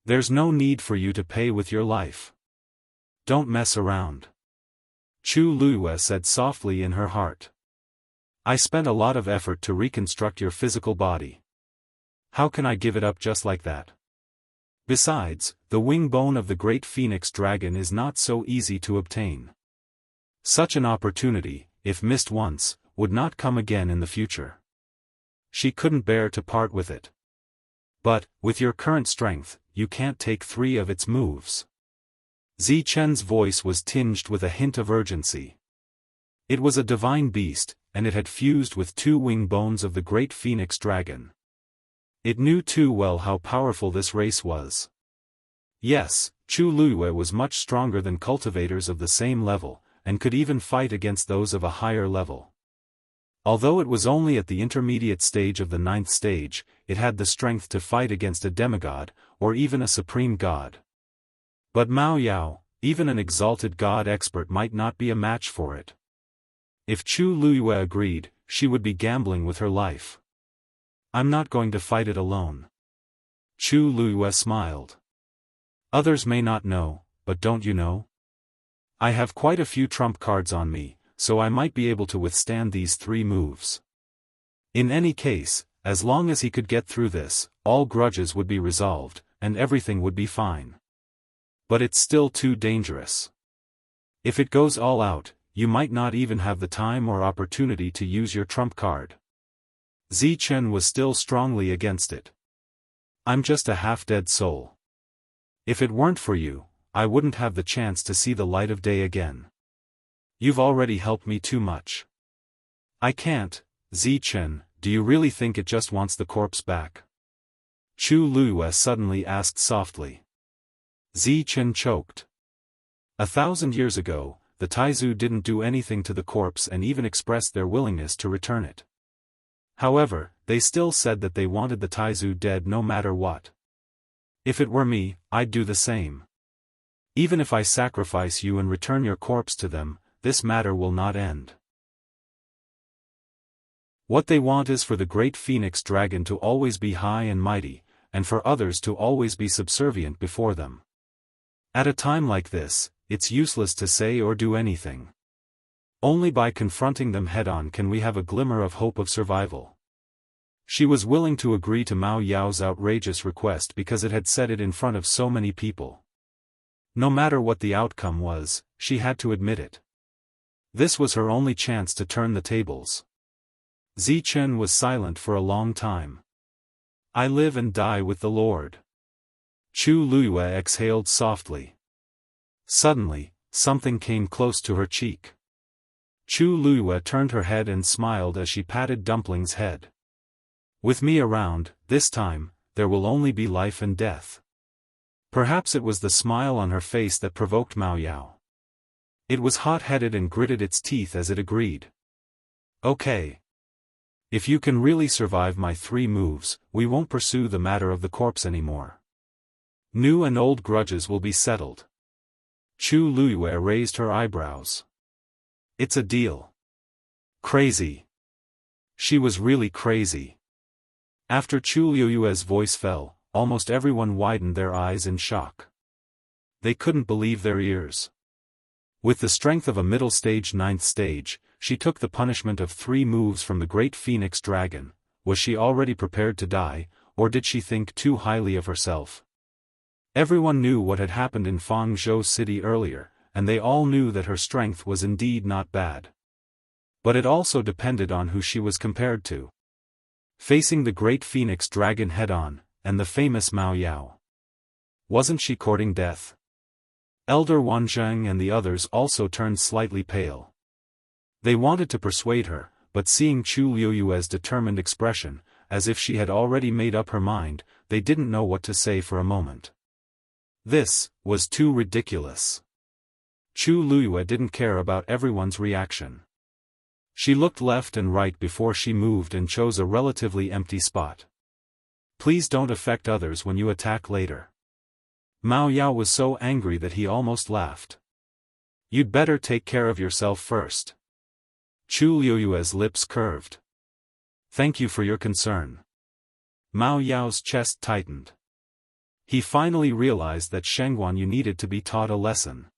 There's no need for you to pay with your life. Don't mess around. Chu Luiyue said softly in her heart. I spent a lot of effort to reconstruct your physical body. How can I give it up just like that? Besides, the wing bone of the great phoenix dragon is not so easy to obtain. Such an opportunity, if missed once, would not come again in the future. She couldn't bear to part with it. But, with your current strength, you can't take 3 of its moves. Zichen's voice was tinged with a hint of urgency. It was a divine beast, and it had fused with 2 wing bones of the great phoenix dragon. It knew too well how powerful this race was. Yes, Chu Luiyue was much stronger than cultivators of the same level, and could even fight against those of a higher level. Although it was only at the intermediate stage of the 9th stage, it had the strength to fight against a demigod, or even a supreme god. But Mao Yao, even an exalted god expert, might not be a match for it. If Chu Luiyue agreed, she would be gambling with her life. I'm not going to fight it alone. Chu Luiyue smiled. Others may not know, but don't you know? I have quite a few trump cards on me, so I might be able to withstand these 3 moves. In any case, as long as he could get through this, all grudges would be resolved, and everything would be fine. But it's still too dangerous. If it goes all out, you might not even have the time or opportunity to use your trump card. Zichen was still strongly against it. I'm just a half-dead soul. If it weren't for you, I wouldn't have the chance to see the light of day again. You've already helped me too much. I can't, Zichen, do you really think it just wants the corpse back? Chu Luiyue suddenly asked softly. Zichen choked. 1,000 years ago, the Taizu didn't do anything to the corpse and even expressed their willingness to return it. However, they still said that they wanted the Taizu dead no matter what. If it were me, I'd do the same. Even if I sacrifice you and return your corpse to them, this matter will not end. What they want is for the great phoenix dragon to always be high and mighty, and for others to always be subservient before them. At a time like this, it's useless to say or do anything. Only by confronting them head-on can we have a glimmer of hope of survival. She was willing to agree to Mao Yao's outrageous request because it had said it in front of so many people. No matter what the outcome was, she had to admit it. This was her only chance to turn the tables. Zichen was silent for a long time. I live and die with the Lord. Chu Luiyue exhaled softly. Suddenly, something came close to her cheek. Chu Luiyue turned her head and smiled as she patted Dumpling's head. With me around, this time, there will only be life and death. Perhaps it was the smile on her face that provoked Mao Yao. It was hot-headed and gritted its teeth as it agreed. Okay. If you can really survive my 3 moves, we won't pursue the matter of the corpse anymore. New and old grudges will be settled. Chu Luiyue raised her eyebrows. It's a deal. Crazy. She was really crazy. After Chu Luiyue's voice fell, almost everyone widened their eyes in shock. They couldn't believe their ears. With the strength of a middle stage 9th stage, she took the punishment of 3 moves from the great phoenix dragon. Was she already prepared to die, or did she think too highly of herself? Everyone knew what had happened in Fangzhou City earlier, and they all knew that her strength was indeed not bad. But it also depended on who she was compared to. facing the great phoenix dragon head-on, and the famous Mao Yao. Wasn't she courting death? Elder Wanzheng and the others also turned slightly pale. They wanted to persuade her, but seeing Chu Liuyue's determined expression, as if she had already made up her mind, they didn't know what to say for a moment. This was too ridiculous. Chu Liyue didn't care about everyone's reaction. She looked left and right before she moved and chose a relatively empty spot. Please don't affect others when you attack later. Mao Yao was so angry that he almost laughed. You'd better take care of yourself first. Chu Liuyue's lips curved. Thank you for your concern. Mao Yao's chest tightened. He finally realized that Sheng Guanyu needed to be taught a lesson.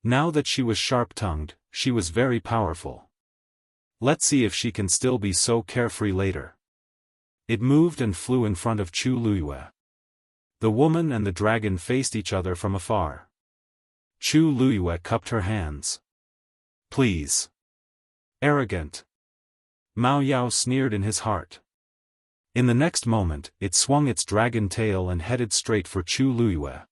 Now that she was sharp-tongued, she was very powerful. Let's see if she can still be so carefree later. It moved and flew in front of Chu Liyue. The woman and the dragon faced each other from afar. Chu Liyue cupped her hands. Please. Arrogant. Mao Yao sneered in his heart. In the next moment, it swung its dragon tail and headed straight for Chu Liyue.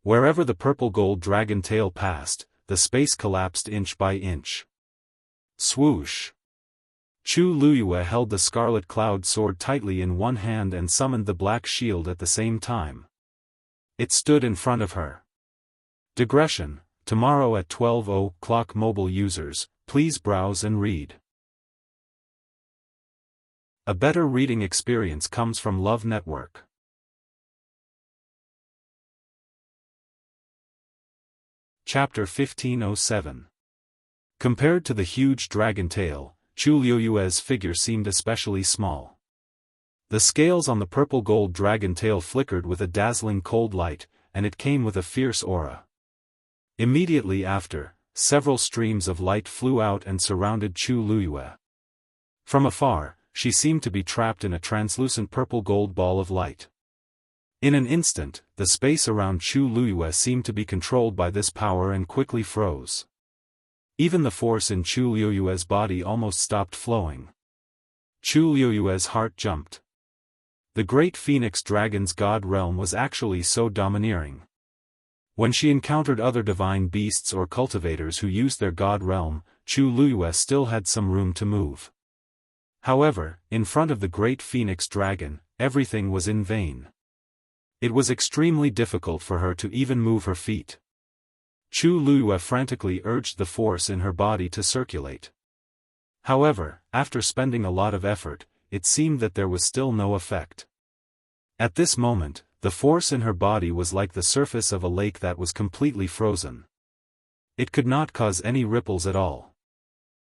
Wherever the purple gold dragon tail passed, the space collapsed inch by inch. Swoosh! Chu Liyue held the scarlet cloud sword tightly in one hand and summoned the black shield at the same time. It stood in front of her. Digression: tomorrow at 12:00 mobile users, please browse and read. A better reading experience comes from Love Network. Chapter 1507. Compared to the huge dragon tail, Chu Liuyue's figure seemed especially small. The scales on the purple gold dragon tail flickered with a dazzling cold light, and it came with a fierce aura. Immediately after, several streams of light flew out and surrounded Chu Liyue. From afar, she seemed to be trapped in a translucent purple gold ball of light. In an instant, the space around Chu Liyue seemed to be controlled by this power and quickly froze. Even the force in Chu Liyue's body almost stopped flowing. Chu Liyue's heart jumped. The great phoenix dragon's god realm was actually so domineering. When she encountered other divine beasts or cultivators who used their god realm, Chu Liyue still had some room to move. However, in front of the great phoenix dragon, everything was in vain. It was extremely difficult for her to even move her feet. Chu Liyue frantically urged the force in her body to circulate. However, after spending a lot of effort, it seemed that there was still no effect. At this moment, the force in her body was like the surface of a lake that was completely frozen. It could not cause any ripples at all.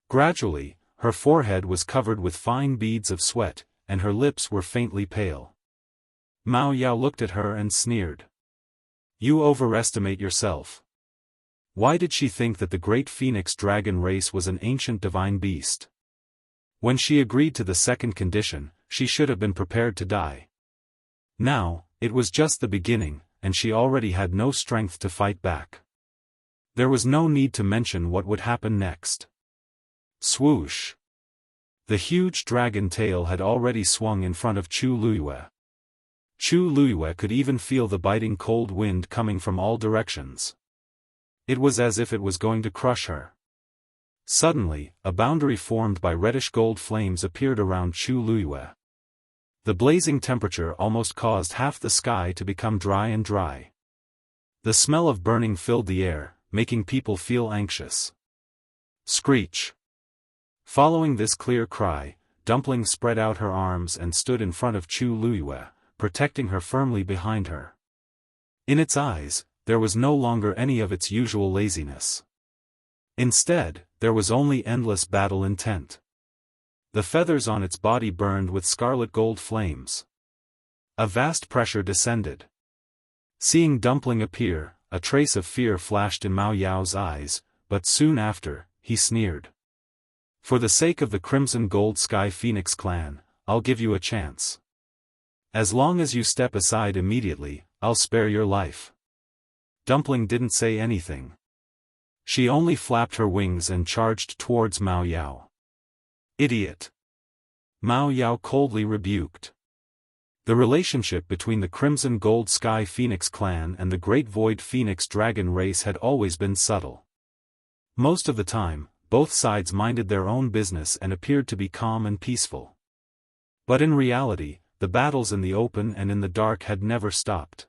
Gradually, her forehead was covered with fine beads of sweat, and her lips were faintly pale. Mao Yao looked at her and sneered. You overestimate yourself. Why did she think that the great phoenix dragon race was an ancient divine beast? When she agreed to the second condition, she should have been prepared to die. Now, it was just the beginning, and she already had no strength to fight back. There was no need to mention what would happen next. Swoosh! The huge dragon tail had already swung in front of Chu Liyue. Chu Liyue could even feel the biting cold wind coming from all directions. It was as if it was going to crush her. Suddenly, a boundary formed by reddish-gold flames appeared around Chu Liyue. The blazing temperature almost caused half the sky to become dry and dry. The smell of burning filled the air, making people feel anxious. Screech! Following this clear cry, Dumpling spread out her arms and stood in front of Chu Liyue, protecting her firmly behind her. In its eyes, there was no longer any of its usual laziness. Instead, there was only endless battle intent. The feathers on its body burned with scarlet gold flames. A vast pressure descended. Seeing Dumpling appear, a trace of fear flashed in Mao Yao's eyes, but soon after, he sneered. For the sake of the Crimson Gold Sky Phoenix clan, I'll give you a chance. As long as you step aside immediately, I'll spare your life. Dumpling didn't say anything. She only flapped her wings and charged towards Mao Yao. Idiot! Mao Yao coldly rebuked. The relationship between the Crimson Gold Sky Phoenix clan and the Great Void Phoenix Dragon race had always been subtle. Most of the time, both sides minded their own business and appeared to be calm and peaceful. But in reality, the battles in the open and in the dark had never stopped.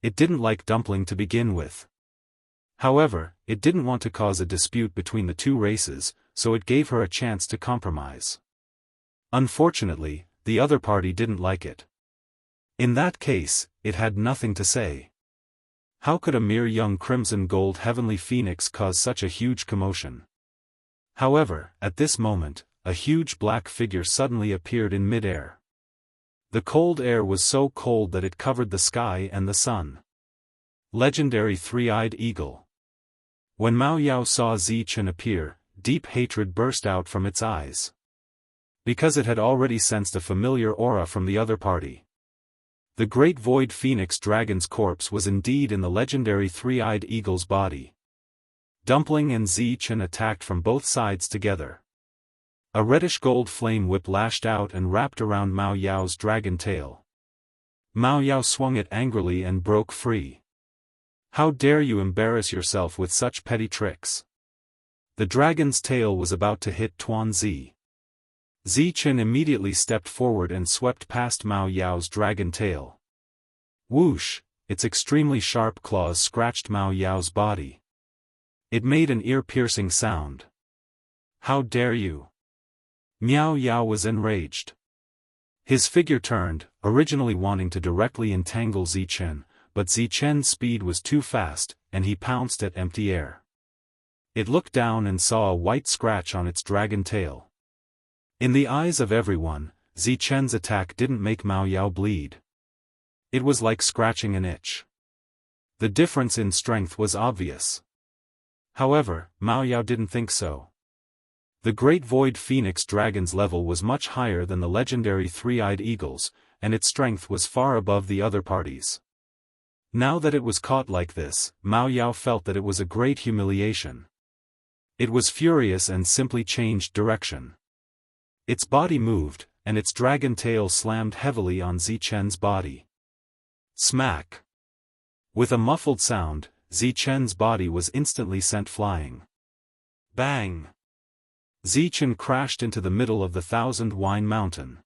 It didn't like Dumpling to begin with. However, it didn't want to cause a dispute between the two races, so it gave her a chance to compromise. Unfortunately, the other party didn't like it. In that case, it had nothing to say. How could a mere young Crimson Gold Heavenly Phoenix cause such a huge commotion? However, at this moment, a huge black figure suddenly appeared in mid-air. The cold air was so cold that it covered the sky and the sun. Legendary Three-Eyed Eagle. When Mao Yao saw Zichen appear, deep hatred burst out from its eyes. Because it had already sensed a familiar aura from the other party. The Great Void Phoenix Dragon's corpse was indeed in the legendary Three-Eyed Eagle's body. Dumpling and Zichen attacked from both sides together. A reddish-gold flame whip lashed out and wrapped around Mao Yao's dragon tail. Mao Yao swung it angrily and broke free. How dare you embarrass yourself with such petty tricks? The dragon's tail was about to hit Tuan Zi. Zichen immediately stepped forward and swept past Mao Yao's dragon tail. Whoosh! Its extremely sharp claws scratched Mao Yao's body. It made an ear-piercing sound. How dare you! Mao Yao was enraged. His figure turned, originally wanting to directly entangle Zichen, but Zichen's speed was too fast, and he pounced at empty air. It looked down and saw a white scratch on its dragon tail. In the eyes of everyone, Zichen's attack didn't make Mao Yao bleed. It was like scratching an itch. The difference in strength was obvious. However, Mao Yao didn't think so. The Great Void Phoenix Dragon's level was much higher than the legendary Three-Eyed Eagle's, and its strength was far above the other parties. Now that it was caught like this, Mao Yao felt that it was a great humiliation. It was furious and simply changed direction. Its body moved, and its dragon tail slammed heavily on Zichen's body. Smack! With a muffled sound, Zichen's body was instantly sent flying. Bang! Zichen crashed into the middle of the Thousand Wine Mountain.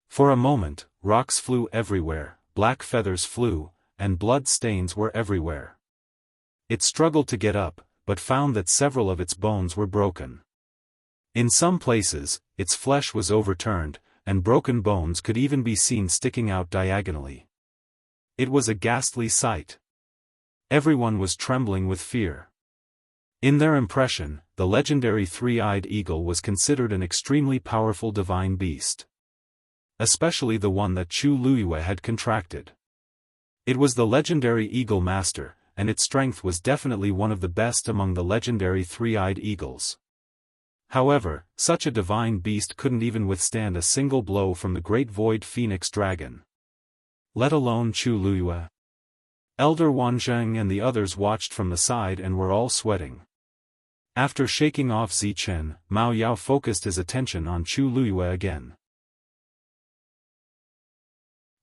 For a moment, rocks flew everywhere, black feathers flew, and blood stains were everywhere. It struggled to get up, but found that several of its bones were broken. In some places, its flesh was overturned, and broken bones could even be seen sticking out diagonally. It was a ghastly sight. Everyone was trembling with fear. In their impression, the legendary Three-Eyed Eagle was considered an extremely powerful divine beast. Especially the one that Chu Luiyue had contracted. It was the legendary Eagle Master, and its strength was definitely one of the best among the legendary Three-Eyed Eagles. However, such a divine beast couldn't even withstand a single blow from the Great Void Phoenix Dragon. Let alone Chu Luiyue. Elder Wanzheng and the others watched from the side and were all sweating. After shaking off Zichen, Mao Yao focused his attention on Chu Luiyue again.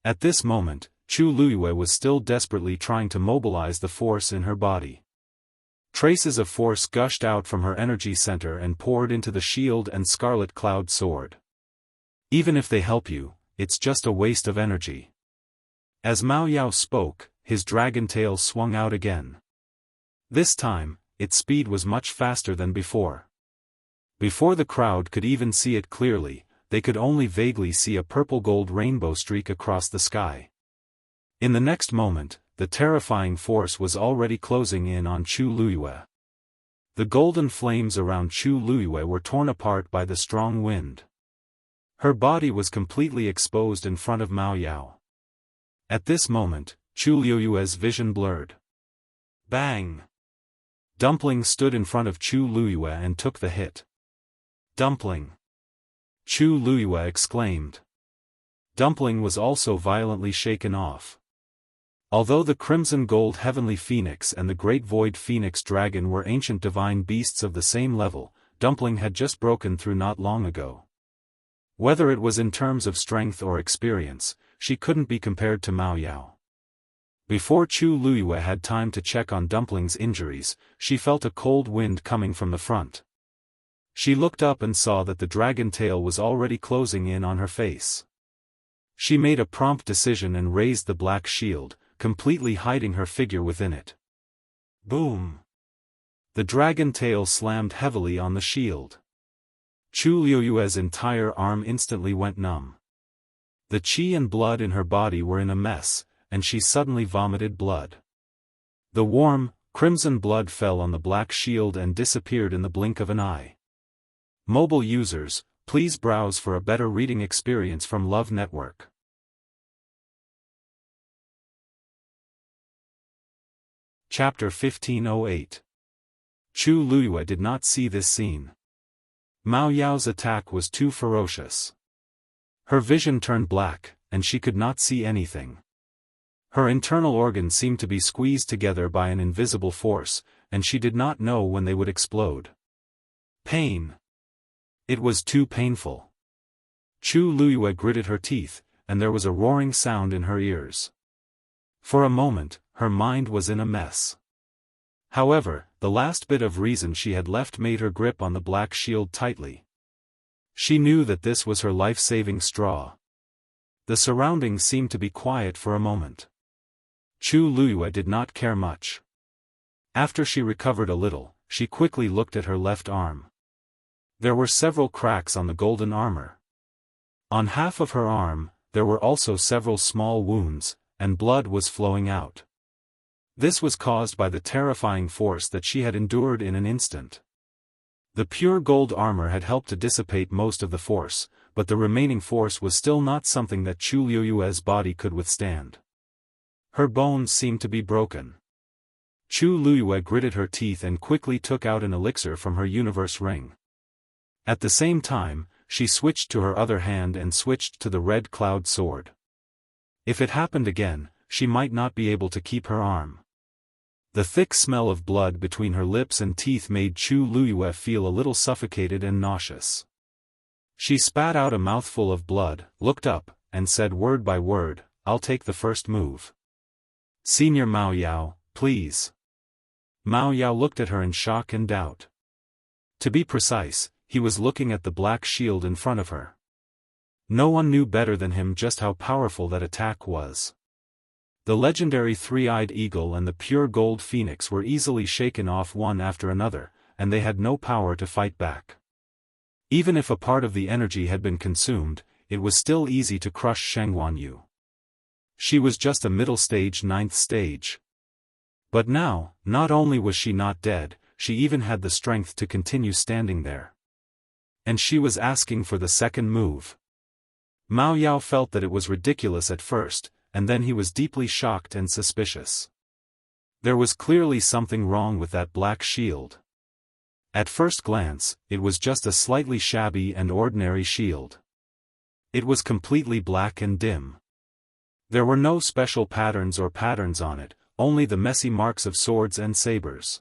At this moment, Chu Luiyue was still desperately trying to mobilize the force in her body. Traces of force gushed out from her energy center and poured into the shield and Scarlet Cloud sword. Even if they help you, it's just a waste of energy. As Mao Yao spoke, his dragon tail swung out again. This time, its speed was much faster than before. Before the crowd could even see it clearly, they could only vaguely see a purple-gold rainbow streak across the sky. In the next moment, the terrifying force was already closing in on Chu Luiyue. The golden flames around Chu Luiyue were torn apart by the strong wind. Her body was completely exposed in front of Mao Yao. At this moment, Chu Luiyue's vision blurred. Bang! Dumpling stood in front of Chu Luiyue and took the hit. Dumpling! Chu Luiyue exclaimed. Dumpling was also violently shaken off. Although the Crimson Gold Heavenly Phoenix and the Great Void Phoenix Dragon were ancient divine beasts of the same level, Dumpling had just broken through not long ago. Whether it was in terms of strength or experience, she couldn't be compared to Mao Yao. Before Chu Luyue had time to check on Dumpling's injuries, she felt a cold wind coming from the front. She looked up and saw that the dragon tail was already closing in on her face. She made a prompt decision and raised the black shield, completely hiding her figure within it. Boom! The dragon tail slammed heavily on the shield. Chu Luyue's entire arm instantly went numb. The qi and blood in her body were in a mess, and she suddenly vomited blood. The warm, crimson blood fell on the black shield and disappeared in the blink of an eye. Mobile users, please browse for a better reading experience from Love Network. Chapter 1508. Chu Luyue did not see this scene. Mao Yao's attack was too ferocious. Her vision turned black, and she could not see anything. Her internal organs seemed to be squeezed together by an invisible force, and she did not know when they would explode. Pain. It was too painful. Chu Luyue gritted her teeth, and there was a roaring sound in her ears. For a moment, her mind was in a mess. However, the last bit of reason she had left made her grip on the black shield tightly. She knew that this was her life-saving straw. The surroundings seemed to be quiet for a moment. Chu Luyue did not care much. After she recovered a little, she quickly looked at her left arm. There were several cracks on the golden armor. On half of her arm, there were also several small wounds, and blood was flowing out. This was caused by the terrifying force that she had endured in an instant. The pure gold armor had helped to dissipate most of the force, but the remaining force was still not something that Chu Luyue's body could withstand. Her bones seemed to be broken. Chu Luyue gritted her teeth and quickly took out an elixir from her universe ring. At the same time, she switched to her other hand and switched to the red cloud sword. If it happened again, she might not be able to keep her arm. The thick smell of blood between her lips and teeth made Chu Luyue feel a little suffocated and nauseous. She spat out a mouthful of blood, looked up, and said word by word, "I'll take the first move. Senior Mao Yao, please." Mao Yao looked at her in shock and doubt. To be precise, he was looking at the black shield in front of her. No one knew better than him just how powerful that attack was. The legendary three-eyed eagle and the pure gold phoenix were easily shaken off one after another, and they had no power to fight back. Even if a part of the energy had been consumed, it was still easy to crush Shengguanyu. She was just a middle stage, ninth stage. But now, not only was she not dead, she even had the strength to continue standing there. And she was asking for the second move. Mao Yao felt that it was ridiculous at first, and then he was deeply shocked and suspicious. There was clearly something wrong with that black shield. At first glance, it was just a slightly shabby and ordinary shield. It was completely black and dim. There were no special patterns on it, only the messy marks of swords and sabers.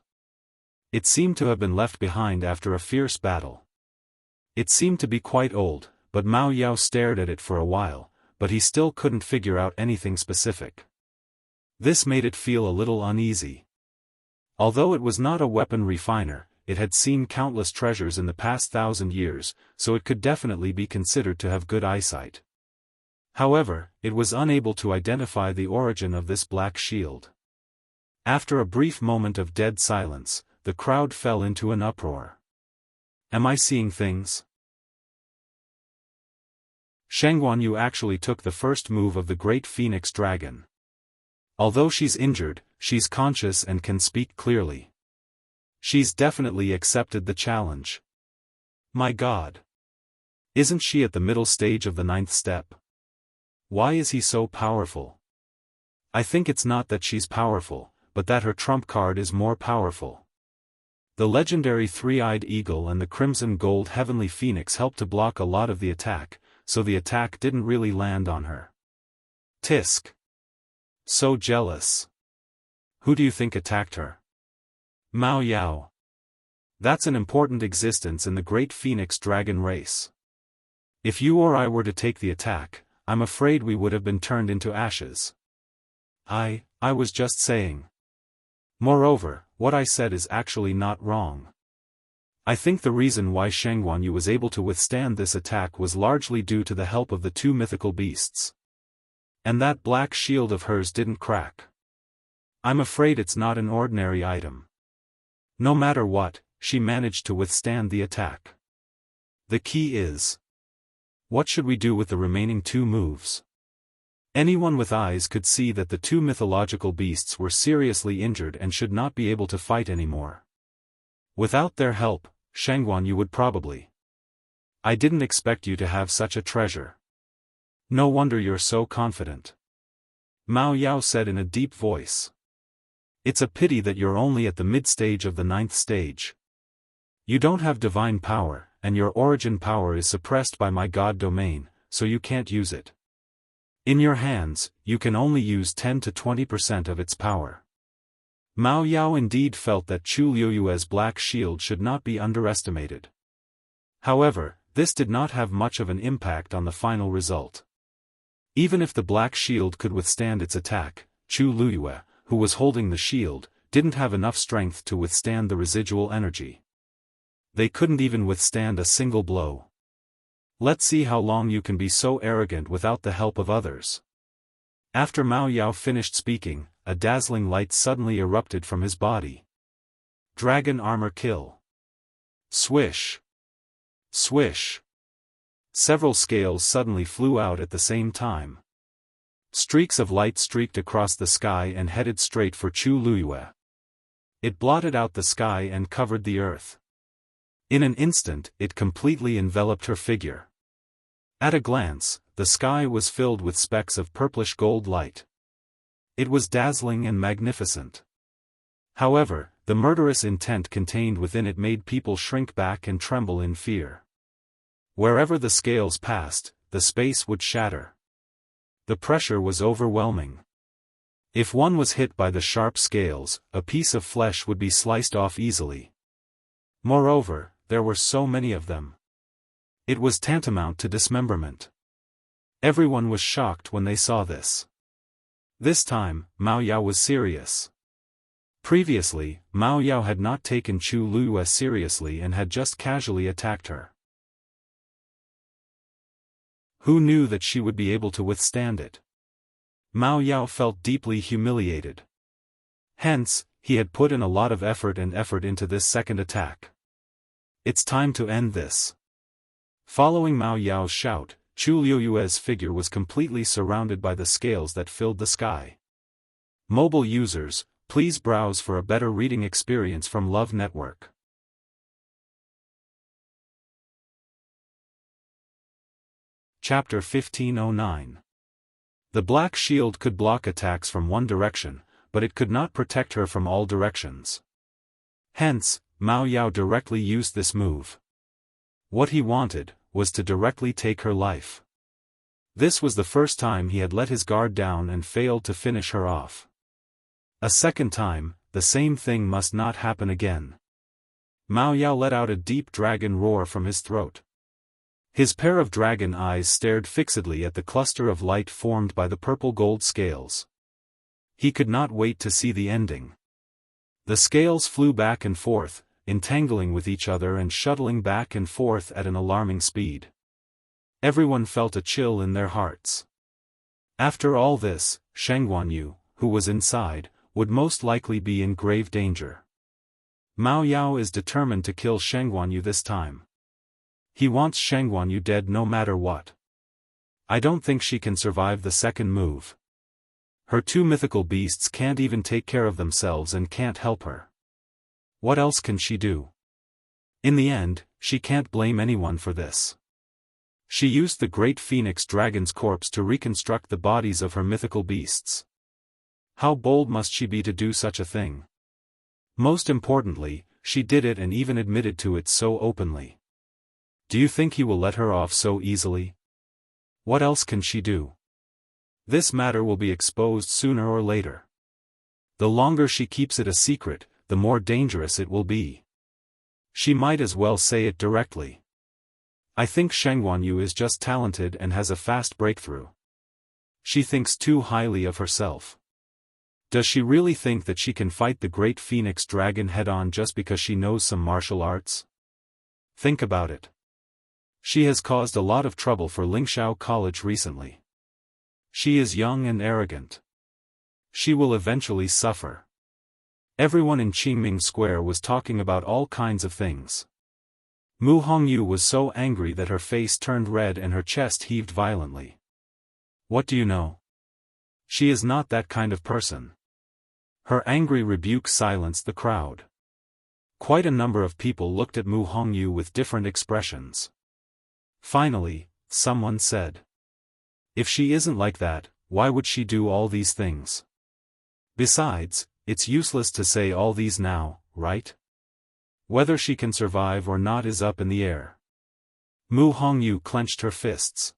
It seemed to have been left behind after a fierce battle. It seemed to be quite old, but Mao Yao stared at it for a while, but he still couldn't figure out anything specific. This made it feel a little uneasy. Although it was not a weapon refiner, it had seen countless treasures in the past 1,000 years, so it could definitely be considered to have good eyesight. However, it was unable to identify the origin of this black shield. After a brief moment of dead silence, the crowd fell into an uproar. Am I seeing things? Shengguanyu actually took the first move of the Great Phoenix Dragon. Although she's injured, she's conscious and can speak clearly. She's definitely accepted the challenge. My God! Isn't she at the middle stage of the 9th step? Why is he so powerful? I think it's not that she's powerful, but that her trump card is more powerful. The legendary three-eyed eagle and the crimson gold heavenly phoenix helped to block a lot of the attack, so the attack didn't really land on her. Tisk. So jealous. Who do you think attacked her? Mao Yao. That's an important existence in the great phoenix dragon race. If you or I were to take the attack, I'm afraid we would have been turned into ashes. I was just saying. Moreover, what I said is actually not wrong. I think the reason why Shangguan Yu was able to withstand this attack was largely due to the help of the two mythical beasts. And that black shield of hers didn't crack. I'm afraid it's not an ordinary item. No matter what, she managed to withstand the attack. The key is: what should we do with the remaining two moves? Anyone with eyes could see that the two mythological beasts were seriously injured and should not be able to fight anymore. Without their help, Shangguan Yu would probably. I didn't expect you to have such a treasure. No wonder you're so confident. Mao Yao said in a deep voice. It's a pity that you're only at the mid-stage of the 9th stage. You don't have divine power, and your origin power is suppressed by my god domain, so you can't use it. In your hands, you can only use 10 to 20% of its power. Mao Yao indeed felt that Chu Liuyue's black shield should not be underestimated. However, this did not have much of an impact on the final result. Even if the black shield could withstand its attack, Chu Liyue, who was holding the shield, didn't have enough strength to withstand the residual energy. They couldn't even withstand a single blow. Let's see how long you can be so arrogant without the help of others. After Mao Yao finished speaking, a dazzling light suddenly erupted from his body. Dragon armor kill. Swish. Swish. Several scales suddenly flew out at the same time. Streaks of light streaked across the sky and headed straight for Chu Liyue. It blotted out the sky and covered the earth. In an instant, it completely enveloped her figure. At a glance, the sky was filled with specks of purplish gold light. It was dazzling and magnificent. However, the murderous intent contained within it made people shrink back and tremble in fear. Wherever the scales passed, the space would shatter. The pressure was overwhelming. If one was hit by the sharp scales, a piece of flesh would be sliced off easily. Moreover, there were so many of them. It was tantamount to dismemberment. Everyone was shocked when they saw this. This time, Mao Yao was serious. Previously, Mao Yao had not taken Chu Liyue seriously and had just casually attacked her. Who knew that she would be able to withstand it? Mao Yao felt deeply humiliated. Hence, he had put in a lot of effort into this second attack. It's time to end this. Following Mao Yao's shout, Chu Liyue's figure was completely surrounded by the scales that filled the sky. Mobile users, please browse for a better reading experience from Love Network. Chapter 1509. The black shield could block attacks from one direction, but it could not protect her from all directions. Hence, Mao Yao directly used this move. What he wanted was to directly take her life. This was the first time he had let his guard down and failed to finish her off. A second time, the same thing must not happen again. Mao Yao let out a deep dragon roar from his throat. His pair of dragon eyes stared fixedly at the cluster of light formed by the purple-gold scales. He could not wait to see the ending. The scales flew back and forth, entangling with each other and shuttling back and forth at an alarming speed. Everyone felt a chill in their hearts. After all this, Shangguan Yu, who was inside, would most likely be in grave danger. Mao Yao is determined to kill Shangguan Yu this time. He wants Shangguan Yu dead no matter what. I don't think she can survive the second move. Her two mythical beasts can't even take care of themselves and can't help her. What else can she do? In the end, she can't blame anyone for this. She used the great phoenix dragon's corpse to reconstruct the bodies of her mythical beasts. How bold must she be to do such a thing? Most importantly, she did it and even admitted to it so openly. Do you think he will let her off so easily? What else can she do? This matter will be exposed sooner or later. The longer she keeps it a secret, the more dangerous it will be. She might as well say it directly. I think Shengguanyu is just talented and has a fast breakthrough. She thinks too highly of herself. Does she really think that she can fight the great phoenix dragon head-on just because she knows some martial arts? Think about it. She has caused a lot of trouble for Lingxiao College recently. She is young and arrogant. She will eventually suffer. Everyone in Qingming Square was talking about all kinds of things. Mu Hongyu was so angry that her face turned red and her chest heaved violently. What do you know? She is not that kind of person. Her angry rebuke silenced the crowd. Quite a number of people looked at Mu Hongyu with different expressions. Finally, someone said, "If she isn't like that, why would she do all these things? Besides, it's useless to say all these now, right? Whether she can survive or not is up in the air." Mu Hongyu clenched her fists.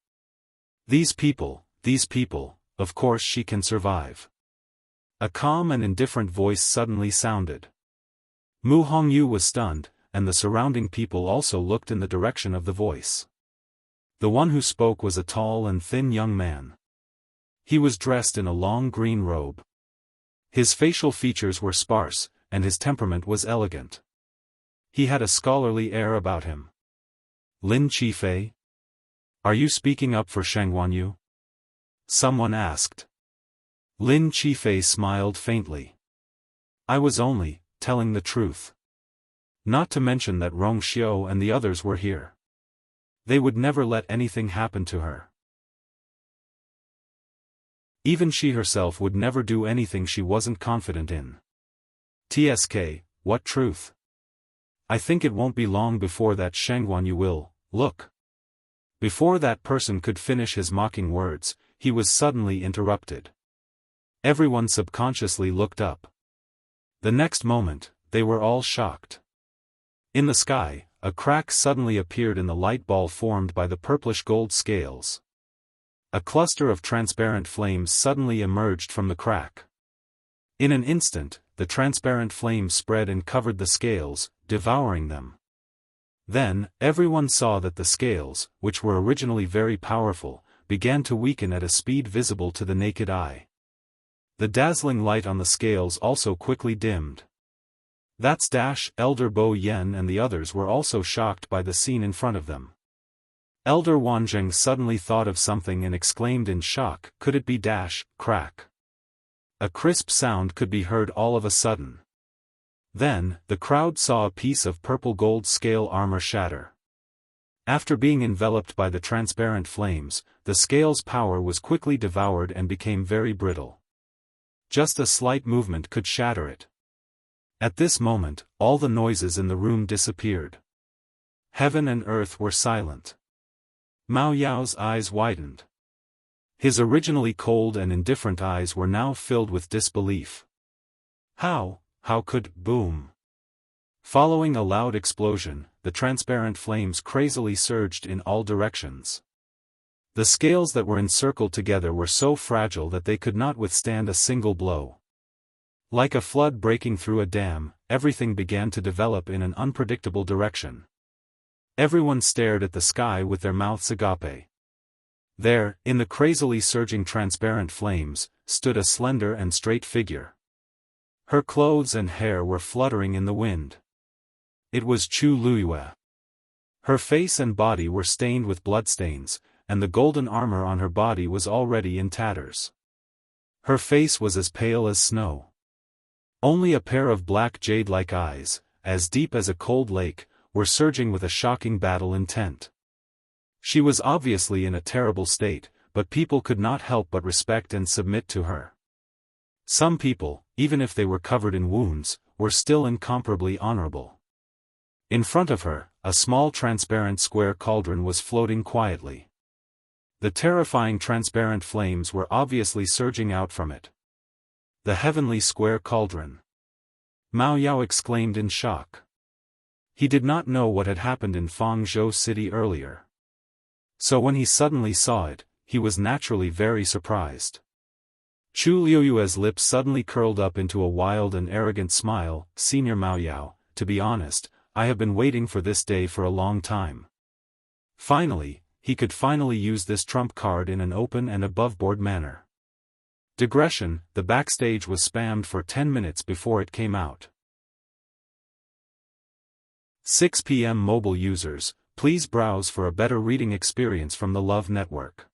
These people, of course she can survive. A calm and indifferent voice suddenly sounded. Mu Hongyu was stunned, and the surrounding people also looked in the direction of the voice. The one who spoke was a tall and thin young man. He was dressed in a long green robe. His facial features were sparse, and his temperament was elegant. He had a scholarly air about him. "Lin Qifei? Are you speaking up for Shengguanyu?" someone asked. Lin Qifei smiled faintly. "I was only telling the truth. Not to mention that Rong Xiu and the others were here. They would never let anything happen to her. Even she herself would never do anything she wasn't confident in. TSK, what truth? I think it won't be long before that Shengguanyu will, look." Before that person could finish his mocking words, he was suddenly interrupted. Everyone subconsciously looked up. The next moment, they were all shocked. In the sky, a crack suddenly appeared in the light ball formed by the purplish gold scales. A cluster of transparent flames suddenly emerged from the crack. In an instant, the transparent flames spread and covered the scales, devouring them. Then, everyone saw that the scales, which were originally very powerful, began to weaken at a speed visible to the naked eye. The dazzling light on the scales also quickly dimmed. That's Elder Bo Yen and the others were also shocked by the scene in front of them. Elder Wanzheng suddenly thought of something and exclaimed in shock, "Could it be crack?" A crisp sound could be heard all of a sudden. Then, the crowd saw a piece of purple gold scale armor shatter. After being enveloped by the transparent flames, the scale's power was quickly devoured and became very brittle. Just a slight movement could shatter it. At this moment, all the noises in the room disappeared. Heaven and earth were silent. Mao Yao's eyes widened. His originally cold and indifferent eyes were now filled with disbelief. How could, boom? Following a loud explosion, the transparent flames crazily surged in all directions. The scales that were encircled together were so fragile that they could not withstand a single blow. Like a flood breaking through a dam, everything began to develop in an unpredictable direction. Everyone stared at the sky with their mouths agape. There, in the crazily surging transparent flames, stood a slender and straight figure. Her clothes and hair were fluttering in the wind. It was Chu Luyue. Her face and body were stained with bloodstains, and the golden armor on her body was already in tatters. Her face was as pale as snow. Only a pair of black jade-like eyes, as deep as a cold lake, were surging with a shocking battle intent. She was obviously in a terrible state, but people could not help but respect and submit to her. Some people, even if they were covered in wounds, were still incomparably honorable. In front of her, a small transparent square cauldron was floating quietly. The terrifying transparent flames were obviously surging out from it. The heavenly square cauldron. Mao Yao exclaimed in shock. He did not know what had happened in Fangzhou City earlier. So when he suddenly saw it, he was naturally very surprised. Chu Liuyue's lips suddenly curled up into a wild and arrogant smile. "Senior Mao Yao, to be honest, I have been waiting for this day for a long time. Finally, he could finally use this trump card in an open and above-board manner. Digression, the backstage was spammed for 10 minutes before it came out. 6 p.m. Mobile users, please browse for a better reading experience from the Love Network.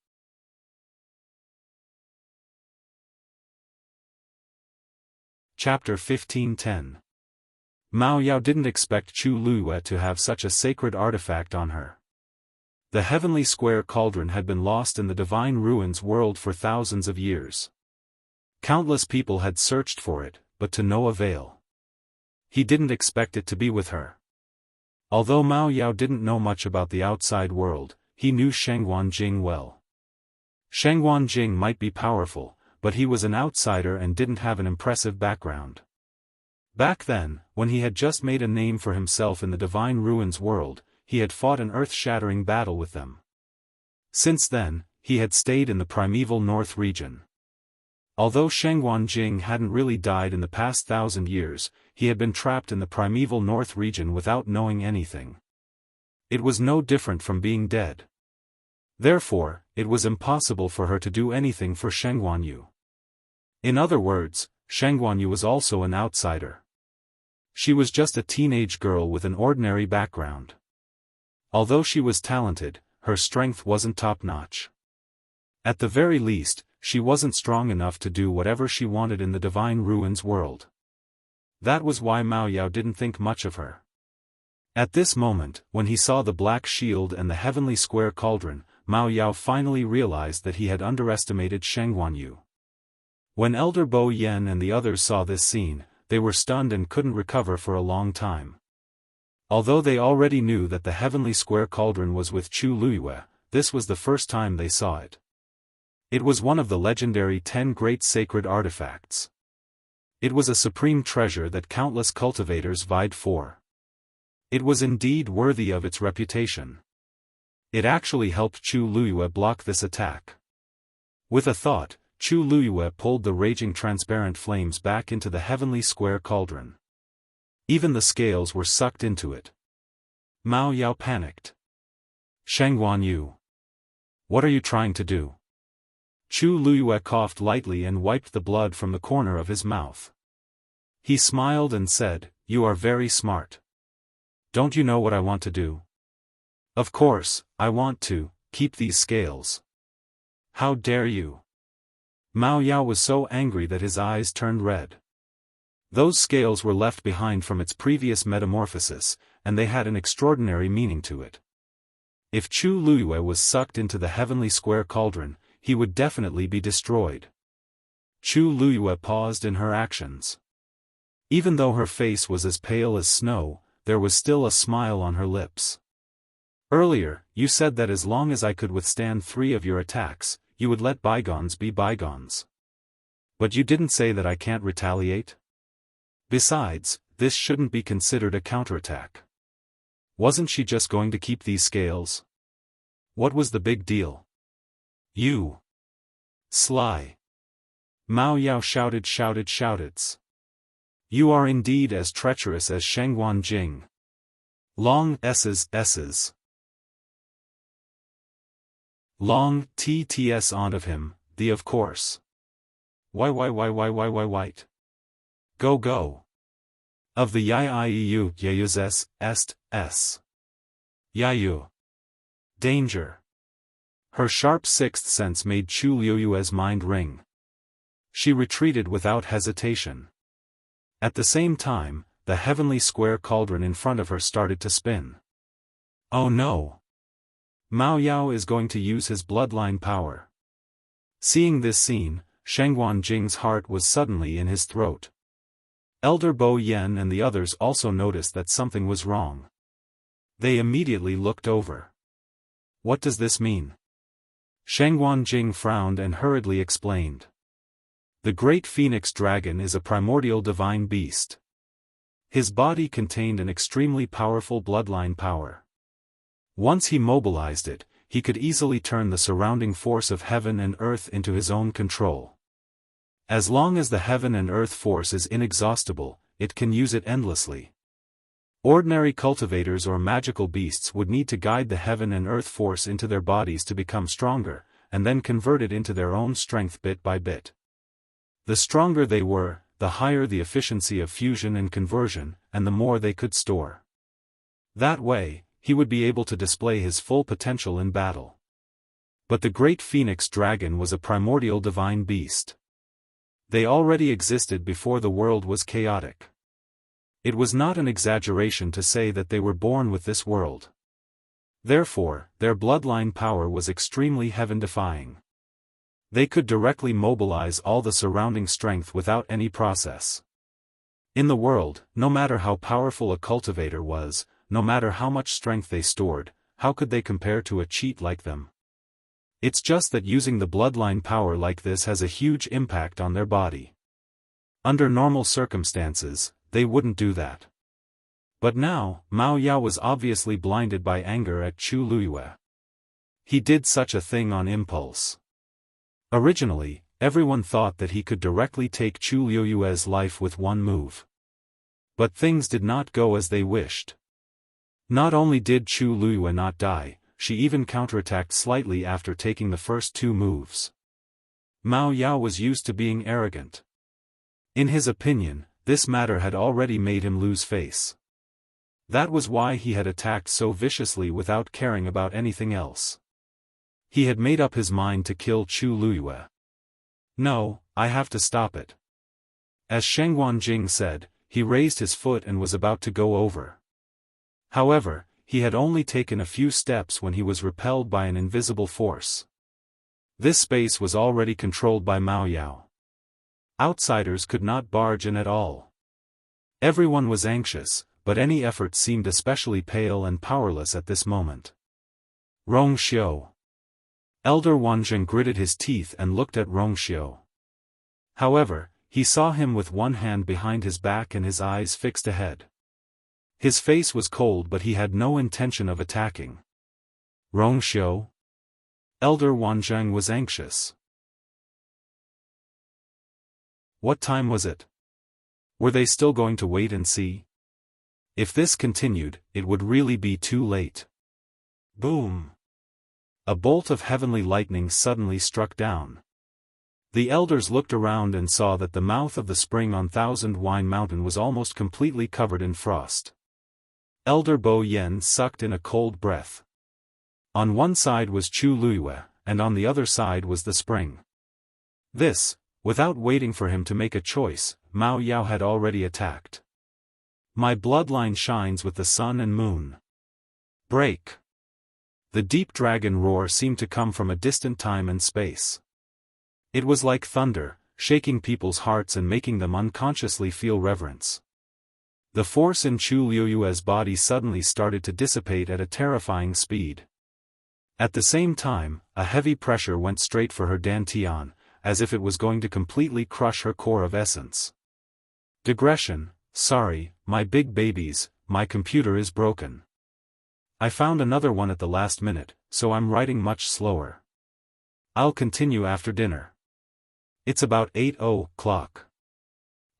Chapter 15:10. Mao Yao didn't expect Chu Luiyue to have such a sacred artifact on her. The heavenly square cauldron had been lost in the divine ruins world for thousands of years. Countless people had searched for it, but to no avail. He didn't expect it to be with her. Although Mao Yao didn't know much about the outside world, he knew Sheng Wanjing well. Sheng Wanjing might be powerful, but he was an outsider and didn't have an impressive background. Back then, when he had just made a name for himself in the divine ruins world, he had fought an earth-shattering battle with them. Since then, he had stayed in the primeval north region. Although Sheng Wanjing hadn't really died in the past 1,000 years, he had been trapped in the primeval north region without knowing anything. It was no different from being dead. Therefore, it was impossible for her to do anything for Sheng Wanyu. In other words, Sheng Wanyu was also an outsider. She was just a teenage girl with an ordinary background. Although she was talented, her strength wasn't top-notch. At the very least, she wasn't strong enough to do whatever she wanted in the divine ruins world. That was why Mao Yao didn't think much of her. At this moment, when he saw the black shield and the heavenly square cauldron, Mao Yao finally realized that he had underestimated Sheng Wanyu. When Elder Bo Yen and the others saw this scene, they were stunned and couldn't recover for a long time. Although they already knew that the heavenly square cauldron was with Chu Luiyue, this was the first time they saw it. It was one of the legendary 10 great sacred artifacts. It was a supreme treasure that countless cultivators vied for. It was indeed worthy of its reputation. It actually helped Chu Luiyue block this attack. With a thought, Chu Luiyue pulled the raging transparent flames back into the heavenly square cauldron. Even the scales were sucked into it. Mao Yao panicked. Sheng Wanyu. What are you trying to do? Chu Luiyue coughed lightly and wiped the blood from the corner of his mouth. He smiled and said, "You are very smart. Don't you know what I want to do? Of course, I want to keep these scales. How dare you?" Mao Yao was so angry that his eyes turned red. Those scales were left behind from its previous metamorphosis, and they had an extraordinary meaning to it. If Chu Luiyue was sucked into the heavenly square cauldron, he would definitely be destroyed. Chu Luiyue paused in her actions. Even though her face was as pale as snow, there was still a smile on her lips. Earlier, you said that as long as I could withstand 3 of your attacks, you would let bygones be bygones. But you didn't say that I can't retaliate? Besides, this shouldn't be considered a counterattack. Wasn't she just going to keep these scales? What was the big deal? You sly! Mao Yao shouted. You are indeed as treacherous as Sheng Wanjing. Long S's. Long tts on of him, the of course. Why white. Go. Of the yiu yayus s. Yayu. Danger. Her sharp sixth sense made Chu Luiyue's mind ring. She retreated without hesitation. At the same time, the heavenly square cauldron in front of her started to spin. Oh no! Mao Yao is going to use his bloodline power. Seeing this scene, Sheng Wanjing's heart was suddenly in his throat. Elder Bo Yen and the others also noticed that something was wrong. They immediately looked over. What does this mean? Sheng Wanjing frowned and hurriedly explained. The great phoenix dragon is a primordial divine beast. His body contained an extremely powerful bloodline power. Once he mobilized it, he could easily turn the surrounding force of heaven and earth into his own control. As long as the heaven and earth force is inexhaustible, it can use it endlessly. Ordinary cultivators or magical beasts would need to guide the heaven and earth force into their bodies to become stronger, and then convert it into their own strength bit by bit. The stronger they were, the higher the efficiency of fusion and conversion, and the more they could store. That way, he would be able to display his full potential in battle. But the great phoenix dragon was a primordial divine beast. They already existed before the world was chaotic. It was not an exaggeration to say that they were born with this world. Therefore, their bloodline power was extremely heaven-defying. They could directly mobilize all the surrounding strength without any process. In the world, no matter how powerful a cultivator was, no matter how much strength they stored, how could they compare to a cheat like them? It's just that using the bloodline power like this has a huge impact on their body. Under normal circumstances, they wouldn't do that. But now, Mao Yao was obviously blinded by anger at Chu Luyue. He did such a thing on impulse. Originally, everyone thought that he could directly take Chu Luyue's life with one move. But things did not go as they wished. Not only did Chu Luyue not die, she even counterattacked slightly after taking the first two moves. Mao Yao was used to being arrogant. In his opinion, this matter had already made him lose face. That was why he had attacked so viciously without caring about anything else. He had made up his mind to kill Chu Luyue. No, I have to stop it. As Sheng Wanjing said, he raised his foot and was about to go over. However, he had only taken a few steps when he was repelled by an invisible force. This space was already controlled by Mao Yao. Outsiders could not barge in at all. Everyone was anxious, but any effort seemed especially pale and powerless at this moment. Rong Xiu. Elder Wanzheng gritted his teeth and looked at Rong Xiu. However, he saw him with one hand behind his back and his eyes fixed ahead. His face was cold but he had no intention of attacking. Rong Xiu? Elder Wanzheng was anxious. What time was it? Were they still going to wait and see? If this continued, it would really be too late. Boom! A bolt of heavenly lightning suddenly struck down. The elders looked around and saw that the mouth of the spring on Thousand Wine Mountain was almost completely covered in frost. Elder Bo Yen sucked in a cold breath. On one side was Chu Luyue, and on the other side was the spring. This, without waiting for him to make a choice, Mao Yao had already attacked. My bloodline shines with the sun and moon. Break! The deep dragon roar seemed to come from a distant time and space. It was like thunder, shaking people's hearts and making them unconsciously feel reverence. The force in Chu Luyue's body suddenly started to dissipate at a terrifying speed. At the same time, a heavy pressure went straight for her dantian, as if it was going to completely crush her core of essence. Digression, sorry, my big babies, my computer is broken. I found another one at the last minute, so I'm writing much slower. I'll continue after dinner. It's about 8:00.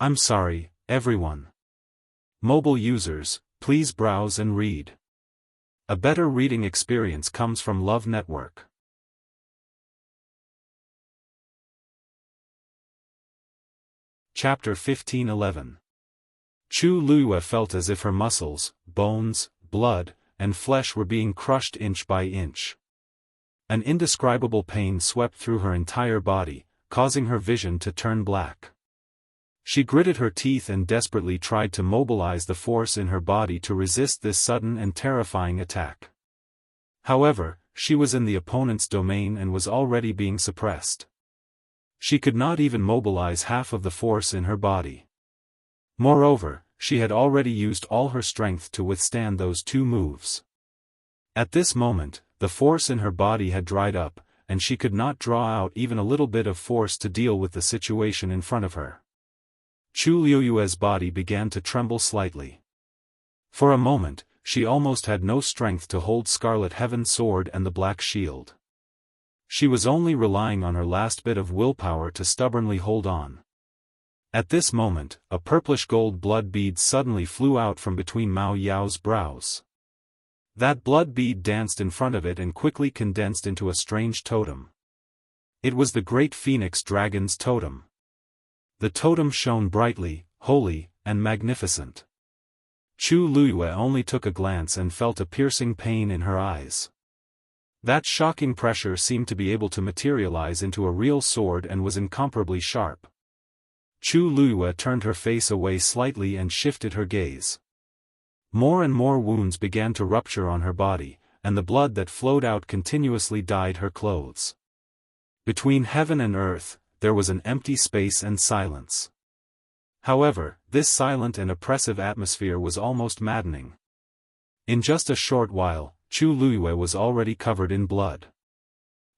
I'm sorry, everyone. Mobile users, please browse and read. A better reading experience comes from Love Network. Chapter 15:11. Chu Luyue felt as if her muscles, bones, blood, and flesh were being crushed inch by inch. An indescribable pain swept through her entire body, causing her vision to turn black. She gritted her teeth and desperately tried to mobilize the force in her body to resist this sudden and terrifying attack. However, she was in the opponent's domain and was already being suppressed. She could not even mobilize half of the force in her body. Moreover, she had already used all her strength to withstand those two moves. At this moment, the force in her body had dried up, and she could not draw out even a little bit of force to deal with the situation in front of her. Chu Luyue's body began to tremble slightly. For a moment, she almost had no strength to hold Scarlet Heaven's sword and the Black Shield. She was only relying on her last bit of willpower to stubbornly hold on. At this moment, a purplish gold blood bead suddenly flew out from between Mao Yao's brows. That blood bead danced in front of it and quickly condensed into a strange totem. It was the great phoenix dragon's totem. The totem shone brightly, holy, and magnificent. Chu Luiyue only took a glance and felt a piercing pain in her eyes. That shocking pressure seemed to be able to materialize into a real sword and was incomparably sharp. Chu Luiyue turned her face away slightly and shifted her gaze. More and more wounds began to rupture on her body, and the blood that flowed out continuously dyed her clothes. Between heaven and earth, there was an empty space and silence. However, this silent and oppressive atmosphere was almost maddening. In just a short while, Chu Luiyue was already covered in blood.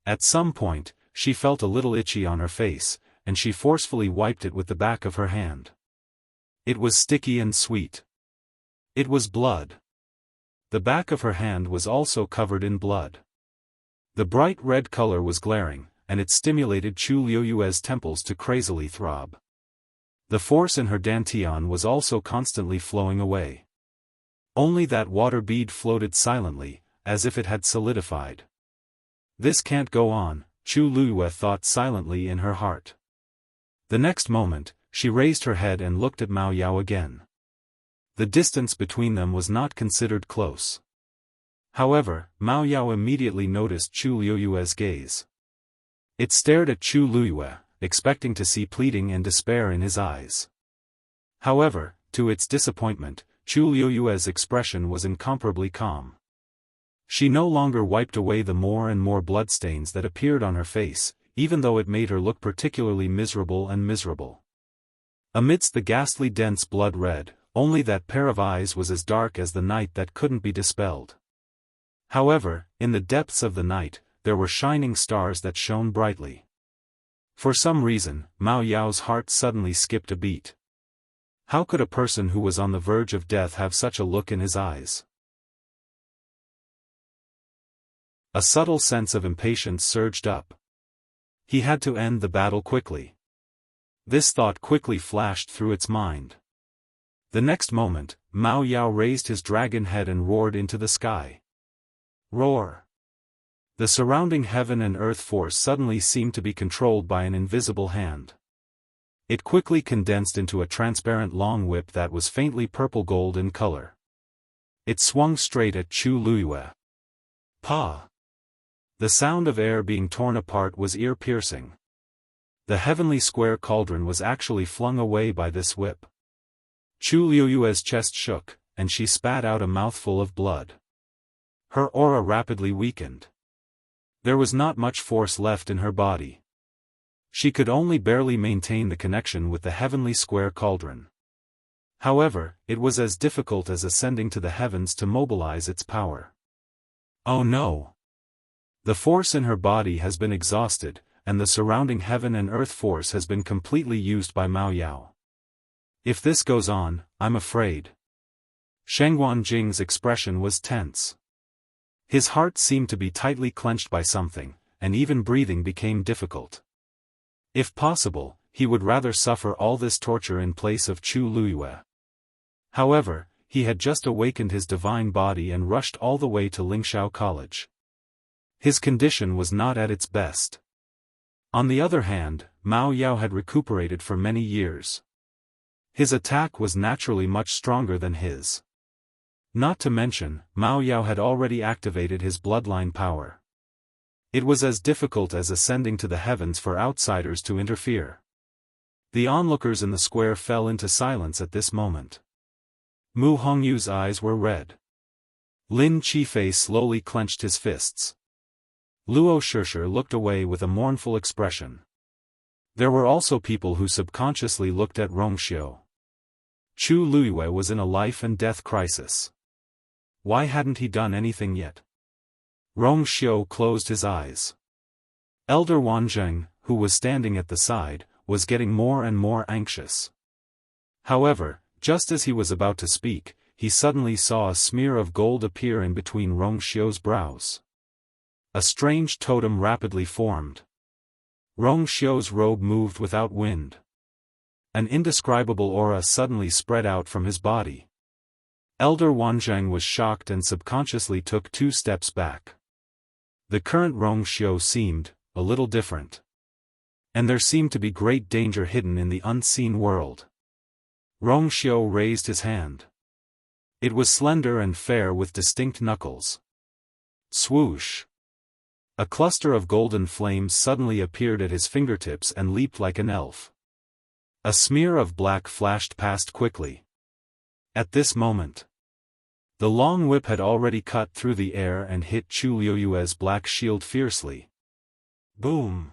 At some point, she felt a little itchy on her face, and she forcefully wiped it with the back of her hand. It was sticky and sweet. It was blood. The back of her hand was also covered in blood. The bright red color was glaring, and it stimulated Chu Luiyue's temples to crazily throb. The force in her dantian was also constantly flowing away. Only that water bead floated silently, as if it had solidified. This can't go on, Chu Luiyue thought silently in her heart. The next moment, she raised her head and looked at Mao Yao again. The distance between them was not considered close. However, Mao Yao immediately noticed Chu Luiyue's gaze. It stared at Chu Luiyue, expecting to see pleading and despair in his eyes. However, to its disappointment, Chu Luiyue's expression was incomparably calm. She no longer wiped away the more and more bloodstains that appeared on her face, even though it made her look particularly miserable and miserable. Amidst the ghastly dense blood red, only that pair of eyes was as dark as the night that couldn't be dispelled. However, in the depths of the night, there were shining stars that shone brightly. For some reason, Mao Yao's heart suddenly skipped a beat. How could a person who was on the verge of death have such a look in his eyes? A subtle sense of impatience surged up. He had to end the battle quickly. This thought quickly flashed through its mind. The next moment, Mao Yao raised his dragon head and roared into the sky. Roar! The surrounding heaven and earth force suddenly seemed to be controlled by an invisible hand. It quickly condensed into a transparent long whip that was faintly purple-gold in color. It swung straight at Chu Luiyue. Pa! The sound of air being torn apart was ear-piercing. The heavenly square cauldron was actually flung away by this whip. Chu Luiyue's chest shook, and she spat out a mouthful of blood. Her aura rapidly weakened. There was not much force left in her body. She could only barely maintain the connection with the heavenly square cauldron. However, it was as difficult as ascending to the heavens to mobilize its power. Oh no! The force in her body has been exhausted, and the surrounding heaven and earth force has been completely used by Mao Yao. If this goes on, I'm afraid. Shengguan Jing's expression was tense. His heart seemed to be tightly clenched by something, and even breathing became difficult. If possible, he would rather suffer all this torture in place of Chu Luiyue. However, he had just awakened his divine body and rushed all the way to Lingshao College. His condition was not at its best. On the other hand, Mao Yao had recuperated for many years. His attack was naturally much stronger than his. Not to mention, Mao Yao had already activated his bloodline power. It was as difficult as ascending to the heavens for outsiders to interfere. The onlookers in the square fell into silence at this moment. Mu Hongyu's eyes were red. Lin Qifei slowly clenched his fists. Luo Shishir looked away with a mournful expression. There were also people who subconsciously looked at Rongxiu. Chu Luiyue was in a life-and-death crisis. Why hadn't he done anything yet? Rongxiu closed his eyes. Elder Wanzheng, who was standing at the side, was getting more and more anxious. However, just as he was about to speak, he suddenly saw a smear of gold appear in between Rongxiu's brows. A strange totem rapidly formed. Rongxiu's robe moved without wind. An indescribable aura suddenly spread out from his body. Elder Wanzheng was shocked and subconsciously took 2 steps back. The current Rongxiu seemed a little different. And there seemed to be great danger hidden in the unseen world. Rongxiu raised his hand. It was slender and fair with distinct knuckles. Swoosh! A cluster of golden flames suddenly appeared at his fingertips and leaped like an elf. A smear of black flashed past quickly. At this moment, the long whip had already cut through the air and hit Chu Luoyue's black shield fiercely. Boom!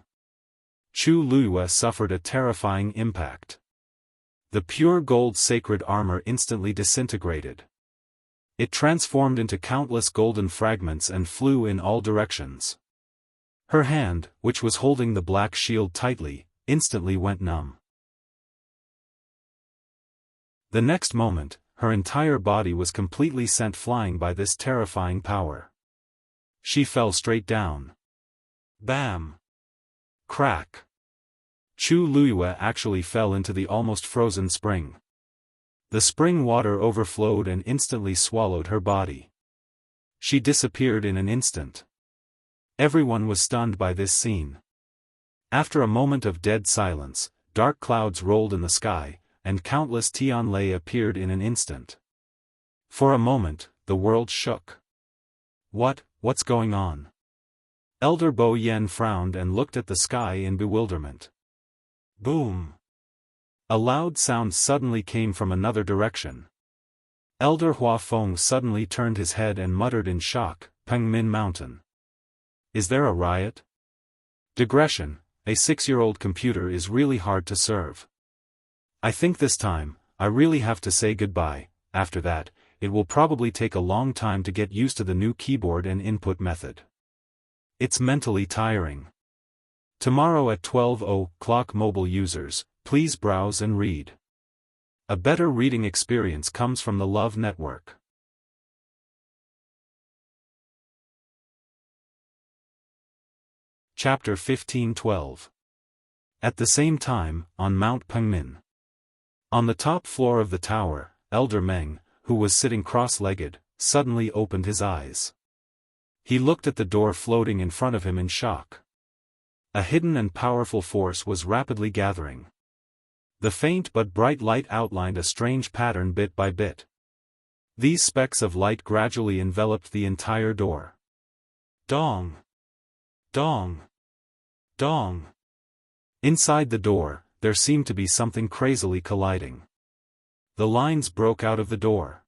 Chu Luoyue suffered a terrifying impact. The pure gold sacred armor instantly disintegrated. It transformed into countless golden fragments and flew in all directions. Her hand, which was holding the black shield tightly, instantly went numb. The next moment, her entire body was completely sent flying by this terrifying power. She fell straight down. Bam! Crack! Chu Luoyue actually fell into the almost frozen spring. The spring water overflowed and instantly swallowed her body. She disappeared in an instant. Everyone was stunned by this scene. After a moment of dead silence, dark clouds rolled in the sky, and countless Tianlei appeared in an instant. For a moment, the world shook. What's going on? Elder Bo Yen frowned and looked at the sky in bewilderment. Boom! A loud sound suddenly came from another direction. Elder Hua Feng suddenly turned his head and muttered in shock, Pengmin Mountain. Is there a riot? Digression, a 6-year-old computer is really hard to serve. I think this time, I really have to say goodbye. After that, it will probably take a long time to get used to the new keyboard and input method. It's mentally tiring. Tomorrow at 12:00 mobile users, please browse and read. A better reading experience comes from the Love Network. Chapter 15:12. At the same time, on Mount Pengmin. On the top floor of the tower, Elder Meng, who was sitting cross-legged, suddenly opened his eyes. He looked at the door floating in front of him in shock. A hidden and powerful force was rapidly gathering. The faint but bright light outlined a strange pattern bit by bit. These specks of light gradually enveloped the entire door. Dong! Dong! Dong! Inside the door, there seemed to be something crazily colliding. The lines broke out of the door.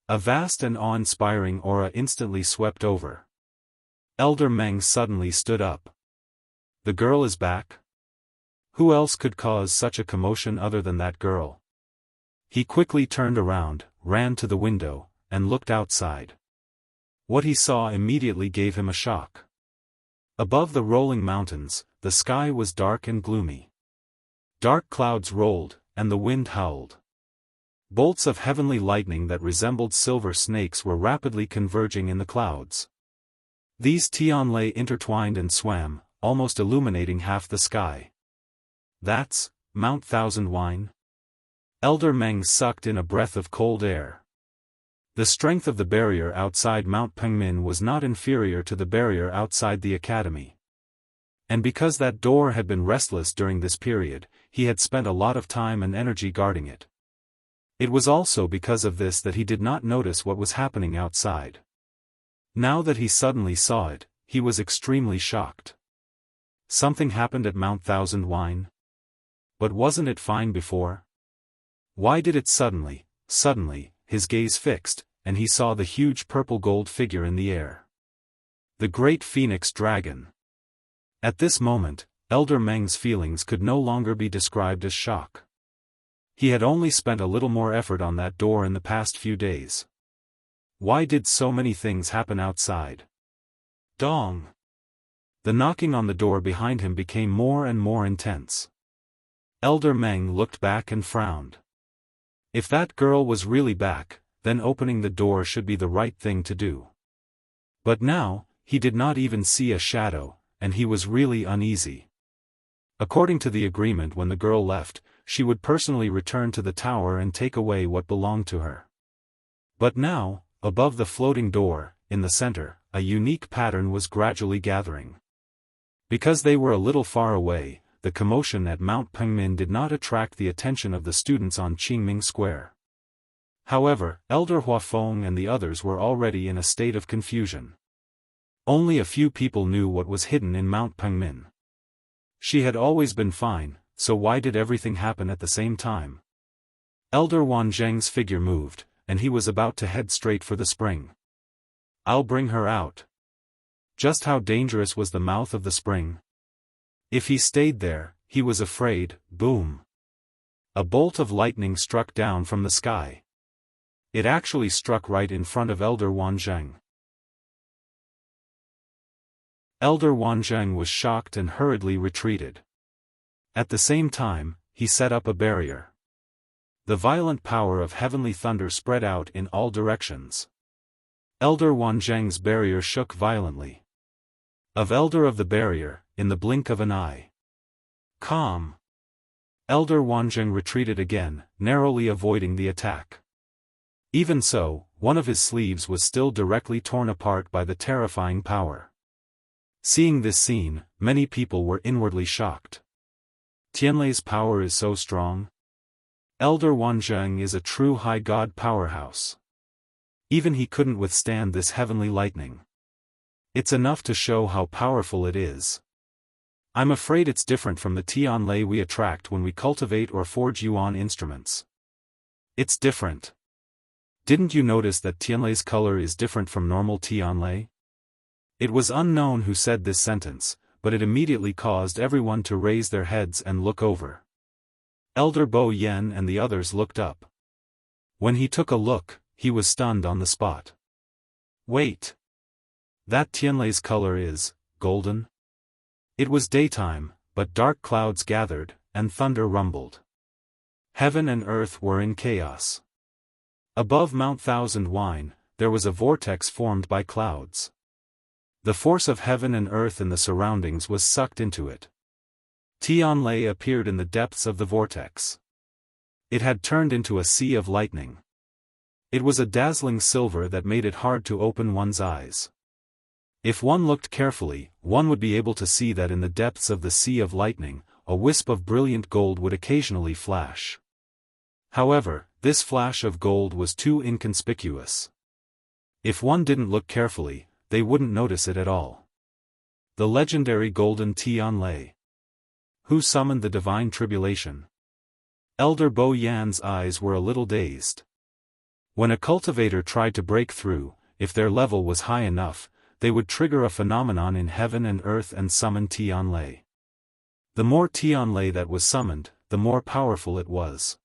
A vast and awe-inspiring aura instantly swept over. Elder Meng suddenly stood up. The girl is back? Who else could cause such a commotion other than that girl? He quickly turned around, ran to the window, and looked outside. What he saw immediately gave him a shock. Above the rolling mountains, the sky was dark and gloomy. Dark clouds rolled, and the wind howled. Bolts of heavenly lightning that resembled silver snakes were rapidly converging in the clouds. These Tianlei intertwined and swam, almost illuminating half the sky. That's Mount Thousand Wine? Elder Meng sucked in a breath of cold air. The strength of the barrier outside Mount Pengmin was not inferior to the barrier outside the academy. And because that door had been restless during this period, he had spent a lot of time and energy guarding it. It was also because of this that he did not notice what was happening outside. Now that he suddenly saw it, he was extremely shocked. Something happened at Mount Thousand Wine? But wasn't it fine before? Why did it suddenly, his gaze fixed, and he saw the huge purple-gold figure in the air. The great phoenix dragon. At this moment, Elder Meng's feelings could no longer be described as shock. He had only spent a little more effort on that door in the past few days. Why did so many things happen outside? Dong! The knocking on the door behind him became more and more intense. Elder Meng looked back and frowned. If that girl was really back, then opening the door should be the right thing to do. But now, he did not even see a shadow, and he was really uneasy. According to the agreement, when the girl left, she would personally return to the tower and take away what belonged to her. But now, above the floating door, in the center, a unique pattern was gradually gathering. Because they were a little far away, the commotion at Mount Pengmin did not attract the attention of the students on Qingming Square. However, Elder Huafeng and the others were already in a state of confusion. Only a few people knew what was hidden in Mount Pengmin. She had always been fine, so why did everything happen at the same time? Elder Wanzheng's figure moved, and he was about to head straight for the spring. "I'll bring her out." Just how dangerous was the mouth of the spring? If he stayed there, he was afraid. Boom! A bolt of lightning struck down from the sky. It actually struck right in front of Elder Wanzheng. Elder Wanzheng was shocked and hurriedly retreated. At the same time, he set up a barrier. The violent power of heavenly thunder spread out in all directions. Elder Wanzheng's barrier shook violently. Of Elder of the barrier, in the blink of an eye. Calm. Elder Wanzheng retreated again, narrowly avoiding the attack. Even so, one of his sleeves was still directly torn apart by the terrifying power. Seeing this scene, many people were inwardly shocked. Tianlei's power is so strong. Elder Wanzheng is a true high god powerhouse. Even he couldn't withstand this heavenly lightning. It's enough to show how powerful it is. I'm afraid it's different from the Tianlei we attract when we cultivate or forge yuan instruments. It's different. Didn't you notice that Tianlei's color is different from normal Tianlei? It was unknown who said this sentence, but it immediately caused everyone to raise their heads and look over. Elder Bo Yen and the others looked up. When he took a look, he was stunned on the spot. Wait! That Tianlei's color is golden? It was daytime, but dark clouds gathered, and thunder rumbled. Heaven and earth were in chaos. Above Mount Thousand Wine, there was a vortex formed by clouds. The force of heaven and earth in the surroundings was sucked into it. Tianlei appeared in the depths of the vortex. It had turned into a sea of lightning. It was a dazzling silver that made it hard to open one's eyes. If one looked carefully, one would be able to see that in the depths of the sea of lightning, a wisp of brilliant gold would occasionally flash. However, this flash of gold was too inconspicuous. If one didn't look carefully, they wouldn't notice it at all. The legendary golden Tianlei. Who summoned the divine tribulation? Elder Bo Yan's eyes were a little dazed. When a cultivator tried to break through, if their level was high enough, they would trigger a phenomenon in heaven and earth and summon Tianlei. The more Tianlei that was summoned, the more powerful it was.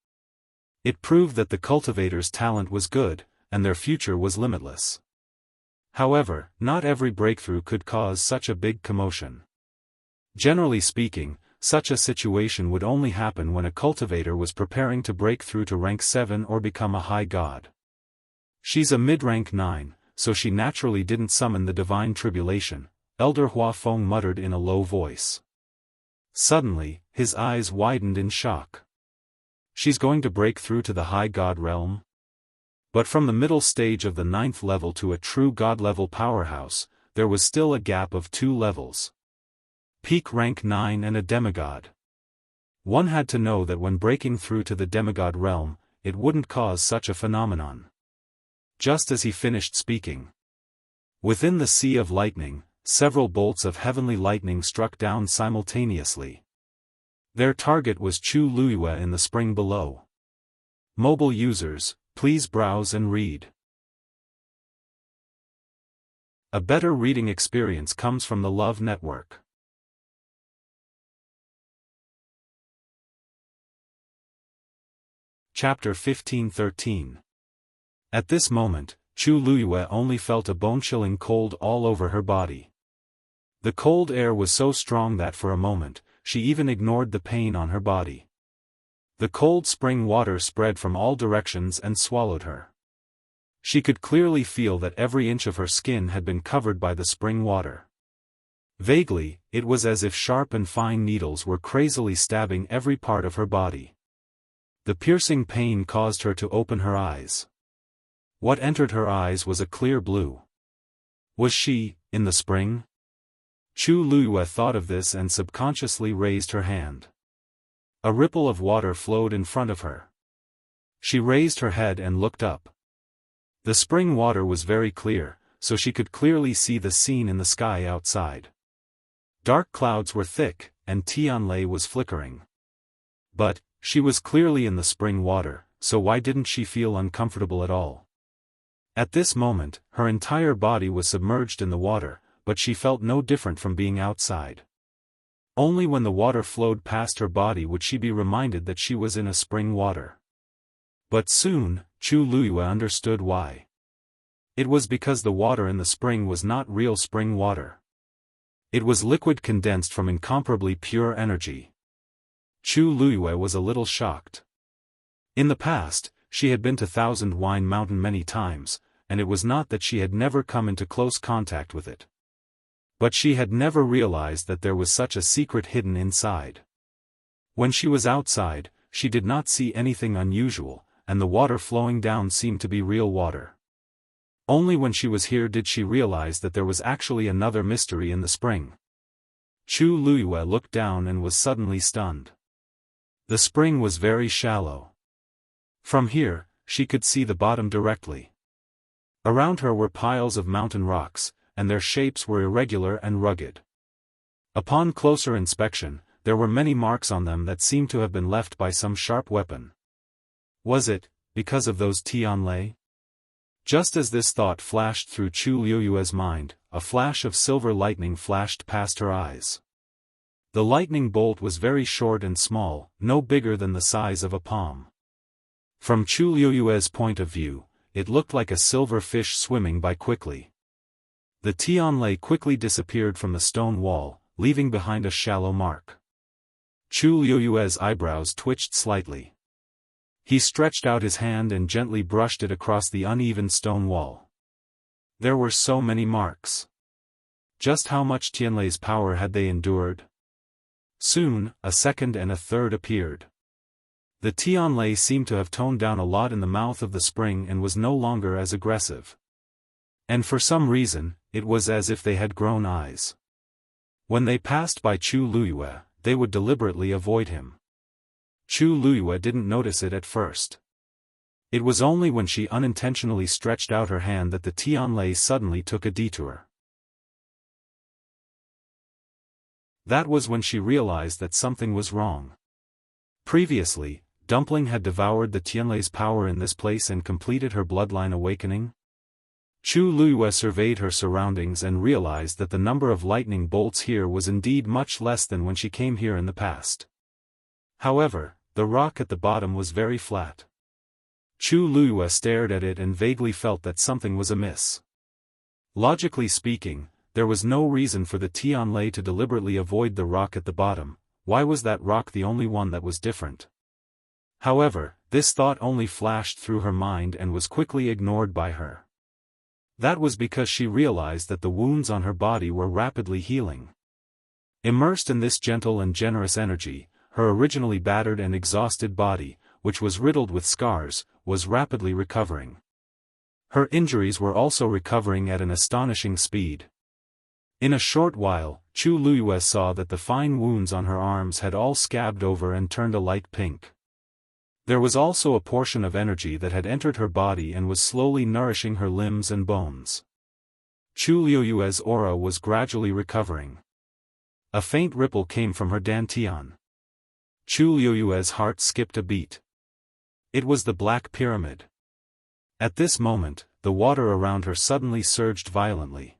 It proved that the cultivator's talent was good, and their future was limitless. However, not every breakthrough could cause such a big commotion. Generally speaking, such a situation would only happen when a cultivator was preparing to break through to rank 7 or become a high god. She's a mid-rank 9, so she naturally didn't summon the divine tribulation, Elder Huafeng muttered in a low voice. Suddenly, his eyes widened in shock. She's going to break through to the high god realm? But from the middle stage of the 9th level to a true god-level powerhouse, there was still a gap of 2 levels. Peak rank 9 and a demigod. One had to know that when breaking through to the demigod realm, it wouldn't cause such a phenomenon. Just as he finished speaking, within the sea of lightning, several bolts of heavenly lightning struck down simultaneously. Their target was Chu Luiyue in the spring below. Mobile users, please browse and read. A better reading experience comes from the Love Network. Chapter 15-13. At this moment, Chu Luiyue only felt a bone-chilling cold all over her body. The cold air was so strong that for a moment, she even ignored the pain on her body. The cold spring water spread from all directions and swallowed her. She could clearly feel that every inch of her skin had been covered by the spring water. Vaguely, it was as if sharp and fine needles were crazily stabbing every part of her body. The piercing pain caused her to open her eyes. What entered her eyes was a clear blue. Was she, in the spring? Chu Luyue thought of this and subconsciously raised her hand. A ripple of water flowed in front of her. She raised her head and looked up. The spring water was very clear, so she could clearly see the scene in the sky outside. Dark clouds were thick, and Tianlei was flickering. But, she was clearly in the spring water, so why didn't she feel uncomfortable at all? At this moment, her entire body was submerged in the water, but she felt no different from being outside. Only when the water flowed past her body would she be reminded that she was in a spring water. But soon, Chu Luyue understood why. It was because the water in the spring was not real spring water. It was liquid condensed from incomparably pure energy. Chu Luyue was a little shocked. In the past, she had been to Thousand Wine Mountain many times, and it was not that she had never come into close contact with it. But she had never realized that there was such a secret hidden inside. When she was outside, she did not see anything unusual, and the water flowing down seemed to be real water. Only when she was here did she realize that there was actually another mystery in the spring. Chu Luyue looked down and was suddenly stunned. The spring was very shallow. From here, she could see the bottom directly. Around her were piles of mountain rocks, and their shapes were irregular and rugged. Upon closer inspection, there were many marks on them that seemed to have been left by some sharp weapon. Was it, because of those Tianlei? Just as this thought flashed through Chu Luyue's mind, a flash of silver lightning flashed past her eyes. The lightning bolt was very short and small, no bigger than the size of a palm. From Chu Luyue's point of view, it looked like a silver fish swimming by quickly. The Tianlei quickly disappeared from the stone wall, leaving behind a shallow mark. Chu Luyue's eyebrows twitched slightly. He stretched out his hand and gently brushed it across the uneven stone wall. There were so many marks. Just how much Tianlei's power had they endured? Soon, a second and a third appeared. The Tianlei seemed to have toned down a lot in the mouth of the spring and was no longer as aggressive. And for some reason, it was as if they had grown eyes. When they passed by Chu Luyue, they would deliberately avoid him. Chu Luyue didn't notice it at first. It was only when she unintentionally stretched out her hand that the Tianlei suddenly took a detour. That was when she realized that something was wrong. Previously, Dumpling had devoured the Tianlei's power in this place and completed her bloodline awakening. Chu Luyue surveyed her surroundings and realized that the number of lightning bolts here was indeed much less than when she came here in the past. However, the rock at the bottom was very flat. Chu Luyue stared at it and vaguely felt that something was amiss. Logically speaking, there was no reason for the Tianlei to deliberately avoid the rock at the bottom. Why was that rock the only one that was different? However, this thought only flashed through her mind and was quickly ignored by her. That was because she realized that the wounds on her body were rapidly healing. Immersed in this gentle and generous energy, her originally battered and exhausted body, which was riddled with scars, was rapidly recovering. Her injuries were also recovering at an astonishing speed. In a short while, Chu Luyue saw that the fine wounds on her arms had all scabbed over and turned a light pink. There was also a portion of energy that had entered her body and was slowly nourishing her limbs and bones. Chu Luyue's aura was gradually recovering. A faint ripple came from her dantian. Chu Luyue's heart skipped a beat. It was the Black Pyramid. At this moment, the water around her suddenly surged violently.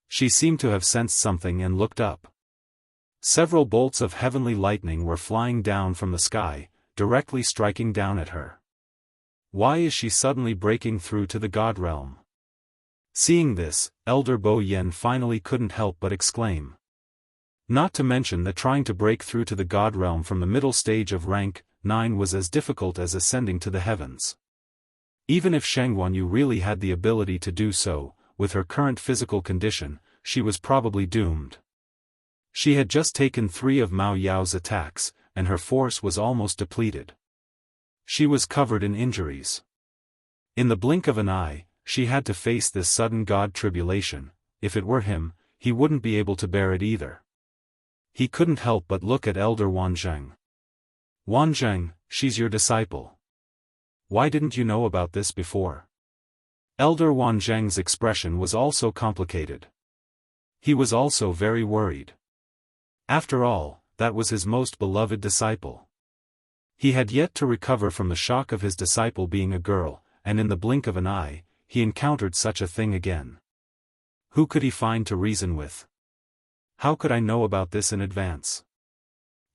She seemed to have sensed something and looked up. Several bolts of heavenly lightning were flying down from the sky, directly striking down at her. Why is she suddenly breaking through to the God realm? Seeing this, Elder Bo Yen finally couldn't help but exclaim. Not to mention that trying to break through to the God realm from the middle stage of rank 9 was as difficult as ascending to the heavens. Even if Sheng Wanyu really had the ability to do so, with her current physical condition, she was probably doomed. She had just taken 3 of Mao Yao's attacks, and her force was almost depleted. She was covered in injuries. In the blink of an eye, she had to face this sudden god tribulation. If it were him, he wouldn't be able to bear it either. He couldn't help but look at Elder Wanzheng. Wanzheng, she's your disciple. Why didn't you know about this before? Elder Wanzheng's expression was also complicated. He was also very worried. After all, that was his most beloved disciple. He had yet to recover from the shock of his disciple being a girl, and in the blink of an eye, he encountered such a thing again. Who could he find to reason with? How could I know about this in advance?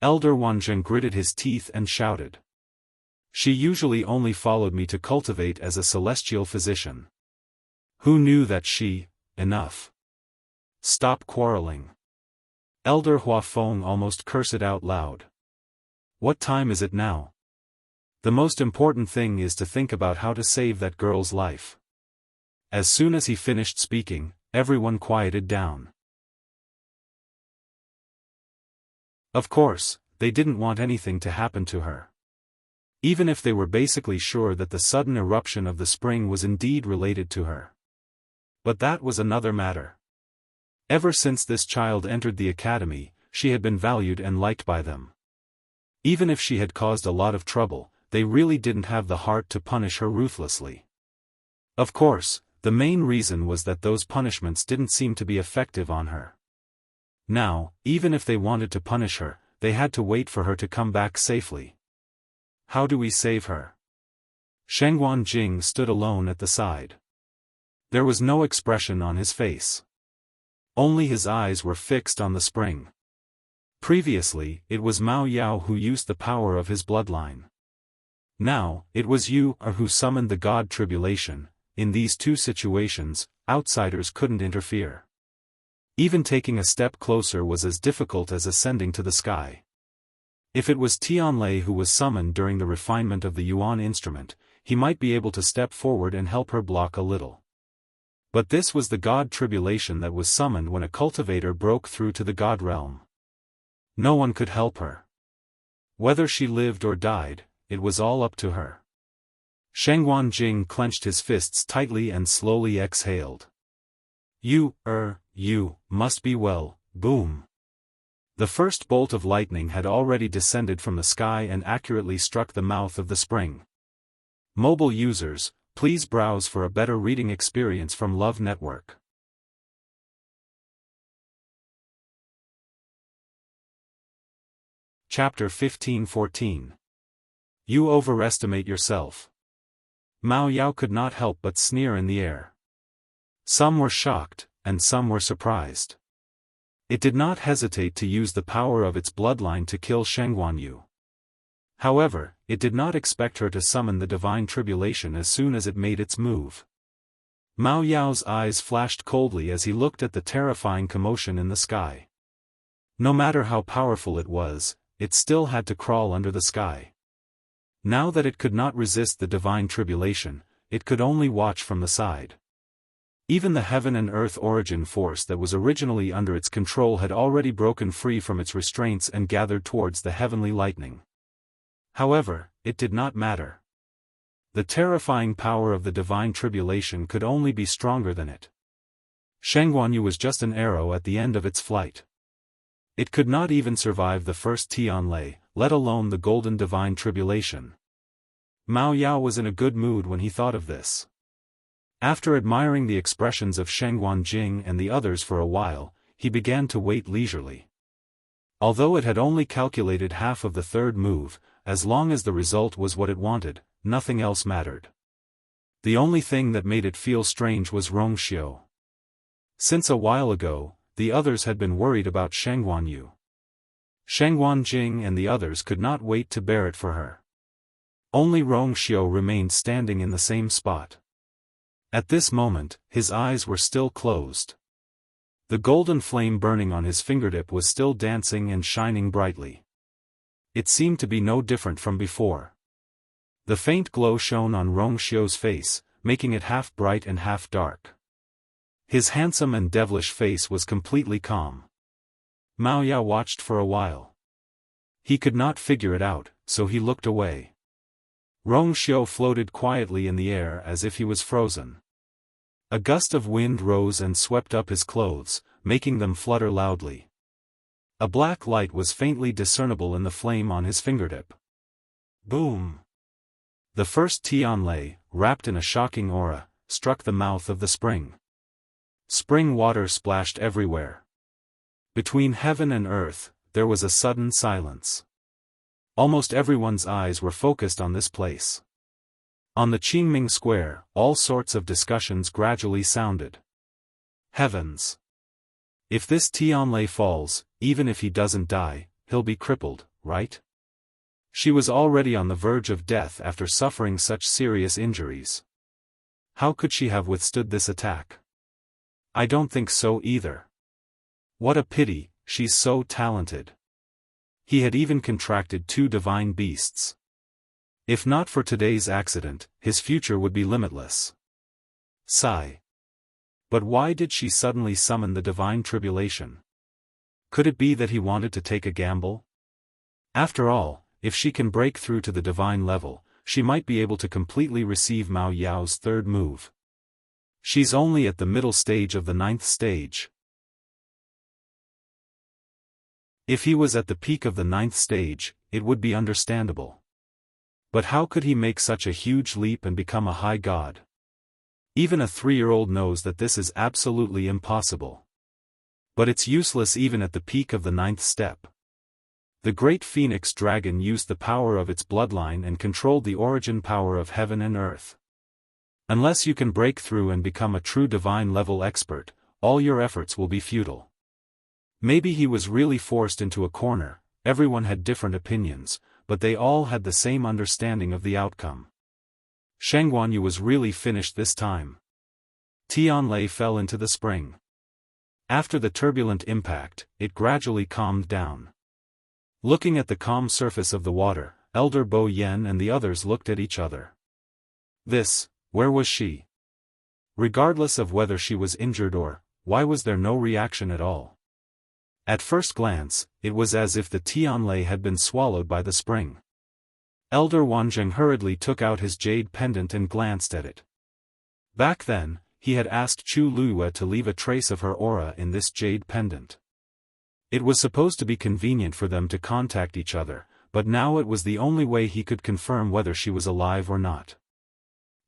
Elder Wanzheng gritted his teeth and shouted. She usually only followed me to cultivate as a celestial physician. Who knew that she, enough. Stop quarreling. Elder Huafeng almost cursed out loud. What time is it now? The most important thing is to think about how to save that girl's life. As soon as he finished speaking, everyone quieted down. Of course, they didn't want anything to happen to her. Even if they were basically sure that the sudden eruption of the spring was indeed related to her. But that was another matter. Ever since this child entered the academy, she had been valued and liked by them. Even if she had caused a lot of trouble, they really didn't have the heart to punish her ruthlessly. Of course, the main reason was that those punishments didn't seem to be effective on her. Now, even if they wanted to punish her, they had to wait for her to come back safely. How do we save her? Shengguan Jing stood alone at the side. There was no expression on his face. Only his eyes were fixed on the spring. Previously, it was Mao Yao who used the power of his bloodline. Now, it was Yu Er who summoned the god tribulation. In these two situations, outsiders couldn't interfere. Even taking a step closer was as difficult as ascending to the sky. If it was Tianlei who was summoned during the refinement of the Yuan instrument, he might be able to step forward and help her block a little. But this was the god tribulation that was summoned when a cultivator broke through to the god realm. No one could help her. Whether she lived or died, it was all up to her. Shengguan Jing clenched his fists tightly and slowly exhaled. You must be well, boom. The first bolt of lightning had already descended from the sky and accurately struck the mouth of the spring. Mobile users, please browse for a better reading experience from Love Network. Chapter 15-14. You overestimate yourself. Mao Yao could not help but sneer in the air. Some were shocked, and some were surprised. It did not hesitate to use the power of its bloodline to kill Shengguan Yu. However, it did not expect her to summon the divine tribulation as soon as it made its move. Mao Yao's eyes flashed coldly as he looked at the terrifying commotion in the sky. No matter how powerful it was, it still had to crawl under the sky. Now that it could not resist the divine tribulation, it could only watch from the side. Even the heaven and earth origin force that was originally under its control had already broken free from its restraints and gathered towards the heavenly lightning. However, it did not matter. The terrifying power of the divine tribulation could only be stronger than it. Shengguan Yu was just an arrow at the end of its flight. It could not even survive the first Tianlei, let alone the golden divine tribulation. Mao Yao was in a good mood when he thought of this. After admiring the expressions of Shengguan Jing and the others for a while, he began to wait leisurely. Although it had only calculated half of the third move, as long as the result was what it wanted, nothing else mattered. The only thing that made it feel strange was Rongxiu. Since a while ago, the others had been worried about Shengguan Yu. Shengguan Jing and the others could not wait to bear it for her. Only Rongxiu remained standing in the same spot. At this moment, his eyes were still closed. The golden flame burning on his fingertip was still dancing and shining brightly. It seemed to be no different from before. The faint glow shone on Rongxiu's face, making it half bright and half dark. His handsome and devilish face was completely calm. Mao Yao watched for a while. He could not figure it out, so he looked away. Rong Xiu floated quietly in the air as if he was frozen. A gust of wind rose and swept up his clothes, making them flutter loudly. A black light was faintly discernible in the flame on his fingertip. Boom! The first Tianlei, wrapped in a shocking aura, struck the mouth of the spring. Spring water splashed everywhere. Between heaven and earth, there was a sudden silence. Almost everyone's eyes were focused on this place. On the Qingming Square, all sorts of discussions gradually sounded. Heavens! If this Tianlei falls, even if he doesn't die, he'll be crippled, right? She was already on the verge of death after suffering such serious injuries. How could she have withstood this attack? I don't think so either. What a pity, she's so talented. He had even contracted 2 divine beasts. If not for today's accident, his future would be limitless. Sigh. But why did she suddenly summon the divine tribulation? Could it be that he wanted to take a gamble? After all, if she can break through to the divine level, she might be able to completely receive Mao Yao's third move. She's only at the middle stage of the 9th stage. If he was at the peak of the 9th stage, it would be understandable. But how could he make such a huge leap and become a high god? Even a 3-year-old knows that this is absolutely impossible. But it's useless even at the peak of the 9th step. The great phoenix dragon used the power of its bloodline and controlled the origin power of heaven and earth. Unless you can break through and become a true divine level expert, all your efforts will be futile. Maybe he was really forced into a corner. Everyone had different opinions, but they all had the same understanding of the outcome. Shang Guanyu was really finished this time. Tianlei fell into the spring. After the turbulent impact, it gradually calmed down. Looking at the calm surface of the water, Elder Bo Yen and the others looked at each other. Where was she? Regardless of whether she was injured or, why was there no reaction at all? At first glance, it was as if the Tianlei had been swallowed by the spring. Elder Wanzheng hurriedly took out his jade pendant and glanced at it. Back then, he had asked Chu Luiyue to leave a trace of her aura in this jade pendant. It was supposed to be convenient for them to contact each other, but now it was the only way he could confirm whether she was alive or not.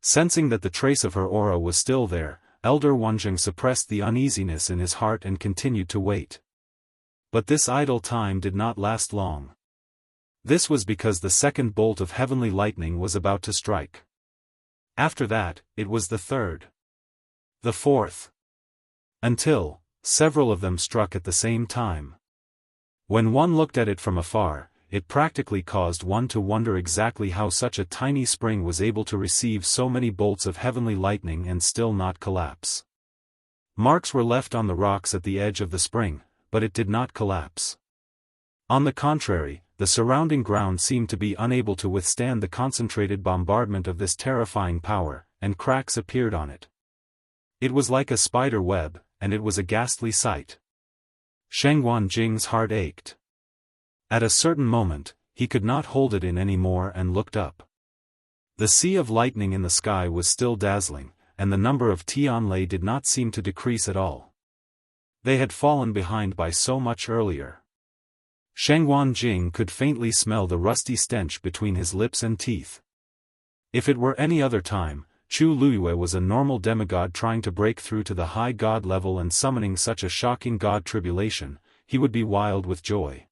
Sensing that the trace of her aura was still there, Elder Wanzheng suppressed the uneasiness in his heart and continued to wait. But this idle time did not last long. This was because the second bolt of heavenly lightning was about to strike. After that, it was the third. The fourth. Until, several of them struck at the same time. When one looked at it from afar, it practically caused one to wonder exactly how such a tiny spring was able to receive so many bolts of heavenly lightning and still not collapse. Marks were left on the rocks at the edge of the spring, but it did not collapse. On the contrary, the surrounding ground seemed to be unable to withstand the concentrated bombardment of this terrifying power, and cracks appeared on it. It was like a spider web, and it was a ghastly sight. Sheng Guanjing's heart ached. At a certain moment, he could not hold it in any more and looked up. The sea of lightning in the sky was still dazzling, and the number of Tianlei did not seem to decrease at all. They had fallen behind by so much earlier. Sheng Guanjing could faintly smell the rusty stench between his lips and teeth. If it were any other time, Chu Luiyue was a normal demigod trying to break through to the high god level and summoning such a shocking god tribulation, he would be wild with joy.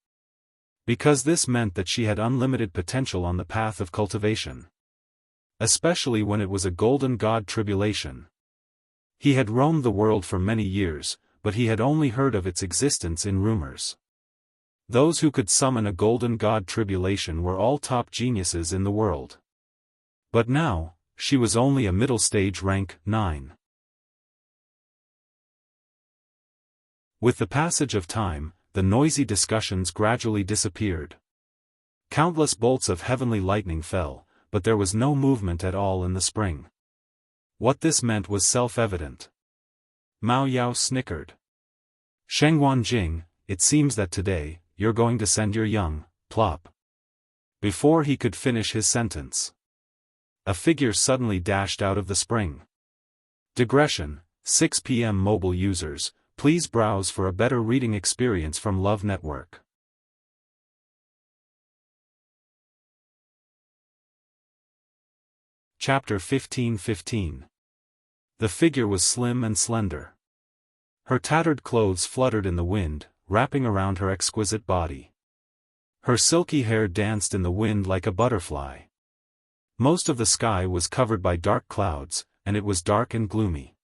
Because this meant that she had unlimited potential on the path of cultivation. Especially when it was a golden god tribulation. He had roamed the world for many years, but he had only heard of its existence in rumors. Those who could summon a golden god tribulation were all top geniuses in the world. But now, she was only a middle stage rank 9. With the passage of time, the noisy discussions gradually disappeared. Countless bolts of heavenly lightning fell, but there was no movement at all in the spring. What this meant was self-evident. Mao Yao snickered. Sheng Guanjing, it seems that today, you're going to send your young, plop. Before he could finish his sentence, a figure suddenly dashed out of the spring. Digression, 6 p.m. Mobile users, please browse for a better reading experience from Love Network. Chapter 15:15. The figure was slim and slender. Her tattered clothes fluttered in the wind, wrapping around her exquisite body. Her silky hair danced in the wind like a butterfly. Most of the sky was covered by dark clouds, and it was dark and gloomy.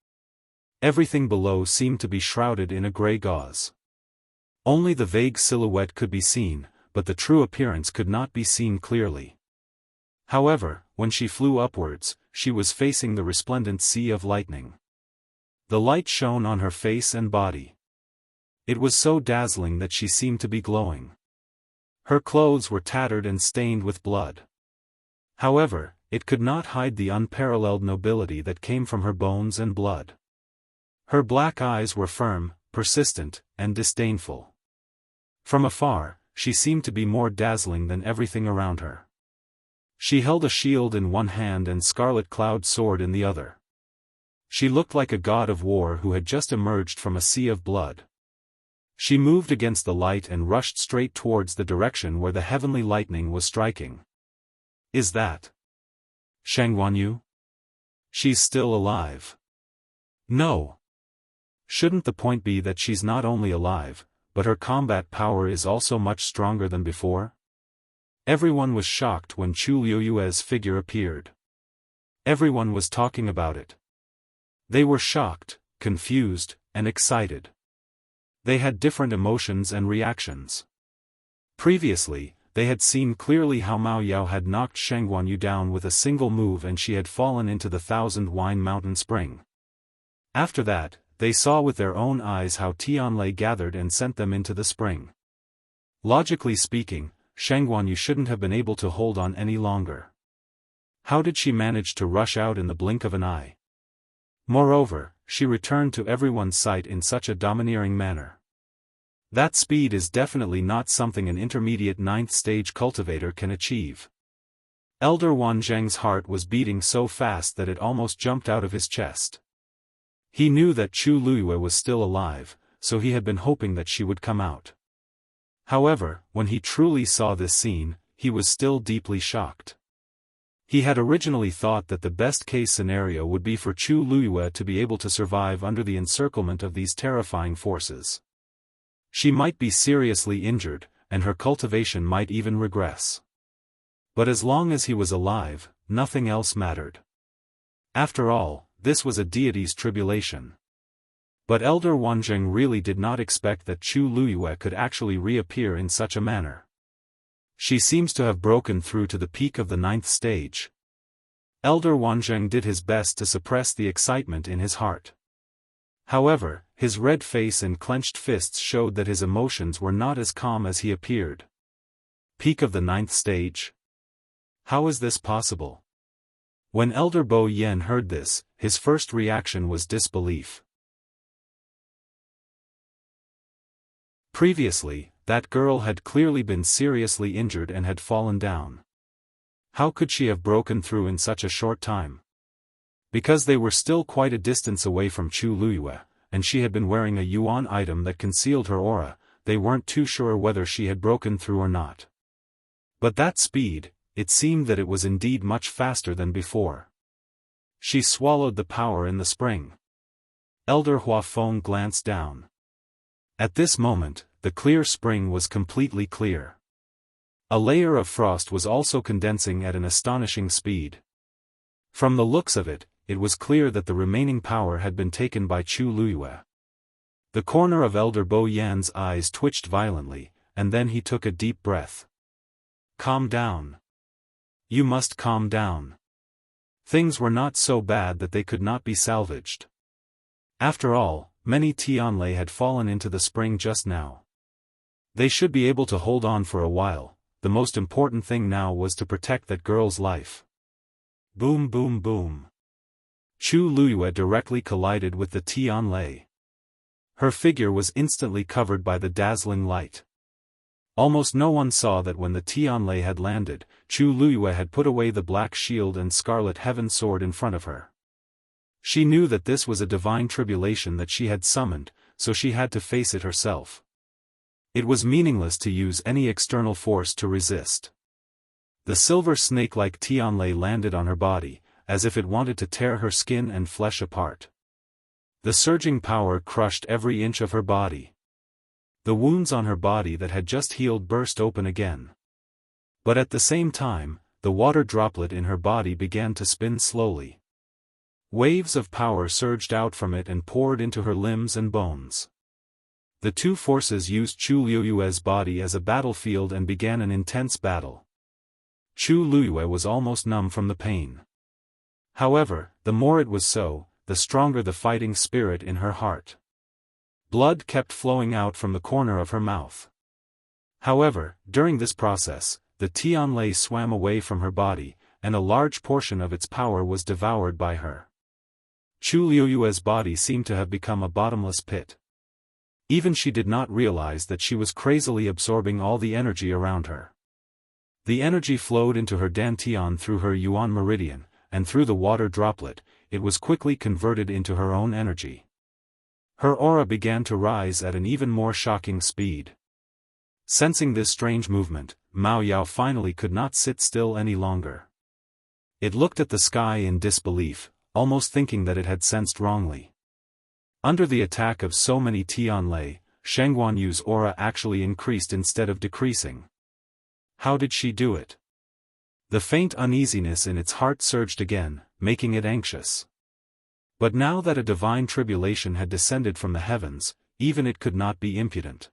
Everything below seemed to be shrouded in a gray gauze. Only the vague silhouette could be seen, but the true appearance could not be seen clearly. However, when she flew upwards, she was facing the resplendent sea of lightning. The light shone on her face and body. It was so dazzling that she seemed to be glowing. Her clothes were tattered and stained with blood. However, it could not hide the unparalleled nobility that came from her bones and blood. Her black eyes were firm, persistent, and disdainful. From afar, she seemed to be more dazzling than everything around her. She held a shield in one hand and scarlet cloud sword in the other. She looked like a god of war who had just emerged from a sea of blood. She moved against the light and rushed straight towards the direction where the heavenly lightning was striking. Is that Shang Wanyu? She's still alive. No. Shouldn't the point be that she's not only alive, but her combat power is also much stronger than before? Everyone was shocked when Chu Liuyue's figure appeared. Everyone was talking about it. They were shocked, confused, and excited. They had different emotions and reactions. Previously, they had seen clearly how Mao Yao had knocked Shang Wanyu down with a single move and she had fallen into the Thousand Wine Mountain Spring. After that, they saw with their own eyes how Tianlei gathered and sent them into the spring. Logically speaking, Shang Wanyu shouldn't have been able to hold on any longer. How did she manage to rush out in the blink of an eye? Moreover, she returned to everyone's sight in such a domineering manner. That speed is definitely not something an intermediate 9th stage cultivator can achieve. Elder Wanzheng's heart was beating so fast that it almost jumped out of his chest. He knew that Chu Luyue was still alive, so he had been hoping that she would come out. However, when he truly saw this scene, he was still deeply shocked. He had originally thought that the best-case scenario would be for Chu Luyue to be able to survive under the encirclement of these terrifying forces. She might be seriously injured, and her cultivation might even regress. But as long as he was alive, nothing else mattered. After all, this was a deity's tribulation. But Elder Wanzheng really did not expect that Chu Luyue could actually reappear in such a manner. She seems to have broken through to the peak of the 9th stage. Elder Wanzheng did his best to suppress the excitement in his heart. However, his red face and clenched fists showed that his emotions were not as calm as he appeared. Peak of the 9th stage? How is this possible? When Elder Bo Yen heard this, his first reaction was disbelief. Previously, that girl had clearly been seriously injured and had fallen down. How could she have broken through in such a short time? Because they were still quite a distance away from Chu Luyue, and she had been wearing a yuan item that concealed her aura, they weren't too sure whether she had broken through or not. But that speed, it seemed that it was indeed much faster than before. She swallowed the power in the spring. Elder Huafeng glanced down. At this moment, the clear spring was completely clear. A layer of frost was also condensing at an astonishing speed. From the looks of it, it was clear that the remaining power had been taken by Chu Luyue. The corner of Elder Bo Yan's eyes twitched violently, and then he took a deep breath. Calm down. You must calm down. Things were not so bad that they could not be salvaged. After all, many Tianlei had fallen into the spring just now. They should be able to hold on for a while. The most important thing now was to protect that girl's life. Boom boom boom. Chu Luyue directly collided with the Tianlei. Her figure was instantly covered by the dazzling light. Almost no one saw that when the Tianlei had landed, Chu Luyue had put away the black shield and scarlet heaven sword in front of her. She knew that this was a divine tribulation that she had summoned, so she had to face it herself. It was meaningless to use any external force to resist. The silver snake-like Tianlei landed on her body, as if it wanted to tear her skin and flesh apart. The surging power crushed every inch of her body. The wounds on her body that had just healed burst open again. But at the same time, the water droplet in her body began to spin slowly. Waves of power surged out from it and poured into her limbs and bones. The two forces used Chu Luyue's body as a battlefield and began an intense battle. Chu Luyue was almost numb from the pain. However, the more it was so, the stronger the fighting spirit in her heart. Blood kept flowing out from the corner of her mouth. However, during this process, the Tianlei swam away from her body, and a large portion of its power was devoured by her. Chu Luyue's body seemed to have become a bottomless pit. Even she did not realize that she was crazily absorbing all the energy around her. The energy flowed into her dantian through her yuan meridian, and through the water droplet, it was quickly converted into her own energy. Her aura began to rise at an even more shocking speed. Sensing this strange movement, Mao Yao finally could not sit still any longer. It looked at the sky in disbelief, almost thinking that it had sensed wrongly. Under the attack of so many Tianlei, Sheng Guanyu's aura actually increased instead of decreasing. How did she do it? The faint uneasiness in its heart surged again, making it anxious. But now that a divine tribulation had descended from the heavens, even it could not be impudent.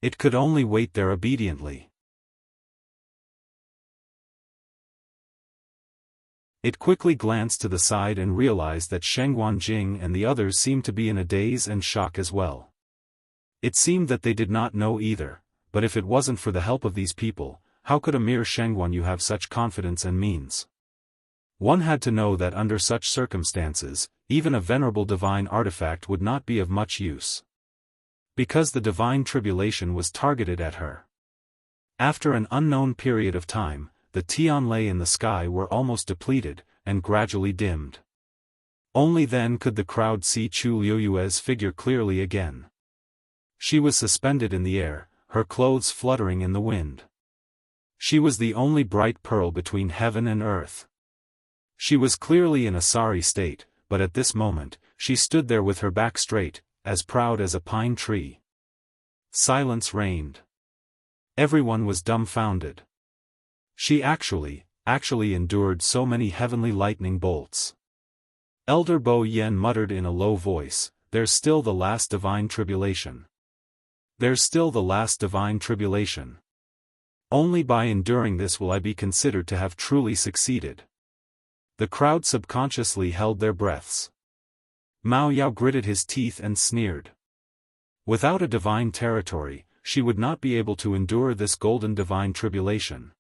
It could only wait there obediently. It quickly glanced to the side and realized that Sheng Guanjing and the others seemed to be in a daze and shock as well. It seemed that they did not know either, but if it wasn't for the help of these people, how could a mere Sheng Guanyu have such confidence and means? One had to know that under such circumstances, even a venerable divine artifact would not be of much use. Because the divine tribulation was targeted at her. After an unknown period of time, the Tianlei in the sky were almost depleted, and gradually dimmed. Only then could the crowd see Chu Luyue's figure clearly again. She was suspended in the air, her clothes fluttering in the wind. She was the only bright pearl between heaven and earth. She was clearly in a sorry state, but at this moment, she stood there with her back straight, as proud as a pine tree. Silence reigned. Everyone was dumbfounded. She actually endured so many heavenly lightning bolts. Elder Bo Yen muttered in a low voice, "There's still the last divine tribulation. There's still the last divine tribulation. Only by enduring this will I be considered to have truly succeeded." The crowd subconsciously held their breaths. Mao Yao gritted his teeth and sneered. Without a divine territory, she would not be able to endure this golden divine tribulation.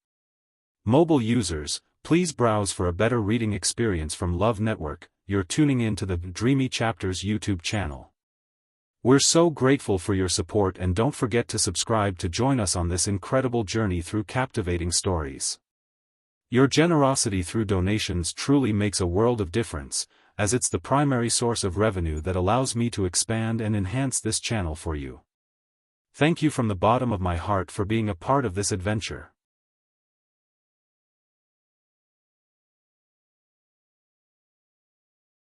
Mobile users, please browse for a better reading experience from Love Network. You're tuning in to the Dreamy Chapters YouTube channel. We're so grateful for your support, and don't forget to subscribe to join us on this incredible journey through captivating stories. Your generosity through donations truly makes a world of difference, as it's the primary source of revenue that allows me to expand and enhance this channel for you. Thank you from the bottom of my heart for being a part of this adventure.